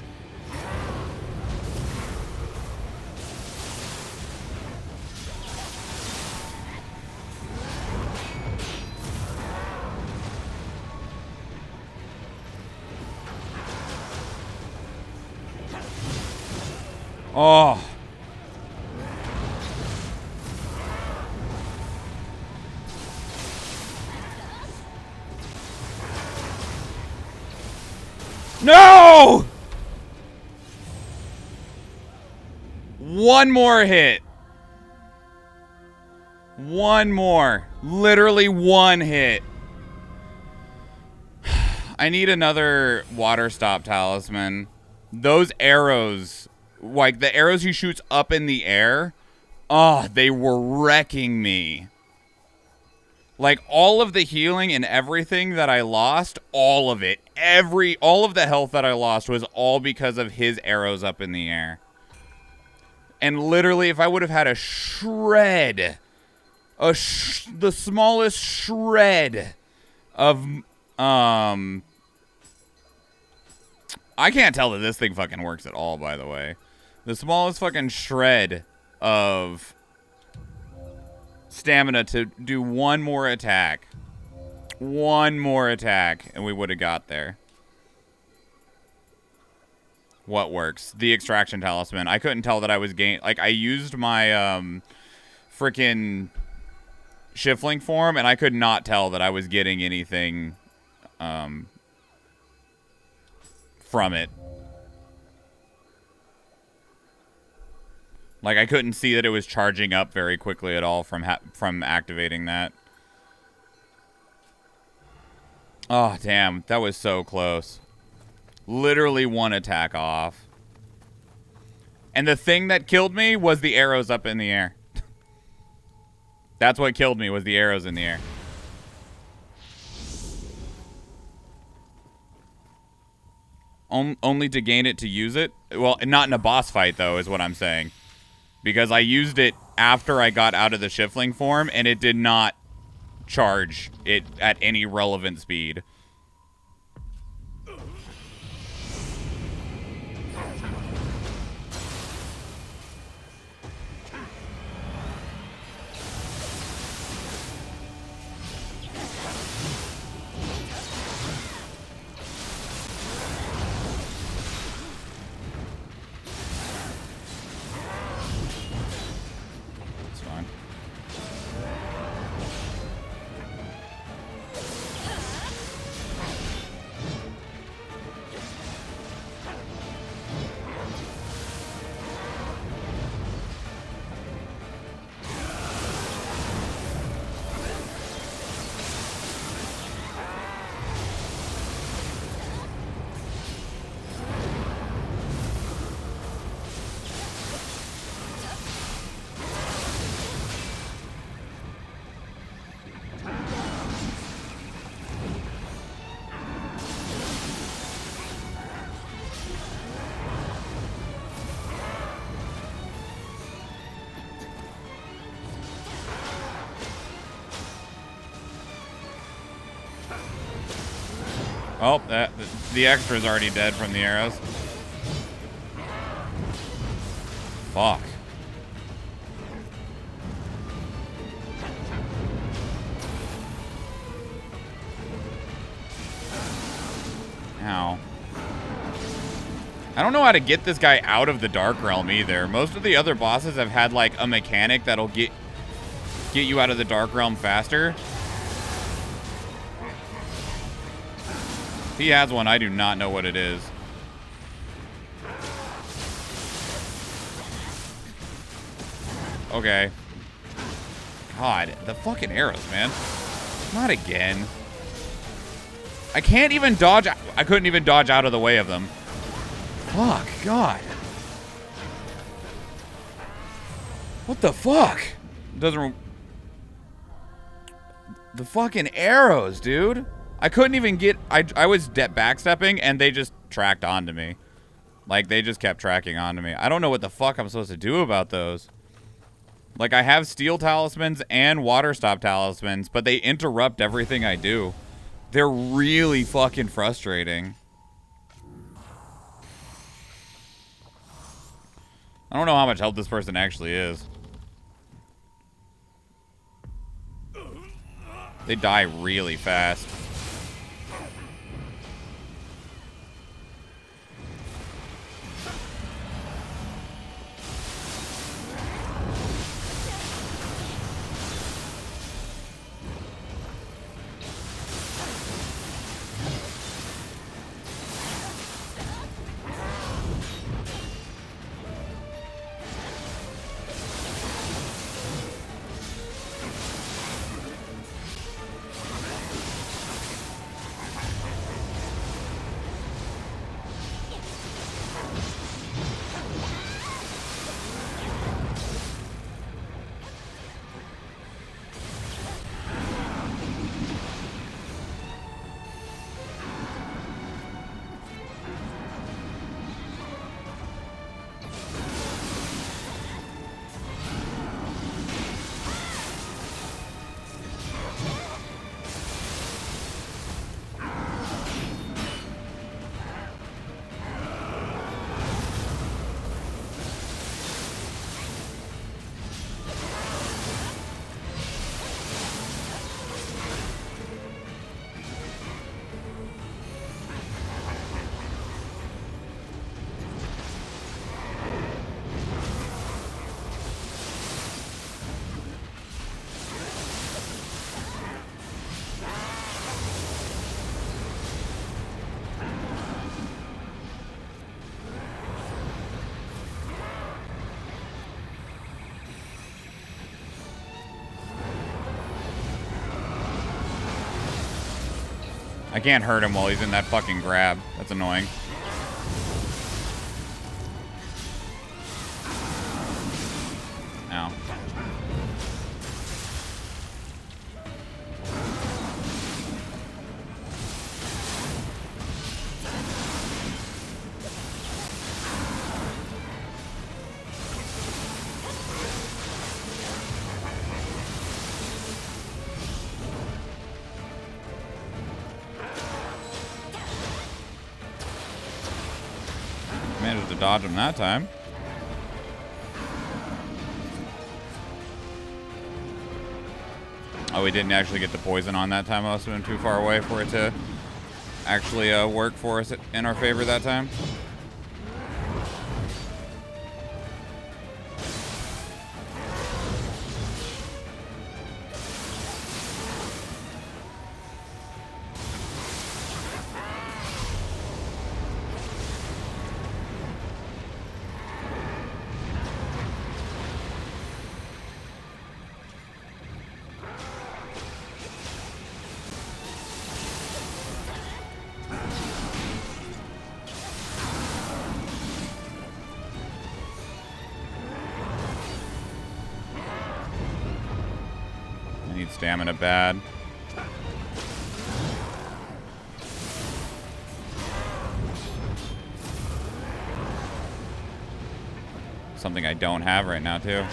Oh. No! One more hit. One more. Literally one hit. I need another water stop talisman. Those arrows, like the arrows he shoots up in the air, oh, they were wrecking me. Like all of the healing and everything that I lost, all of it, all of the health that I lost was all because of his arrows up in the air. And literally, if I would have had a shred, the smallest shred of, I can't tell that this thing fucking works at all, by the way. The smallest fucking shred of stamina to do one more attack. One more attack, and we would have got there. What works? The extraction talisman. I couldn't tell that I was like, I used my, freaking Shifling form, and I could not tell that I was getting anything, from it. Like, I couldn't see that it was charging up very quickly at all from activating that. Oh, damn. That was so close. Literally one attack off. And the thing that killed me was the arrows up in the air. That's what killed me, was the arrows in the air. Only to gain it to use it? Well, not in a boss fight, though, is what I'm saying. Because I used it after I got out of the Shifling form, and it did not charge it at any relevant speed. Oh, the extra's already dead from the arrows. Fuck. Ow. Ow. I don't know how to get this guy out of the Dark Realm either. Most of the other bosses have had like a mechanic that'll get you out of the Dark Realm faster. If he has one, I do not know what it is. Okay. God, the fucking arrows, man. Not again. I can't even dodge. I couldn't even dodge out of the way of them. Fuck, God. What the fuck? Doesn't. The fucking arrows, dude. I couldn't even get. I was backstepping and they just tracked onto me. Like, they just kept tracking onto me. I don't know what the fuck I'm supposed to do about those. Like, I have steel talismans and water stop talismans, but they interrupt everything I do. They're really fucking frustrating. I don't know how much help this person actually is. They die really fast. I can't hurt him while he's in that fucking grab. That's annoying. Ow. Managed to dodge him that time. Oh, we didn't actually get the poison on that time. I must have been too far away for it to actually work for us in our favor that time. Stamina bad. Something I don't have right now, too.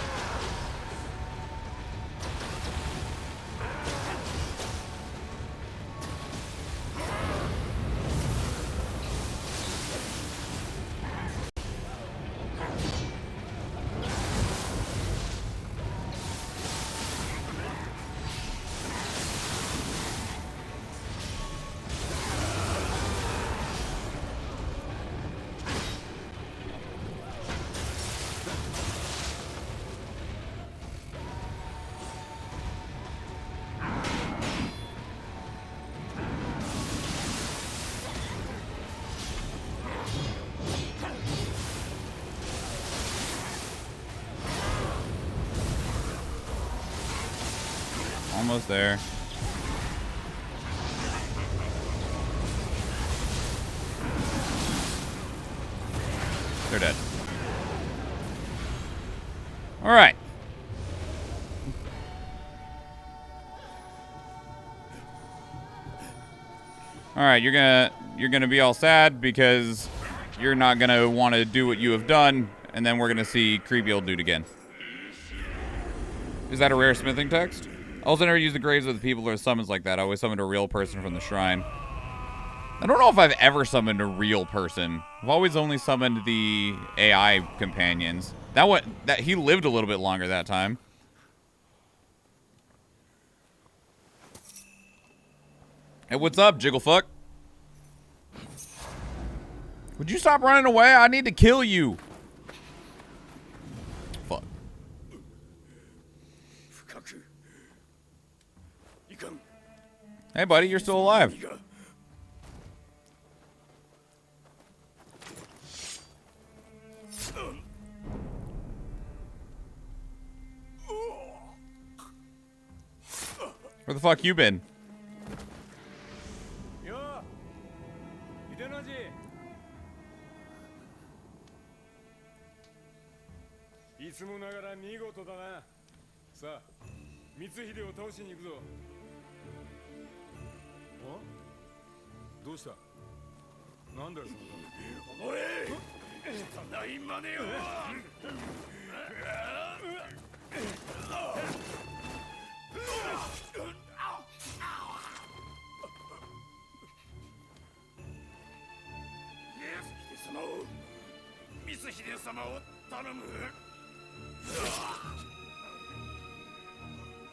Almost there. They're dead. All right. All right, you're gonna be all sad because you're not gonna want to do what you have done, and then we're gonna see creepy old dude again. Is that a rare smithing text? I also never use the graves of the people or summons like that. I always summoned a real person from the shrine. I don't know if I've ever summoned a real person. I've always only summoned the AI companions. That he lived a little bit longer that time. Hey, what's up, Jigglefuck? Would you stop running away? I need to kill you. Fuck. Hey, buddy, you're still alive. Where the fuck you been?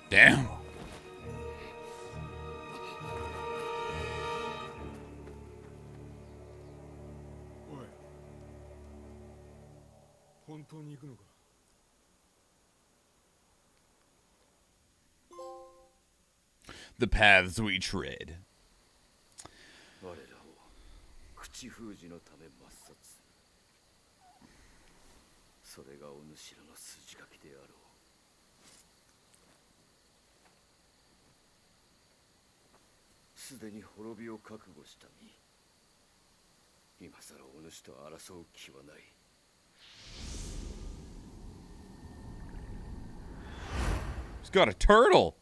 Damn. The paths we tread. He's got a turtle.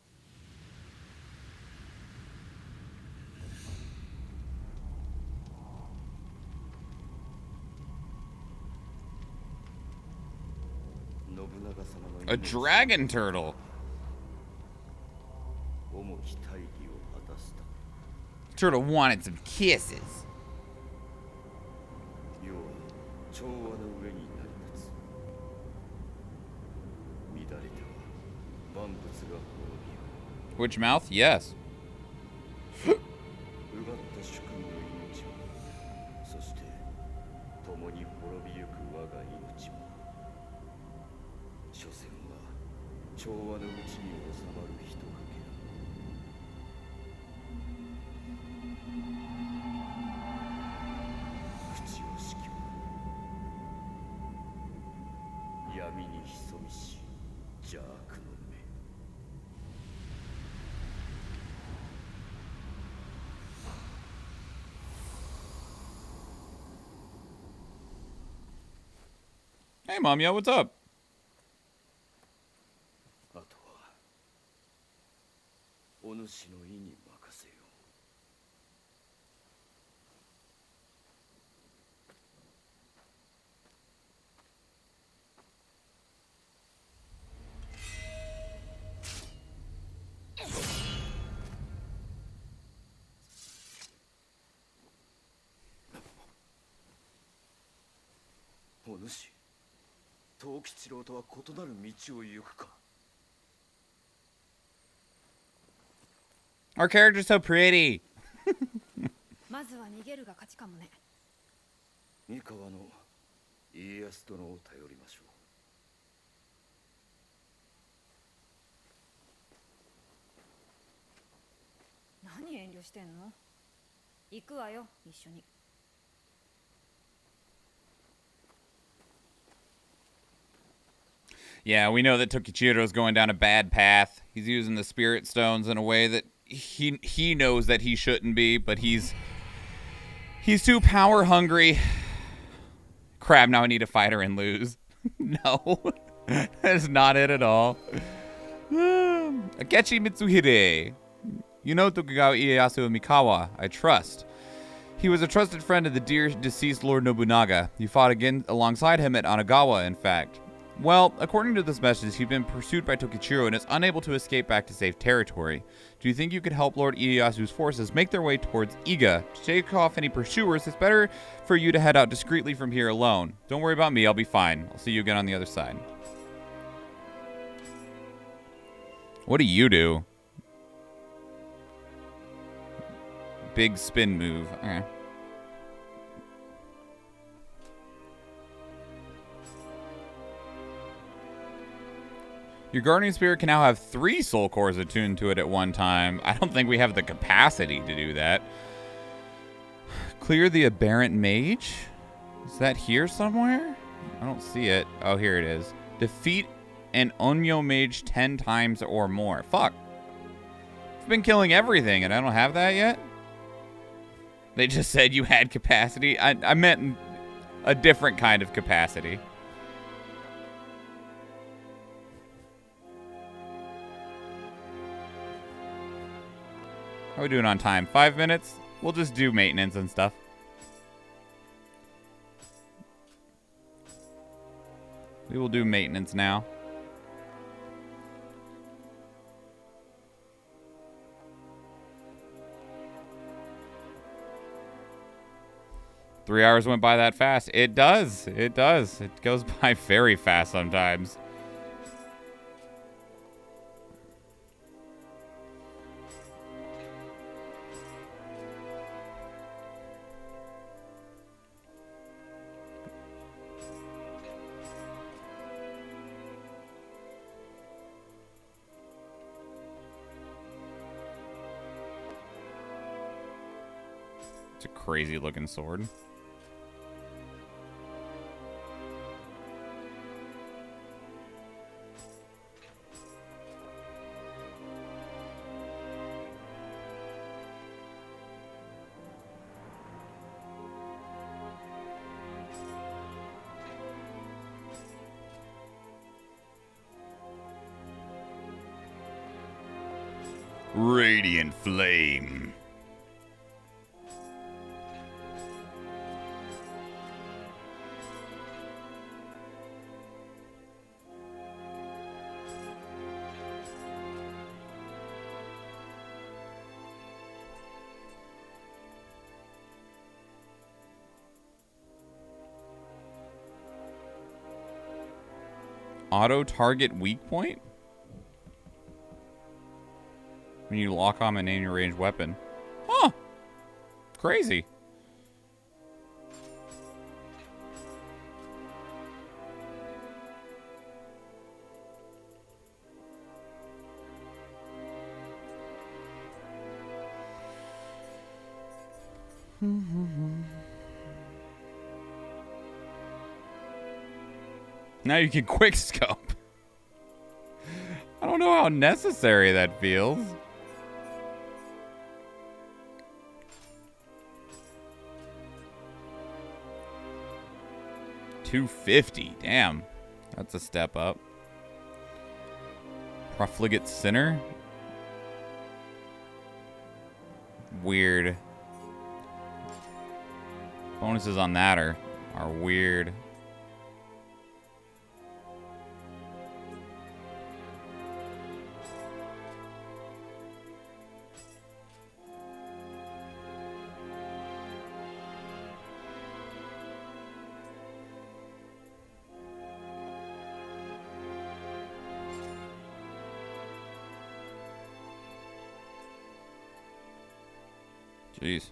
A dragon turtle. Turtle wanted some kisses. Which mouth? Yes. Hey, Mom, yo, what's up? Our character's so pretty. まずは逃げるが勝ちかもね。三河の家康殿を頼りましょう。何遠慮してんの？行くわよ、一緒に。Yeah, we know that Tokichiro's going down a bad path. He's using the spirit stones in a way that he knows that he shouldn't be, but he's too power hungry. Crap, now I need to fight her and lose. No. That's not it at all. Akechi Mitsuhide. You know Tokugawa Ieyasu Mikawa, I trust. He was a trusted friend of the dear deceased Lord Nobunaga. You fought again alongside him at Onagawa, in fact. Well, according to this message, he's been pursued by Tokichiro and is unable to escape back to safe territory. Do you think you could help Lord Ieyasu's forces make their way towards Iga? To take off any pursuers, it's better for you to head out discreetly from here alone. Don't worry about me, I'll be fine. I'll see you again on the other side. What do you do? Big spin move. Okay. Your guardian spirit can now have 3 soul cores attuned to it at one time. I don't think we have the capacity to do that. Clear the aberrant mage? Is that here somewhere? I don't see it. Oh, here it is. Defeat an Onyo mage 10 times or more. Fuck. I've been killing everything and I don't have that yet? They just said you had capacity. I meant a different kind of capacity. How are we doing on time? 5 minutes? We'll just do maintenance and stuff. We will do maintenance now. Three hours went by that fast. It does. It does. It goes by very fast sometimes. It's a crazy looking sword. Radiant flame. Auto target weak point? When you lock on an aim range weapon. Huh. Crazy. Now you can quick scope. I don't know how necessary that feels. $250. Damn. That's a step up. Profligate Sinner? Weird. Bonuses on that are weird. Jeez.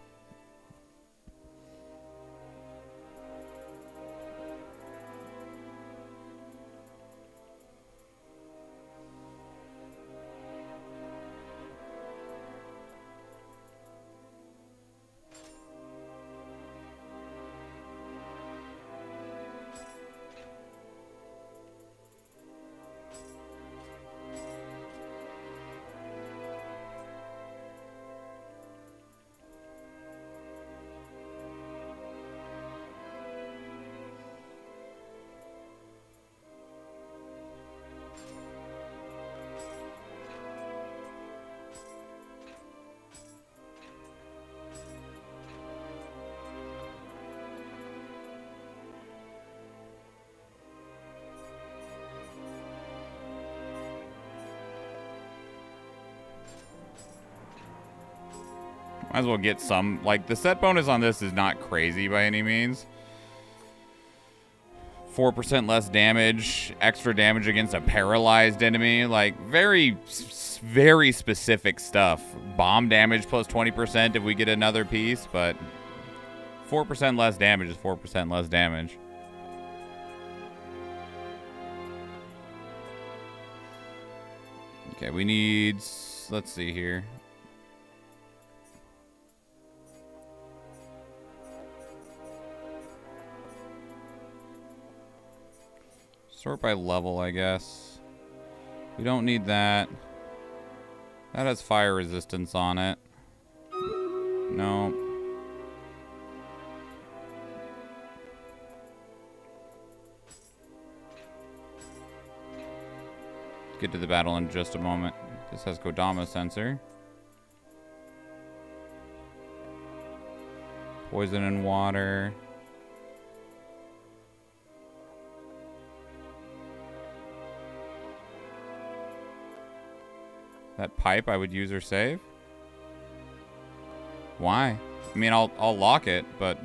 Might as well get some. Like, the set bonus on this is not crazy by any means. 4% less damage, extra damage against a paralyzed enemy. Like, very, very specific stuff. Bomb damage plus 20% if we get another piece, but 4% less damage is 4% less damage. Okay, we need... Let's see here. Sort by level, I guess. We don't need that. That has fire resistance on it. No. Get to the battle in just a moment. This has Kodama sensor. Poison and water. That pipe I would use or save? Why? I mean, I'll lock it, but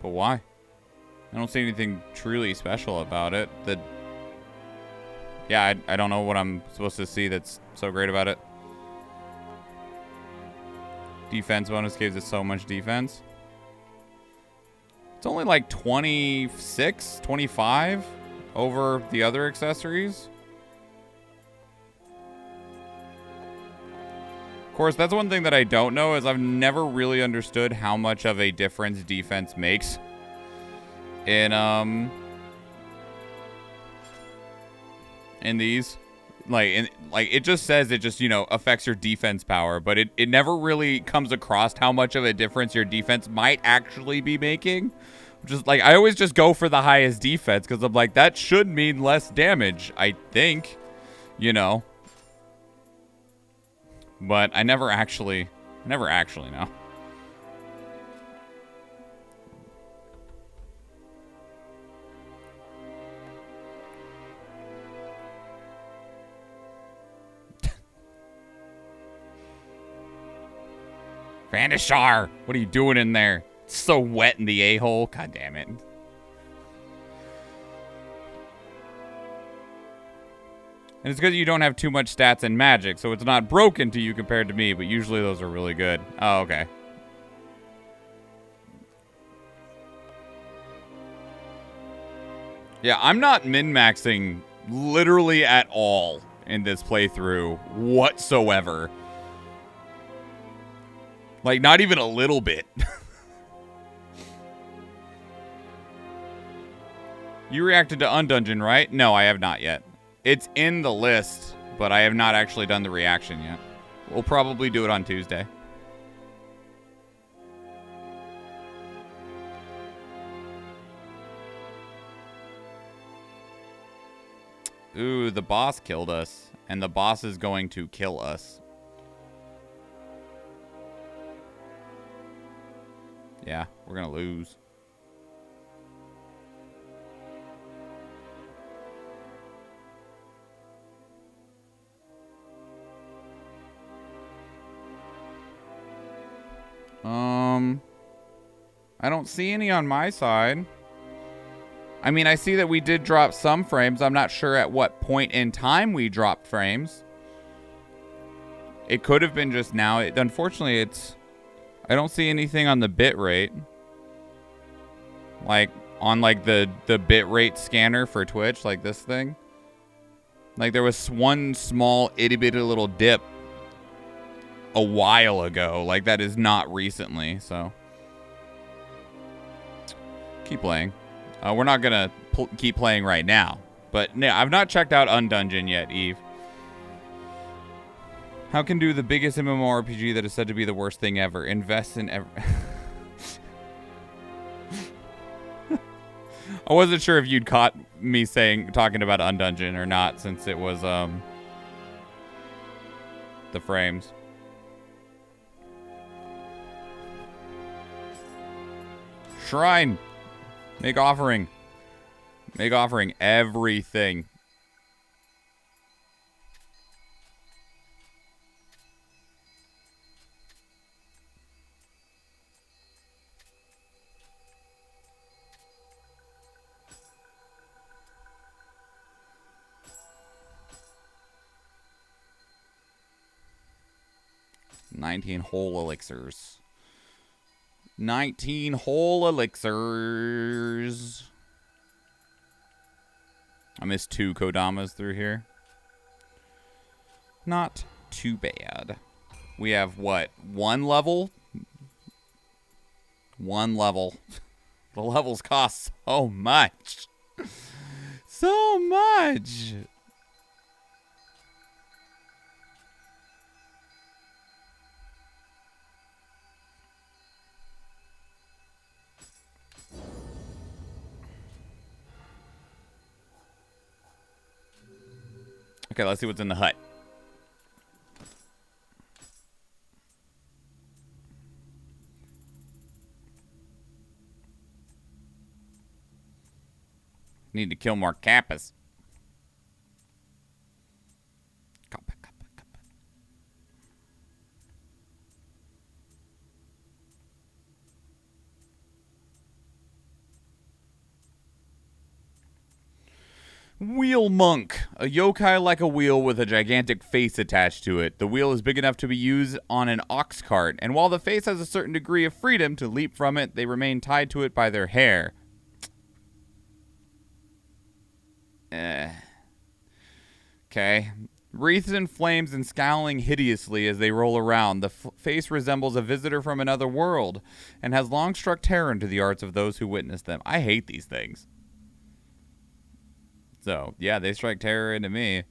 why? I don't see anything truly special about it. Yeah, I don't know what I'm supposed to see that's so great about it. Defense bonus gives it so much defense. It's only like 26, 25 over the other accessories. Of course, that's one thing that I don't know is I've never really understood how much of a difference defense makes in these. Like it just says it just, you know, affects your defense power, but it never really comes across how much of a difference your defense might actually be making. Just like I always just go for the highest defense because I'm like, that should mean less damage, I think, you know. But I never actually know. Vandashar, what are you doing in there? It's so wet in the a-hole. God damn it. And it's because you don't have too much stats and magic, so it's not broken to you compared to me, but usually those are really good. Oh, okay. Yeah, I'm not min-maxing literally at all in this playthrough whatsoever. Like, not even a little bit. You reacted to Undungeon, right? No, I have not yet. It's in the list, but I have not actually done the reaction yet. We'll probably do it on Tuesday. Ooh, the boss killed us, and the boss is going to kill us. Yeah, we're gonna lose. I don't see any on my side. I mean, I see that we did drop some frames. I'm not sure at what point in time we dropped frames. It could have been just now. Unfortunately, I don't see anything on the bit rate. Like, on, like, the bit rate scanner for Twitch, like this thing. Like, there was one small itty-bitty little dip a while ago. Like, that is not recently, so. Keep playing. We're not gonna keep playing right now. But, no, I've not checked out Undungeon yet, Eve. How can do the biggest MMORPG that is said to be the worst thing ever? Invest in ever... I wasn't sure if you'd caught me talking about Undungeon or not, since it was, the frames. Shrine! Make offering. Make offering everything. 19 whole elixirs. 19 whole elixirs. I missed 2 Kodamas through here. Not too bad. We have, what, 1 level? 1 level. The levels cost so much. So much. Okay, let's see what's in the hut. Need to kill more Kappas. Kappa, kappa, kappa. Wheel Monk. A yokai like a wheel with a gigantic face attached to it. The wheel is big enough to be used on an ox cart, and while the face has a certain degree of freedom to leap from it, they remain tied to it by their hair. Okay. Wreathed in flames and scowling hideously as they roll around, the face resembles a visitor from another world and has long struck terror into the hearts of those who witness them. I hate these things. So, yeah, they strike terror into me.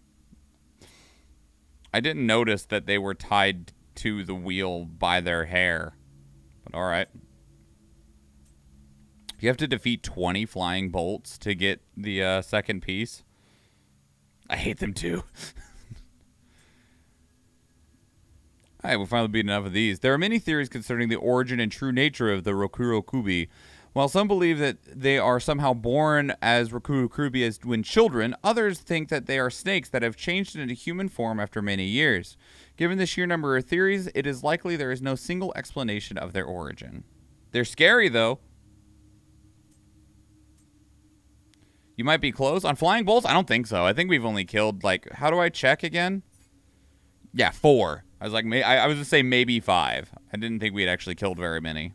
I didn't notice that they were tied to the wheel by their hair. But alright. You have to defeat 20 flying bolts to get the second piece. I hate them too. Alright, we'll finally beat enough of these. There are many theories concerning the origin and true nature of the Rokurokubi. While some believe that they are somehow born as Rokurokubi as when children, others think that they are snakes that have changed into human form after many years. Given the sheer number of theories, it is likely there is no single explanation of their origin. They're scary, though. You might be close. On flying bolts? I don't think so. I think we've only killed, like, how do I check again? Yeah, 4. I was like, I was going to say maybe 5. I didn't think we had actually killed very many.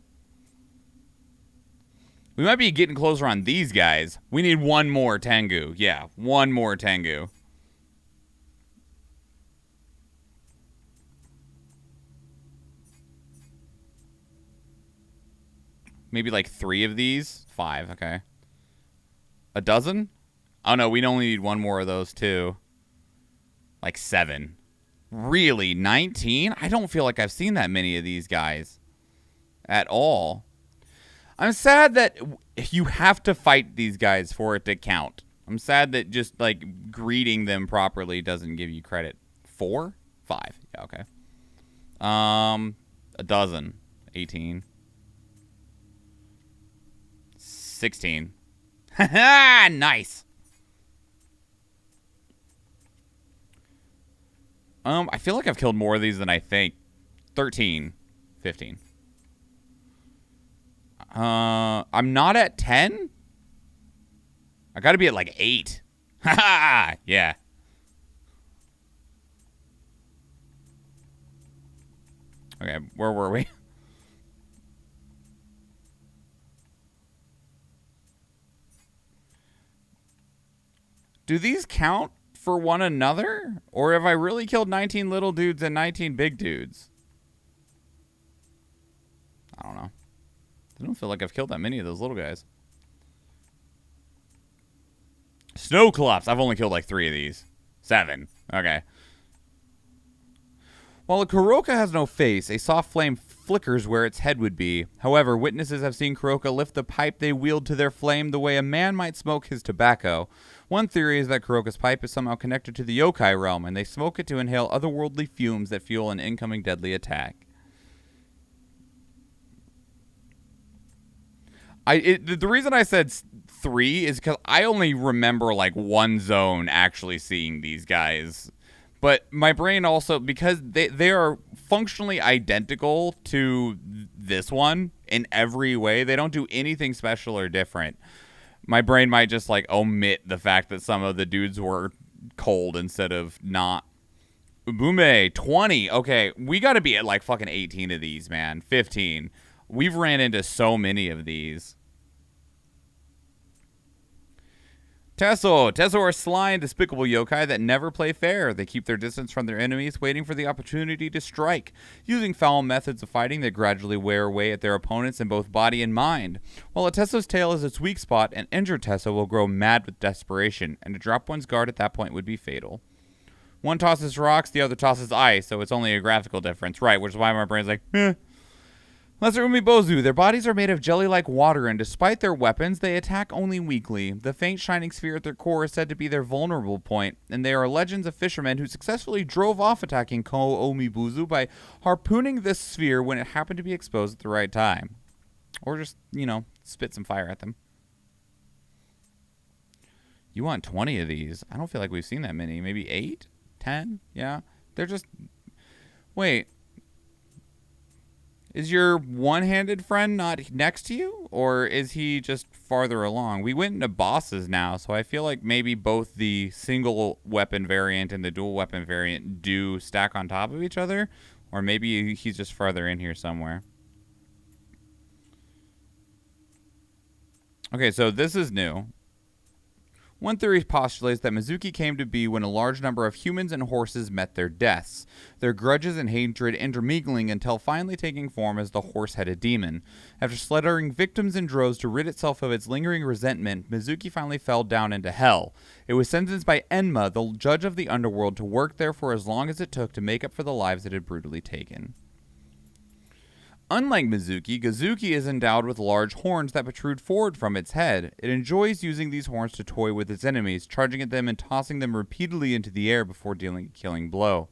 We might be getting closer on these guys. We need 1 more Tengu. Yeah, 1 more Tengu. Maybe like 3 of these? 5, okay. A dozen? Oh no, we only need 1 more of those too. Like 7. Really? 19? I don't feel like I've seen that many of these guys. At all. I'm sad that you have to fight these guys for it to count. I'm sad that just, like, greeting them properly doesn't give you credit. 4? 5. Yeah, okay. A dozen. 18. 16. Haha! Nice! I feel like I've killed more of these than I think. 13. 15. I'm not at 10? I gotta be at like 8. Haha! Yeah. Okay, where were we? Do these count for one another? Or have I really killed 19 little dudes and 19 big dudes? I don't know. I don't feel like I've killed that many of those little guys. Snowclops. I've only killed like 3 of these. 7. Okay. While a Kuroka has no face, a soft flame flickers where its head would be. However, witnesses have seen Kuroka lift the pipe they wield to their flame the way a man might smoke his tobacco. One theory is that Kuroka's pipe is somehow connected to the yokai realm, and they smoke it to inhale otherworldly fumes that fuel an incoming deadly attack. The reason I said 3 is because I only remember like 1 zone actually seeing these guys. But my brain also, because they are functionally identical to this one in every way. They don't do anything special or different. My brain might just like omit the fact that some of the dudes were cold instead of not Ubume, 20. Okay, we got to be at like fucking 18 of these, man. 15. We've ran into so many of these. Tesso. Tesso are sly and despicable yokai that never play fair. They keep their distance from their enemies, waiting for the opportunity to strike. Using foul methods of fighting, they gradually wear away at their opponents in both body and mind. While a Tesso's tail is its weak spot, an injured Tesso will grow mad with desperation, and to drop one's guard at that point would be fatal. One tosses rocks, the other tosses ice, so it's only a graphical difference. Right, which is why my brain's like, eh. Lesser Umibozu, their bodies are made of jelly-like water, and despite their weapons, they attack only weakly. The faint shining sphere at their core is said to be their vulnerable point, and they are legends of fishermen who successfully drove off attacking Ko Umibozu by harpooning this sphere when it happened to be exposed at the right time. Or just, spit some fire at them. You want 20 of these? I don't feel like we've seen that many. Maybe 8? 10? Yeah. They're just... Wait. Is your one-handed friend not next to you? Or is he just farther along? We went into bosses now, so I feel like maybe both the single weapon variant and the dual weapon variant do stack on top of each other. Or maybe he's just farther in here somewhere. Okay, so this is new. One theory postulates that Mizuki came to be when a large number of humans and horses met their deaths, their grudges and hatred intermingling until finally taking form as the horse-headed demon. After slaughtering victims in droves to rid itself of its lingering resentment, Mizuki finally fell down into hell. It was sentenced by Enma, the judge of the underworld, to work there for as long as it took to make up for the lives it had brutally taken. Unlike Mizuki, Gazuki is endowed with large horns that protrude forward from its head. It enjoys using these horns to toy with its enemies, charging at them and tossing them repeatedly into the air before dealing a killing blow.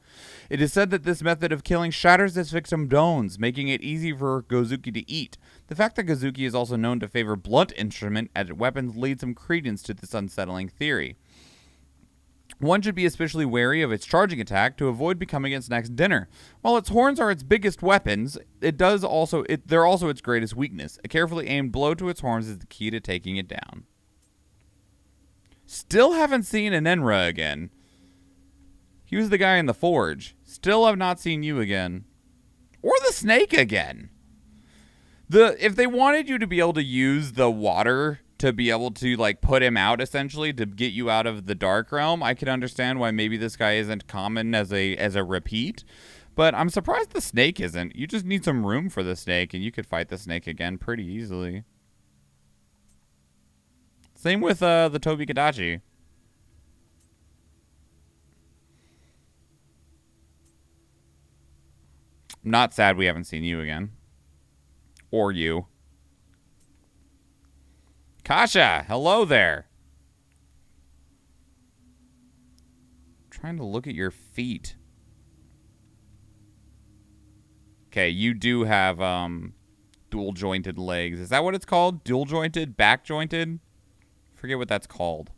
It is said that this method of killing shatters its victim's bones, making it easy for Gozuki to eat. The fact that Gazuki is also known to favor blunt instrument as weapons leads some credence to this unsettling theory. One should be especially wary of its charging attack to avoid becoming its next dinner. While its horns are its biggest weapons, they're also its greatest weakness. A carefully aimed blow to its horns is the key to taking it down. Still haven't seen an Enra again. He was the guy in the forge. Still have not seen you again. Or the snake again. If they wanted you to be able to use the water to be able to put him out essentially to get you out of the dark realm, I could understand why maybe this guy isn't common as a repeat, but I'm surprised the snake isn't. You just need some room for the snake and you could fight the snake again pretty easily. Same with the Tobi Kadachi. I'm not sad we haven't seen you again. Or you. Kasha, hello there. I'm trying to look at your feet. Okay, you do have dual jointed legs. Is that what it's called? Dual jointed? Back jointed? Forget what that's called.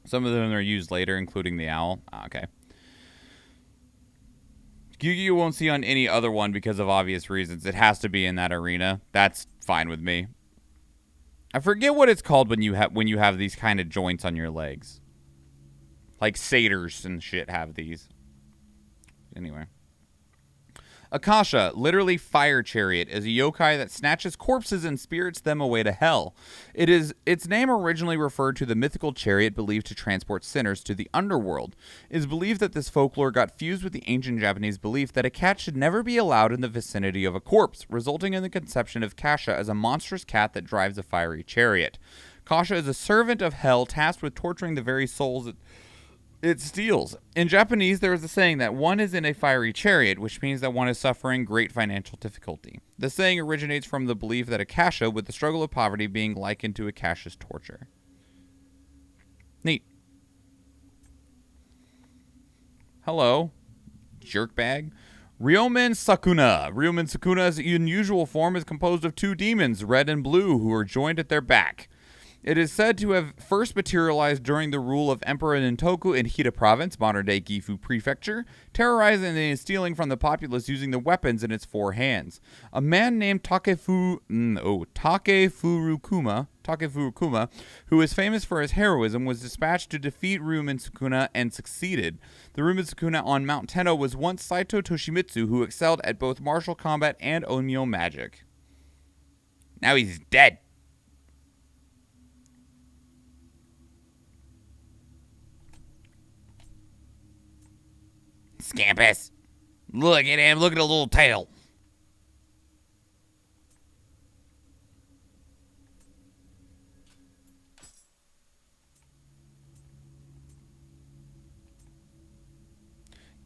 Some of them are used later, including the owl. Okay. Yu-Gi-Oh! Won't see on any other one because of obvious reasons. It has to be in that arena. That's fine with me. I forget what it's called when you have these kind of joints on your legs. Like satyrs and shit have these. Anyway. Akasha, literally fire chariot, is a yokai that snatches corpses and spirits them away to hell. Its name originally referred to the mythical chariot believed to transport sinners to the underworld. It is believed that this folklore got fused with the ancient Japanese belief that a cat should never be allowed in the vicinity of a corpse, resulting in the conception of Kasha as a monstrous cat that drives a fiery chariot. Kasha is a servant of hell tasked with torturing the very souls it steals. In Japanese, there is a saying that one is in a fiery chariot, which means that one is suffering great financial difficulty. The saying originates from the belief that Akasha, with the struggle of poverty being likened to Akasha's torture. Neat. Hello, jerkbag. Ryomen Sakuna. Ryomen Sakuna's unusual form is composed of two demons, red and blue, who are joined at their back. It is said to have first materialized during the rule of Emperor Nintoku in Hida Province, modern-day Gifu Prefecture, terrorizing and stealing from the populace using the weapons in its four hands. A man named Takefurukuma Takefukuma, who is famous for his heroism, was dispatched to defeat Ryomen Sakuna and succeeded. The Ryomen Sakuna on Mount Tenno was once Saito Toshimitsu, who excelled at both martial combat and onmyo magic. Now he's dead. Scampus. Look at him. Look at the little tail.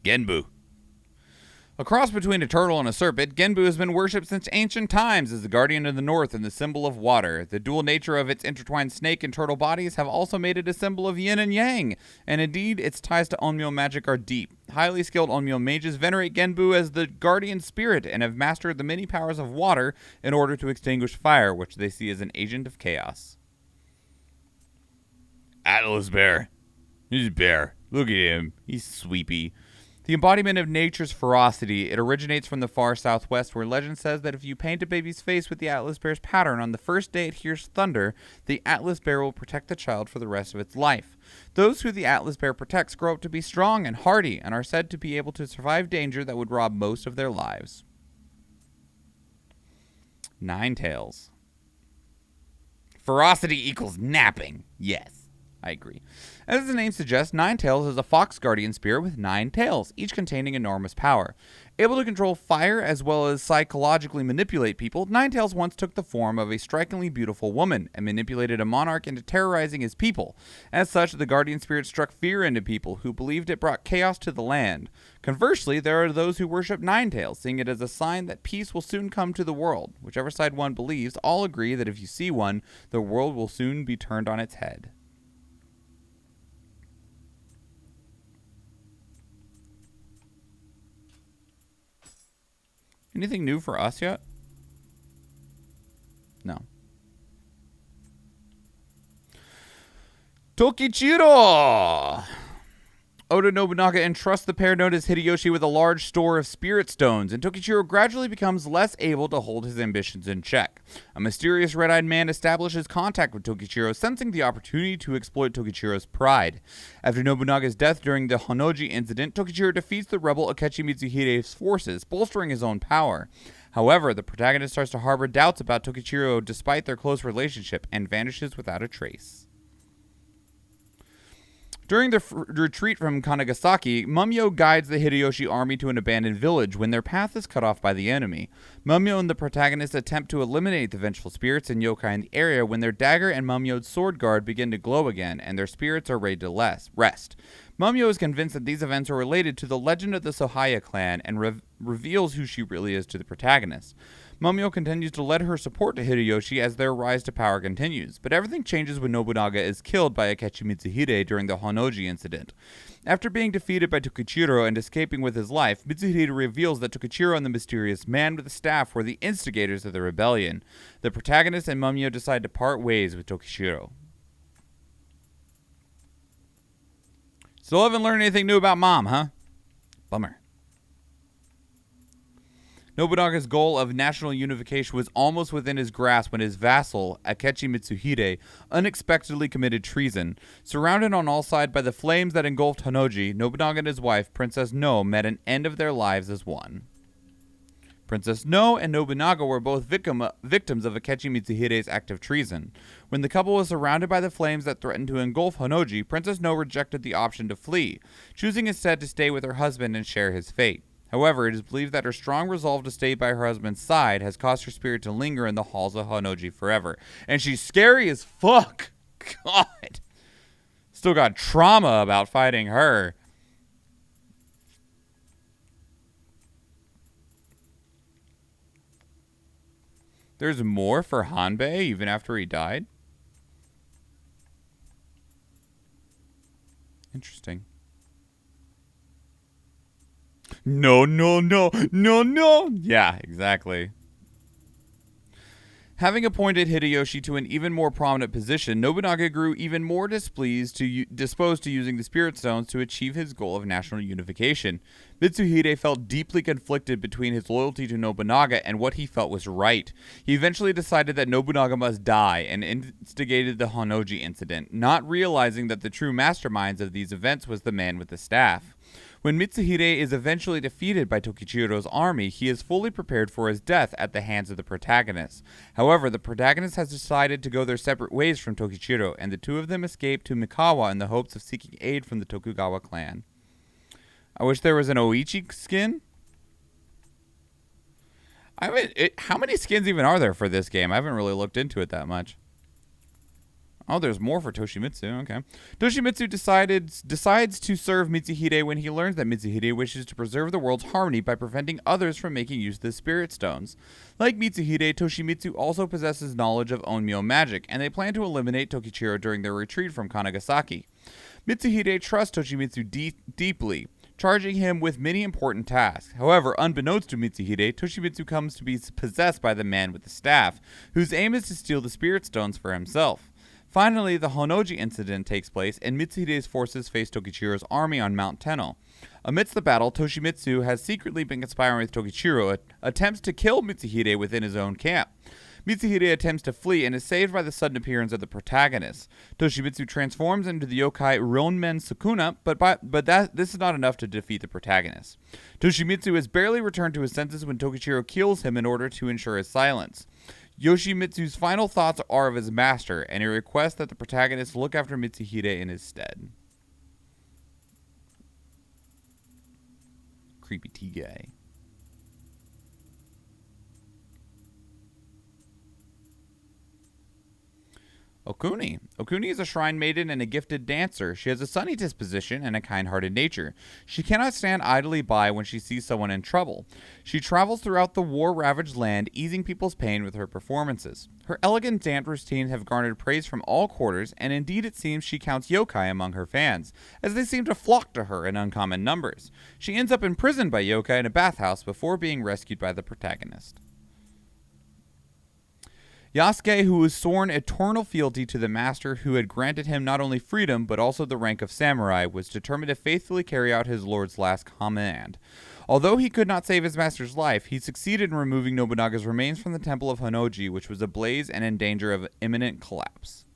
Genbu. A cross between a turtle and a serpent, Genbu has been worshipped since ancient times as the guardian of the north and the symbol of water. The dual nature of its intertwined snake and turtle bodies have also made it a symbol of yin and yang, and indeed, its ties to onmyo magic are deep. Highly skilled onmyo mages venerate Genbu as the guardian spirit and have mastered the many powers of water in order to extinguish fire, which they see as an agent of chaos. Atlas bear. He's a bear. Look at him. He's sweepy. The embodiment of nature's ferocity, it originates from the far southwest, where legend says that if you paint a baby's face with the Atlas bear's pattern on the first day it hears thunder, the Atlas bear will protect the child for the rest of its life. Those who the Atlas bear protects grow up to be strong and hardy, and are said to be able to survive danger that would rob most of their lives. Ninetales. Ferocity equals napping. Yes. I agree. As the name suggests, Ninetales is a fox guardian spirit with 9 tails, each containing enormous power. Able to control fire as well as psychologically manipulate people, Ninetales once took the form of a strikingly beautiful woman and manipulated a monarch into terrorizing his people. As such, the guardian spirit struck fear into people who believed it brought chaos to the land. Conversely, there are those who worship Ninetales, seeing it as a sign that peace will soon come to the world. Whichever side one believes, all agree that if you see one, the world will soon be turned on its head. Anything new for us yet? No. Tokichiro! Oda Nobunaga entrusts the pair known as Hideyoshi with a large store of spirit stones, and Tokichiro gradually becomes less able to hold his ambitions in check. A mysterious red-eyed man establishes contact with Tokichiro, sensing the opportunity to exploit Tokichiro's pride. After Nobunaga's death during the Honnoji incident, Tokichiro defeats the rebel Akechi Mitsuhide's forces, bolstering his own power. However, the protagonist starts to harbor doubts about Tokichiro despite their close relationship, and vanishes without a trace. During the retreat from Kanagasaki, Mumyo guides the Hideyoshi army to an abandoned village when their path is cut off by the enemy. Mumyo and the protagonist attempt to eliminate the vengeful spirits and yokai in the area when their dagger and Mumyo's sword guard begin to glow again, and their spirits are ready to rest. Mumyo is convinced that these events are related to the legend of the Sohaya clan and reveals who she really is to the protagonist. Mumyo continues to lend her support to Hideyoshi as their rise to power continues, but everything changes when Nobunaga is killed by Akechi Mitsuhide during the Honnoji incident. After being defeated by Tokichiro and escaping with his life, Mitsuhide reveals that Tokichiro and the mysterious man with the staff were the instigators of the rebellion. The protagonist and Mumyo decide to part ways with Tokichiro. Still haven't learned anything new about Mom, huh? Bummer. Nobunaga's goal of national unification was almost within his grasp when his vassal, Akechi Mitsuhide, unexpectedly committed treason. Surrounded on all sides by the flames that engulfed Honnoji, Nobunaga and his wife, Princess No, met an end of their lives as one. Princess No and Nobunaga were both victims of Akechi Mitsuhide's act of treason. When the couple was surrounded by the flames that threatened to engulf Honnoji, Princess No rejected the option to flee, choosing instead to stay with her husband and share his fate. However, it is believed that her strong resolve to stay by her husband's side has caused her spirit to linger in the halls of Honnoji forever. And she's scary as fuck. God. Still got trauma about fighting her. There's more for Hanbei even after he died? Interesting. No. Yeah, exactly. Having appointed Hideyoshi to an even more prominent position, Nobunaga grew even more disposed to using the Spirit Stones to achieve his goal of national unification. Mitsuhide felt deeply conflicted between his loyalty to Nobunaga and what he felt was right. He eventually decided that Nobunaga must die and instigated the Honnoji incident, not realizing that the true masterminds of these events was the man with the staff. When Mitsuhide is eventually defeated by Tokichiro's army, he is fully prepared for his death at the hands of the protagonist. However, the protagonist has decided to go their separate ways from Tokichiro, and the two of them escape to Mikawa in the hopes of seeking aid from the Tokugawa clan. I wish there was an Oichi skin. How many skins even are there for this game? I haven't really looked into it that much. Oh, there's more for Toshimitsu. Okay. Toshimitsu decides to serve Mitsuhide when he learns that Mitsuhide wishes to preserve the world's harmony by preventing others from making use of the Spirit Stones. Like Mitsuhide, Toshimitsu also possesses knowledge of Onmyo magic, and they plan to eliminate Tokichiro during their retreat from Kanagasaki. Mitsuhide trusts Toshimitsu deeply, charging him with many important tasks. However, unbeknownst to Mitsuhide, Toshimitsu comes to be possessed by the man with the staff, whose aim is to steal the Spirit Stones for himself. Finally, the Honnoji incident takes place, and Mitsuhide's forces face Tokichiro's army on Mount Tenno. Amidst the battle, Toshimitsu has secretly been conspiring with Tokichiro, attempts to kill Mitsuhide within his own camp. Mitsuhide attempts to flee and is saved by the sudden appearance of the protagonist. Toshimitsu transforms into the yokai Ryomen Sakuna, but this is not enough to defeat the protagonist. Toshimitsu has barely returned to his senses when Tokichiro kills him in order to ensure his silence. Yoshimitsu's final thoughts are of his master, and he requests that the protagonist look after Mitsuhide in his stead. Creepy T-guy. Okuni. Okuni is a shrine maiden and a gifted dancer. She has a sunny disposition and a kind-hearted nature. She cannot stand idly by when she sees someone in trouble. She travels throughout the war-ravaged land, easing people's pain with her performances. Her elegant dance routines have garnered praise from all quarters, and indeed it seems she counts yokai among her fans, as they seem to flock to her in uncommon numbers. She ends up imprisoned by yokai in a bathhouse before being rescued by the protagonist. Yasuke, who was sworn eternal fealty to the master who had granted him not only freedom but also the rank of samurai, was determined to faithfully carry out his lord's last command. Although he could not save his master's life, he succeeded in removing Nobunaga's remains from the temple of Honnoji, which was ablaze and in danger of imminent collapse.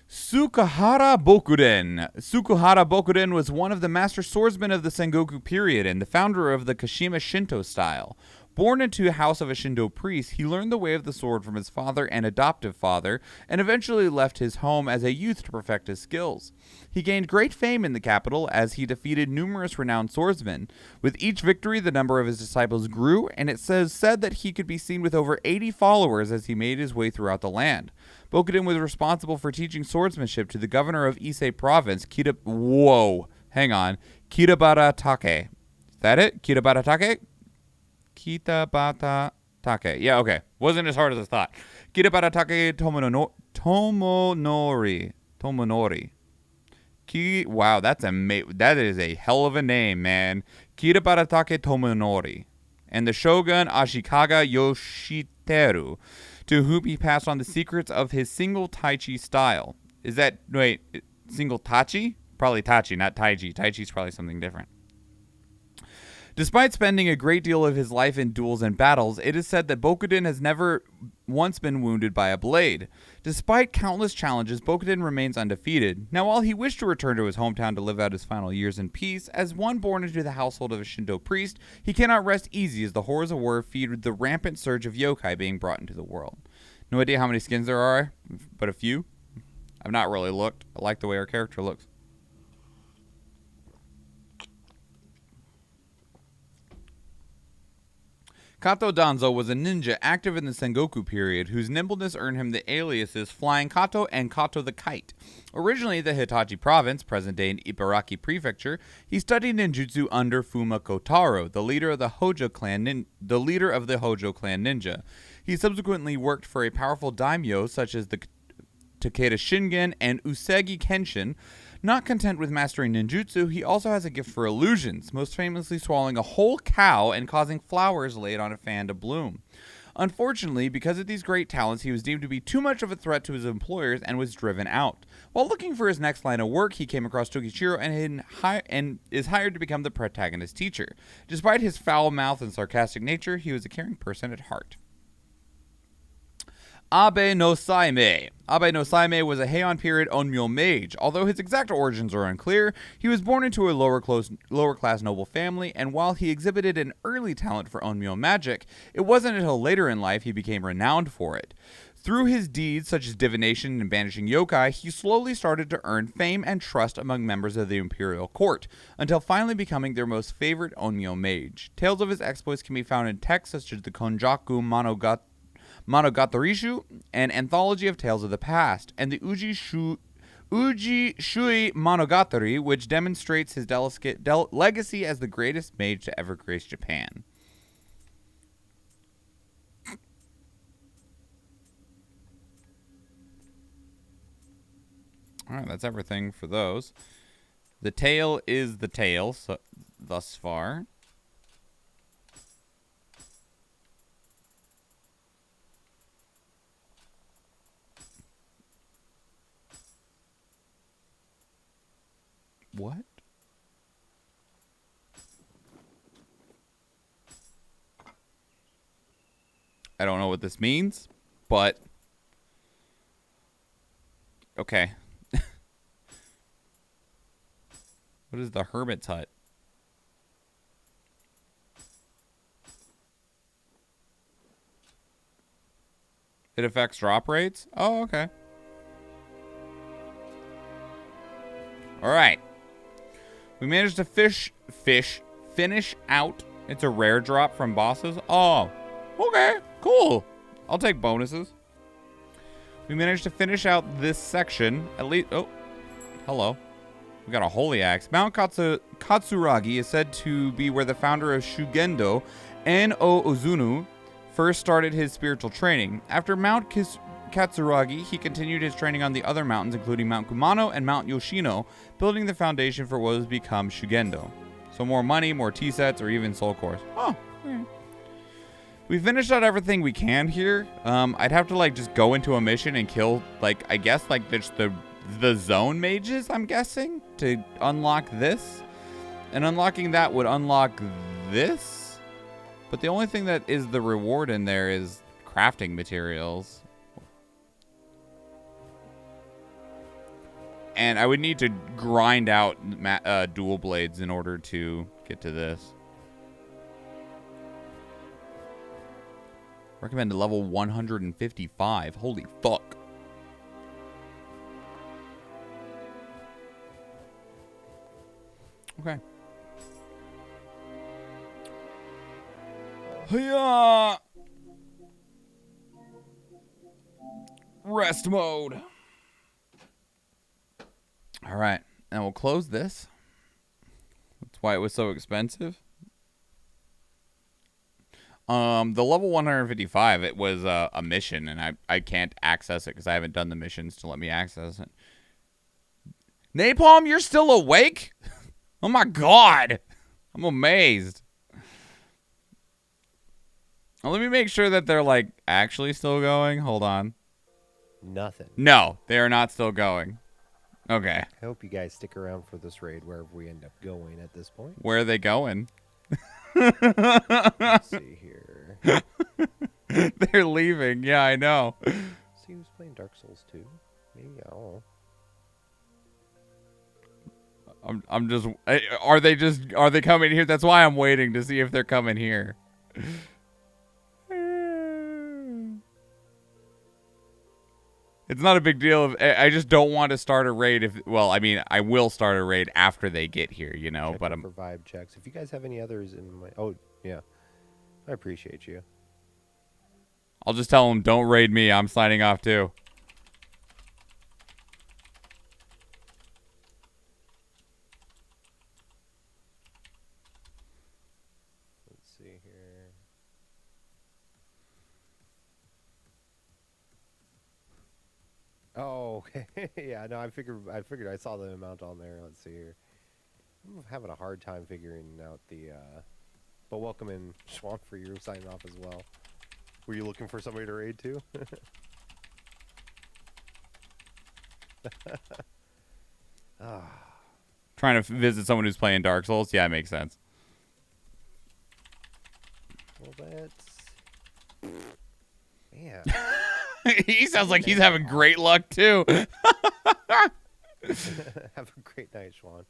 Tsukahara Bokuren. Tsukahara Bokuren was one of the master swordsmen of the Sengoku period and the founder of the Kashima Shinto style. Born into a house of a Shinto priest, he learned the way of the sword from his father and adoptive father, and eventually left his home as a youth to perfect his skills. He gained great fame in the capital as he defeated numerous renowned swordsmen. With each victory, the number of his disciples grew, and it said that he could be seen with over 80 followers as he made his way throughout the land. Bokuren was responsible for teaching swordsmanship to the governor of Ise province, Kitabaratake. Is that it? Kitabaratake? Kitabaratake. Yeah, okay. Wasn't as hard as I thought. Kitabaratake Tomonori. Wow, that is a hell of a name, man. Kitabaratake Tomonori. And the shogun Ashikaga Yoshiteru, to whom he passed on the secrets of his single Taichi style. Single Tachi? Probably Tachi, not Taiji. Taichi's probably something different. Despite spending a great deal of his life in duels and battles, it is said that Bokuren has never once been wounded by a blade. Despite countless challenges, Bokuren remains undefeated. Now, while he wished to return to his hometown to live out his final years in peace, as one born into the household of a Shinto priest, he cannot rest easy as the horrors of war feed the rampant surge of yokai being brought into the world. No idea how many skins there are, but a few. I've not really looked. I like the way our character looks. Kato Danzo was a ninja active in the Sengoku period, whose nimbleness earned him the aliases Flying Kato and Kato the Kite. Originally the Hitachi province, present-day in Ibaraki Prefecture, he studied ninjutsu under Fuma Kotaro, the leader of the Hojo clan ninja. He subsequently worked for a powerful daimyo such as the Takeda Shingen, and Usagi Kenshin. Not content with mastering ninjutsu, he also has a gift for illusions, most famously swallowing a whole cow and causing flowers laid on a fan to bloom. Unfortunately, because of these great talents, he was deemed to be too much of a threat to his employers and was driven out. While looking for his next line of work, he came across Tokichiro and is hired to become the protagonist's teacher. Despite his foul mouth and sarcastic nature, he was a caring person at heart. Abe no Saime. Abe no Saime was a Heian period Onmyo mage. Although his exact origins are unclear, he was born into a lower class noble family, and while he exhibited an early talent for Onmyo magic, it wasn't until later in life he became renowned for it. Through his deeds, such as divination and banishing yokai, he slowly started to earn fame and trust among members of the imperial court, until finally becoming their most favorite Onmyo mage. Tales of his exploits can be found in texts such as the Konjaku Monogatari, an anthology of tales of the past, and the Uji Shui Monogatari, which demonstrates his legacy as the greatest mage to ever grace Japan. Alright, that's everything for those. The tale is the tale thus far. What? I don't know what this means, but okay. What is the hermit's hut? It affects drop rates? Oh, okay. All right. We managed to finish out. It's a rare drop from bosses. Oh, okay, cool. I'll take bonuses. We managed to finish out this section. At least, oh, hello. We got a holy axe. Mount Katsuragi is said to be where the founder of Shugendo, N.O. Ozunu, first started his spiritual training. After Mount Katsuragi, he continued his training on the other mountains, including Mount Kumano and Mount Yoshino, building the foundation for what has become Shugendo. So more money, more T-sets, or even soul cores. Oh, okay. We finished out everything we can here. I'd have to like just go into a mission and kill like I guess like just the zone mages, I'm guessing, to unlock this. And unlocking that would unlock this. But the only thing that is the reward in there is crafting materials. And I would need to grind out dual blades in order to get to this. Recommended level 155. Holy fuck. Okay. Hiya! Rest mode. All right, and we'll close this. That's why it was so expensive. The level 155, it was a mission, and I can't access it because I haven't done the missions to let me access it. Napalm, you're still awake? Oh my god! I'm amazed. Well, let me make sure that they're, like, actually still going. Hold on. Nothing. No, they are not still going. Okay. I hope you guys stick around for this raid wherever we end up going at this point. Where are they going? Let's see here. They're leaving. Yeah, I know. See who's playing Dark Souls 2? Maybe, I don't know. I'm just are they coming here? That's why I'm waiting to see if they're coming here. It's not a big deal. I just don't want to start a raid well, I mean, I will start a raid after they get here, you know, but I'm for vibe checks. If you guys have any others in my yeah. I appreciate you. I'll just tell them don't raid me. I'm signing off too. Let's see here. Oh, Okay. Yeah, no, I figured I saw the amount on there. Let's see here. I'm having a hard time figuring out the but welcome in Schwank for your signing off as well. Were you looking for somebody to raid too? Trying to visit someone who's playing Dark Souls? Yeah, it makes sense. Well, that's... Man. He sounds like he's having great luck, too. Have a great night, Schwan.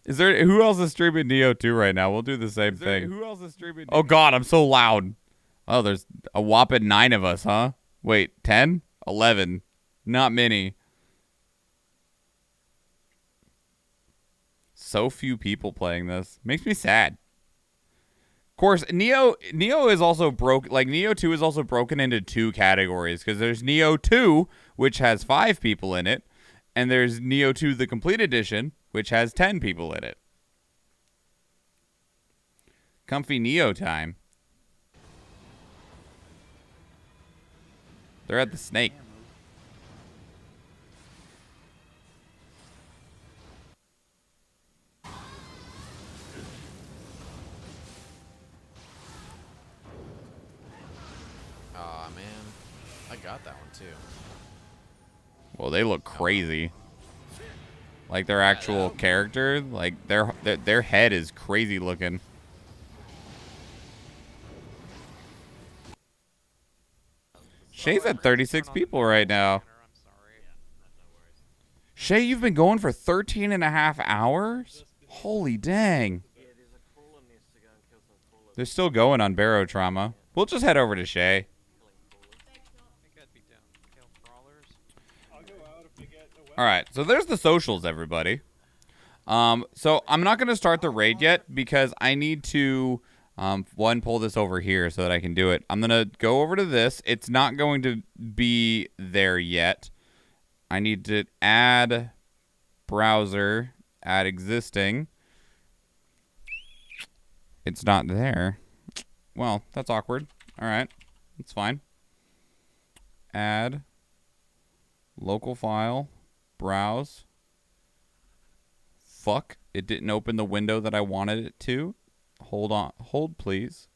Is there... Who else is streaming Nioh 2 right now? We'll do the same thing. Who else is streaming Oh, God, I'm so loud. Oh, there's a whopping 9 of us, huh? Wait, 10? 11. Not many. So few people playing this. Makes me sad. Of course, Nioh is also broke. Like Nioh 2 is also broken into 2 categories because there's Nioh 2, which has 5 people in it, and there's Nioh 2 the Complete Edition, which has 10 people in it. Comfy Nioh time. They're at the snake. Aw, man. I got that one, too. Well, they look crazy. Like their actual character, like their head is crazy looking. Shay's at 36 people right now. Shay, you've been going for 13 and a half hours? Holy dang. They're still going on Barrow Trauma. We'll just head over to Shay. All right, so there's the socials, everybody. So I'm not going to start the raid yet because I need to, one, pull this over here so that I can do it. I'm going to go over to this. It's not going to be there yet. I need to add browser, add existing. It's not there. Well, that's awkward. All right, that's fine. Add local file. Browse. Fuck. It didn't open the window that I wanted it to. Hold on. Hold, please.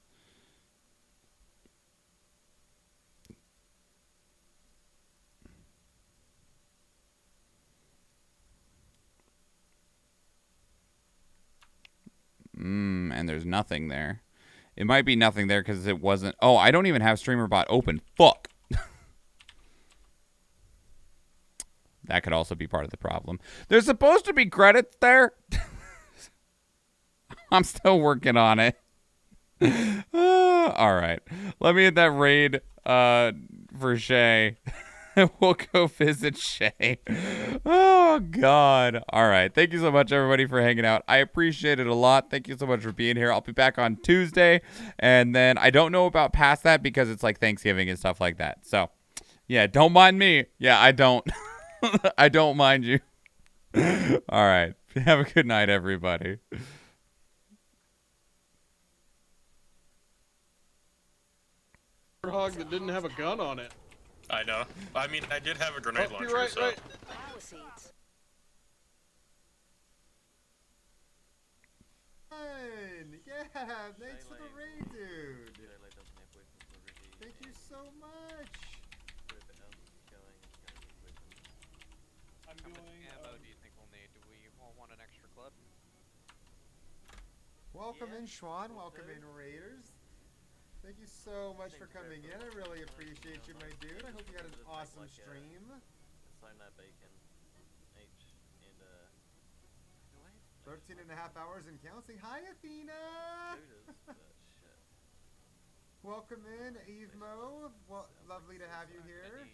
And there's nothing there. It might be nothing there because it wasn't... Oh, I don't even have StreamerBot open. Fuck. That could also be part of the problem. There's supposed to be credits there. I'm still working on it. All right. Let me hit that raid for Shay. We'll go visit Shay. Oh, God. All right. Thank you so much, everybody, for hanging out. I appreciate it a lot. Thank you so much for being here. I'll be back on Tuesday. And then I don't know about past that because it's like Thanksgiving and stuff like that. So, yeah, don't mind me. Yeah, I don't. I don't mind you. All right. Have a good night, everybody. Hog that didn't have a gun on it. I know. I mean, I did have a grenade launcher, right, so. right. Yeah, thanks for the raid, dude. Thank you so much. How much ammo do you think we'll need? Do we all want an extra clip? Welcome in, Schwan. Welcome in, Raiders. Thank you so much for coming in. I really appreciate you, my dude. I hope you had an awesome stream. 13 and a half hours and counting. Hi, Athena! Welcome in, Eve Mo. Well, lovely to have you here.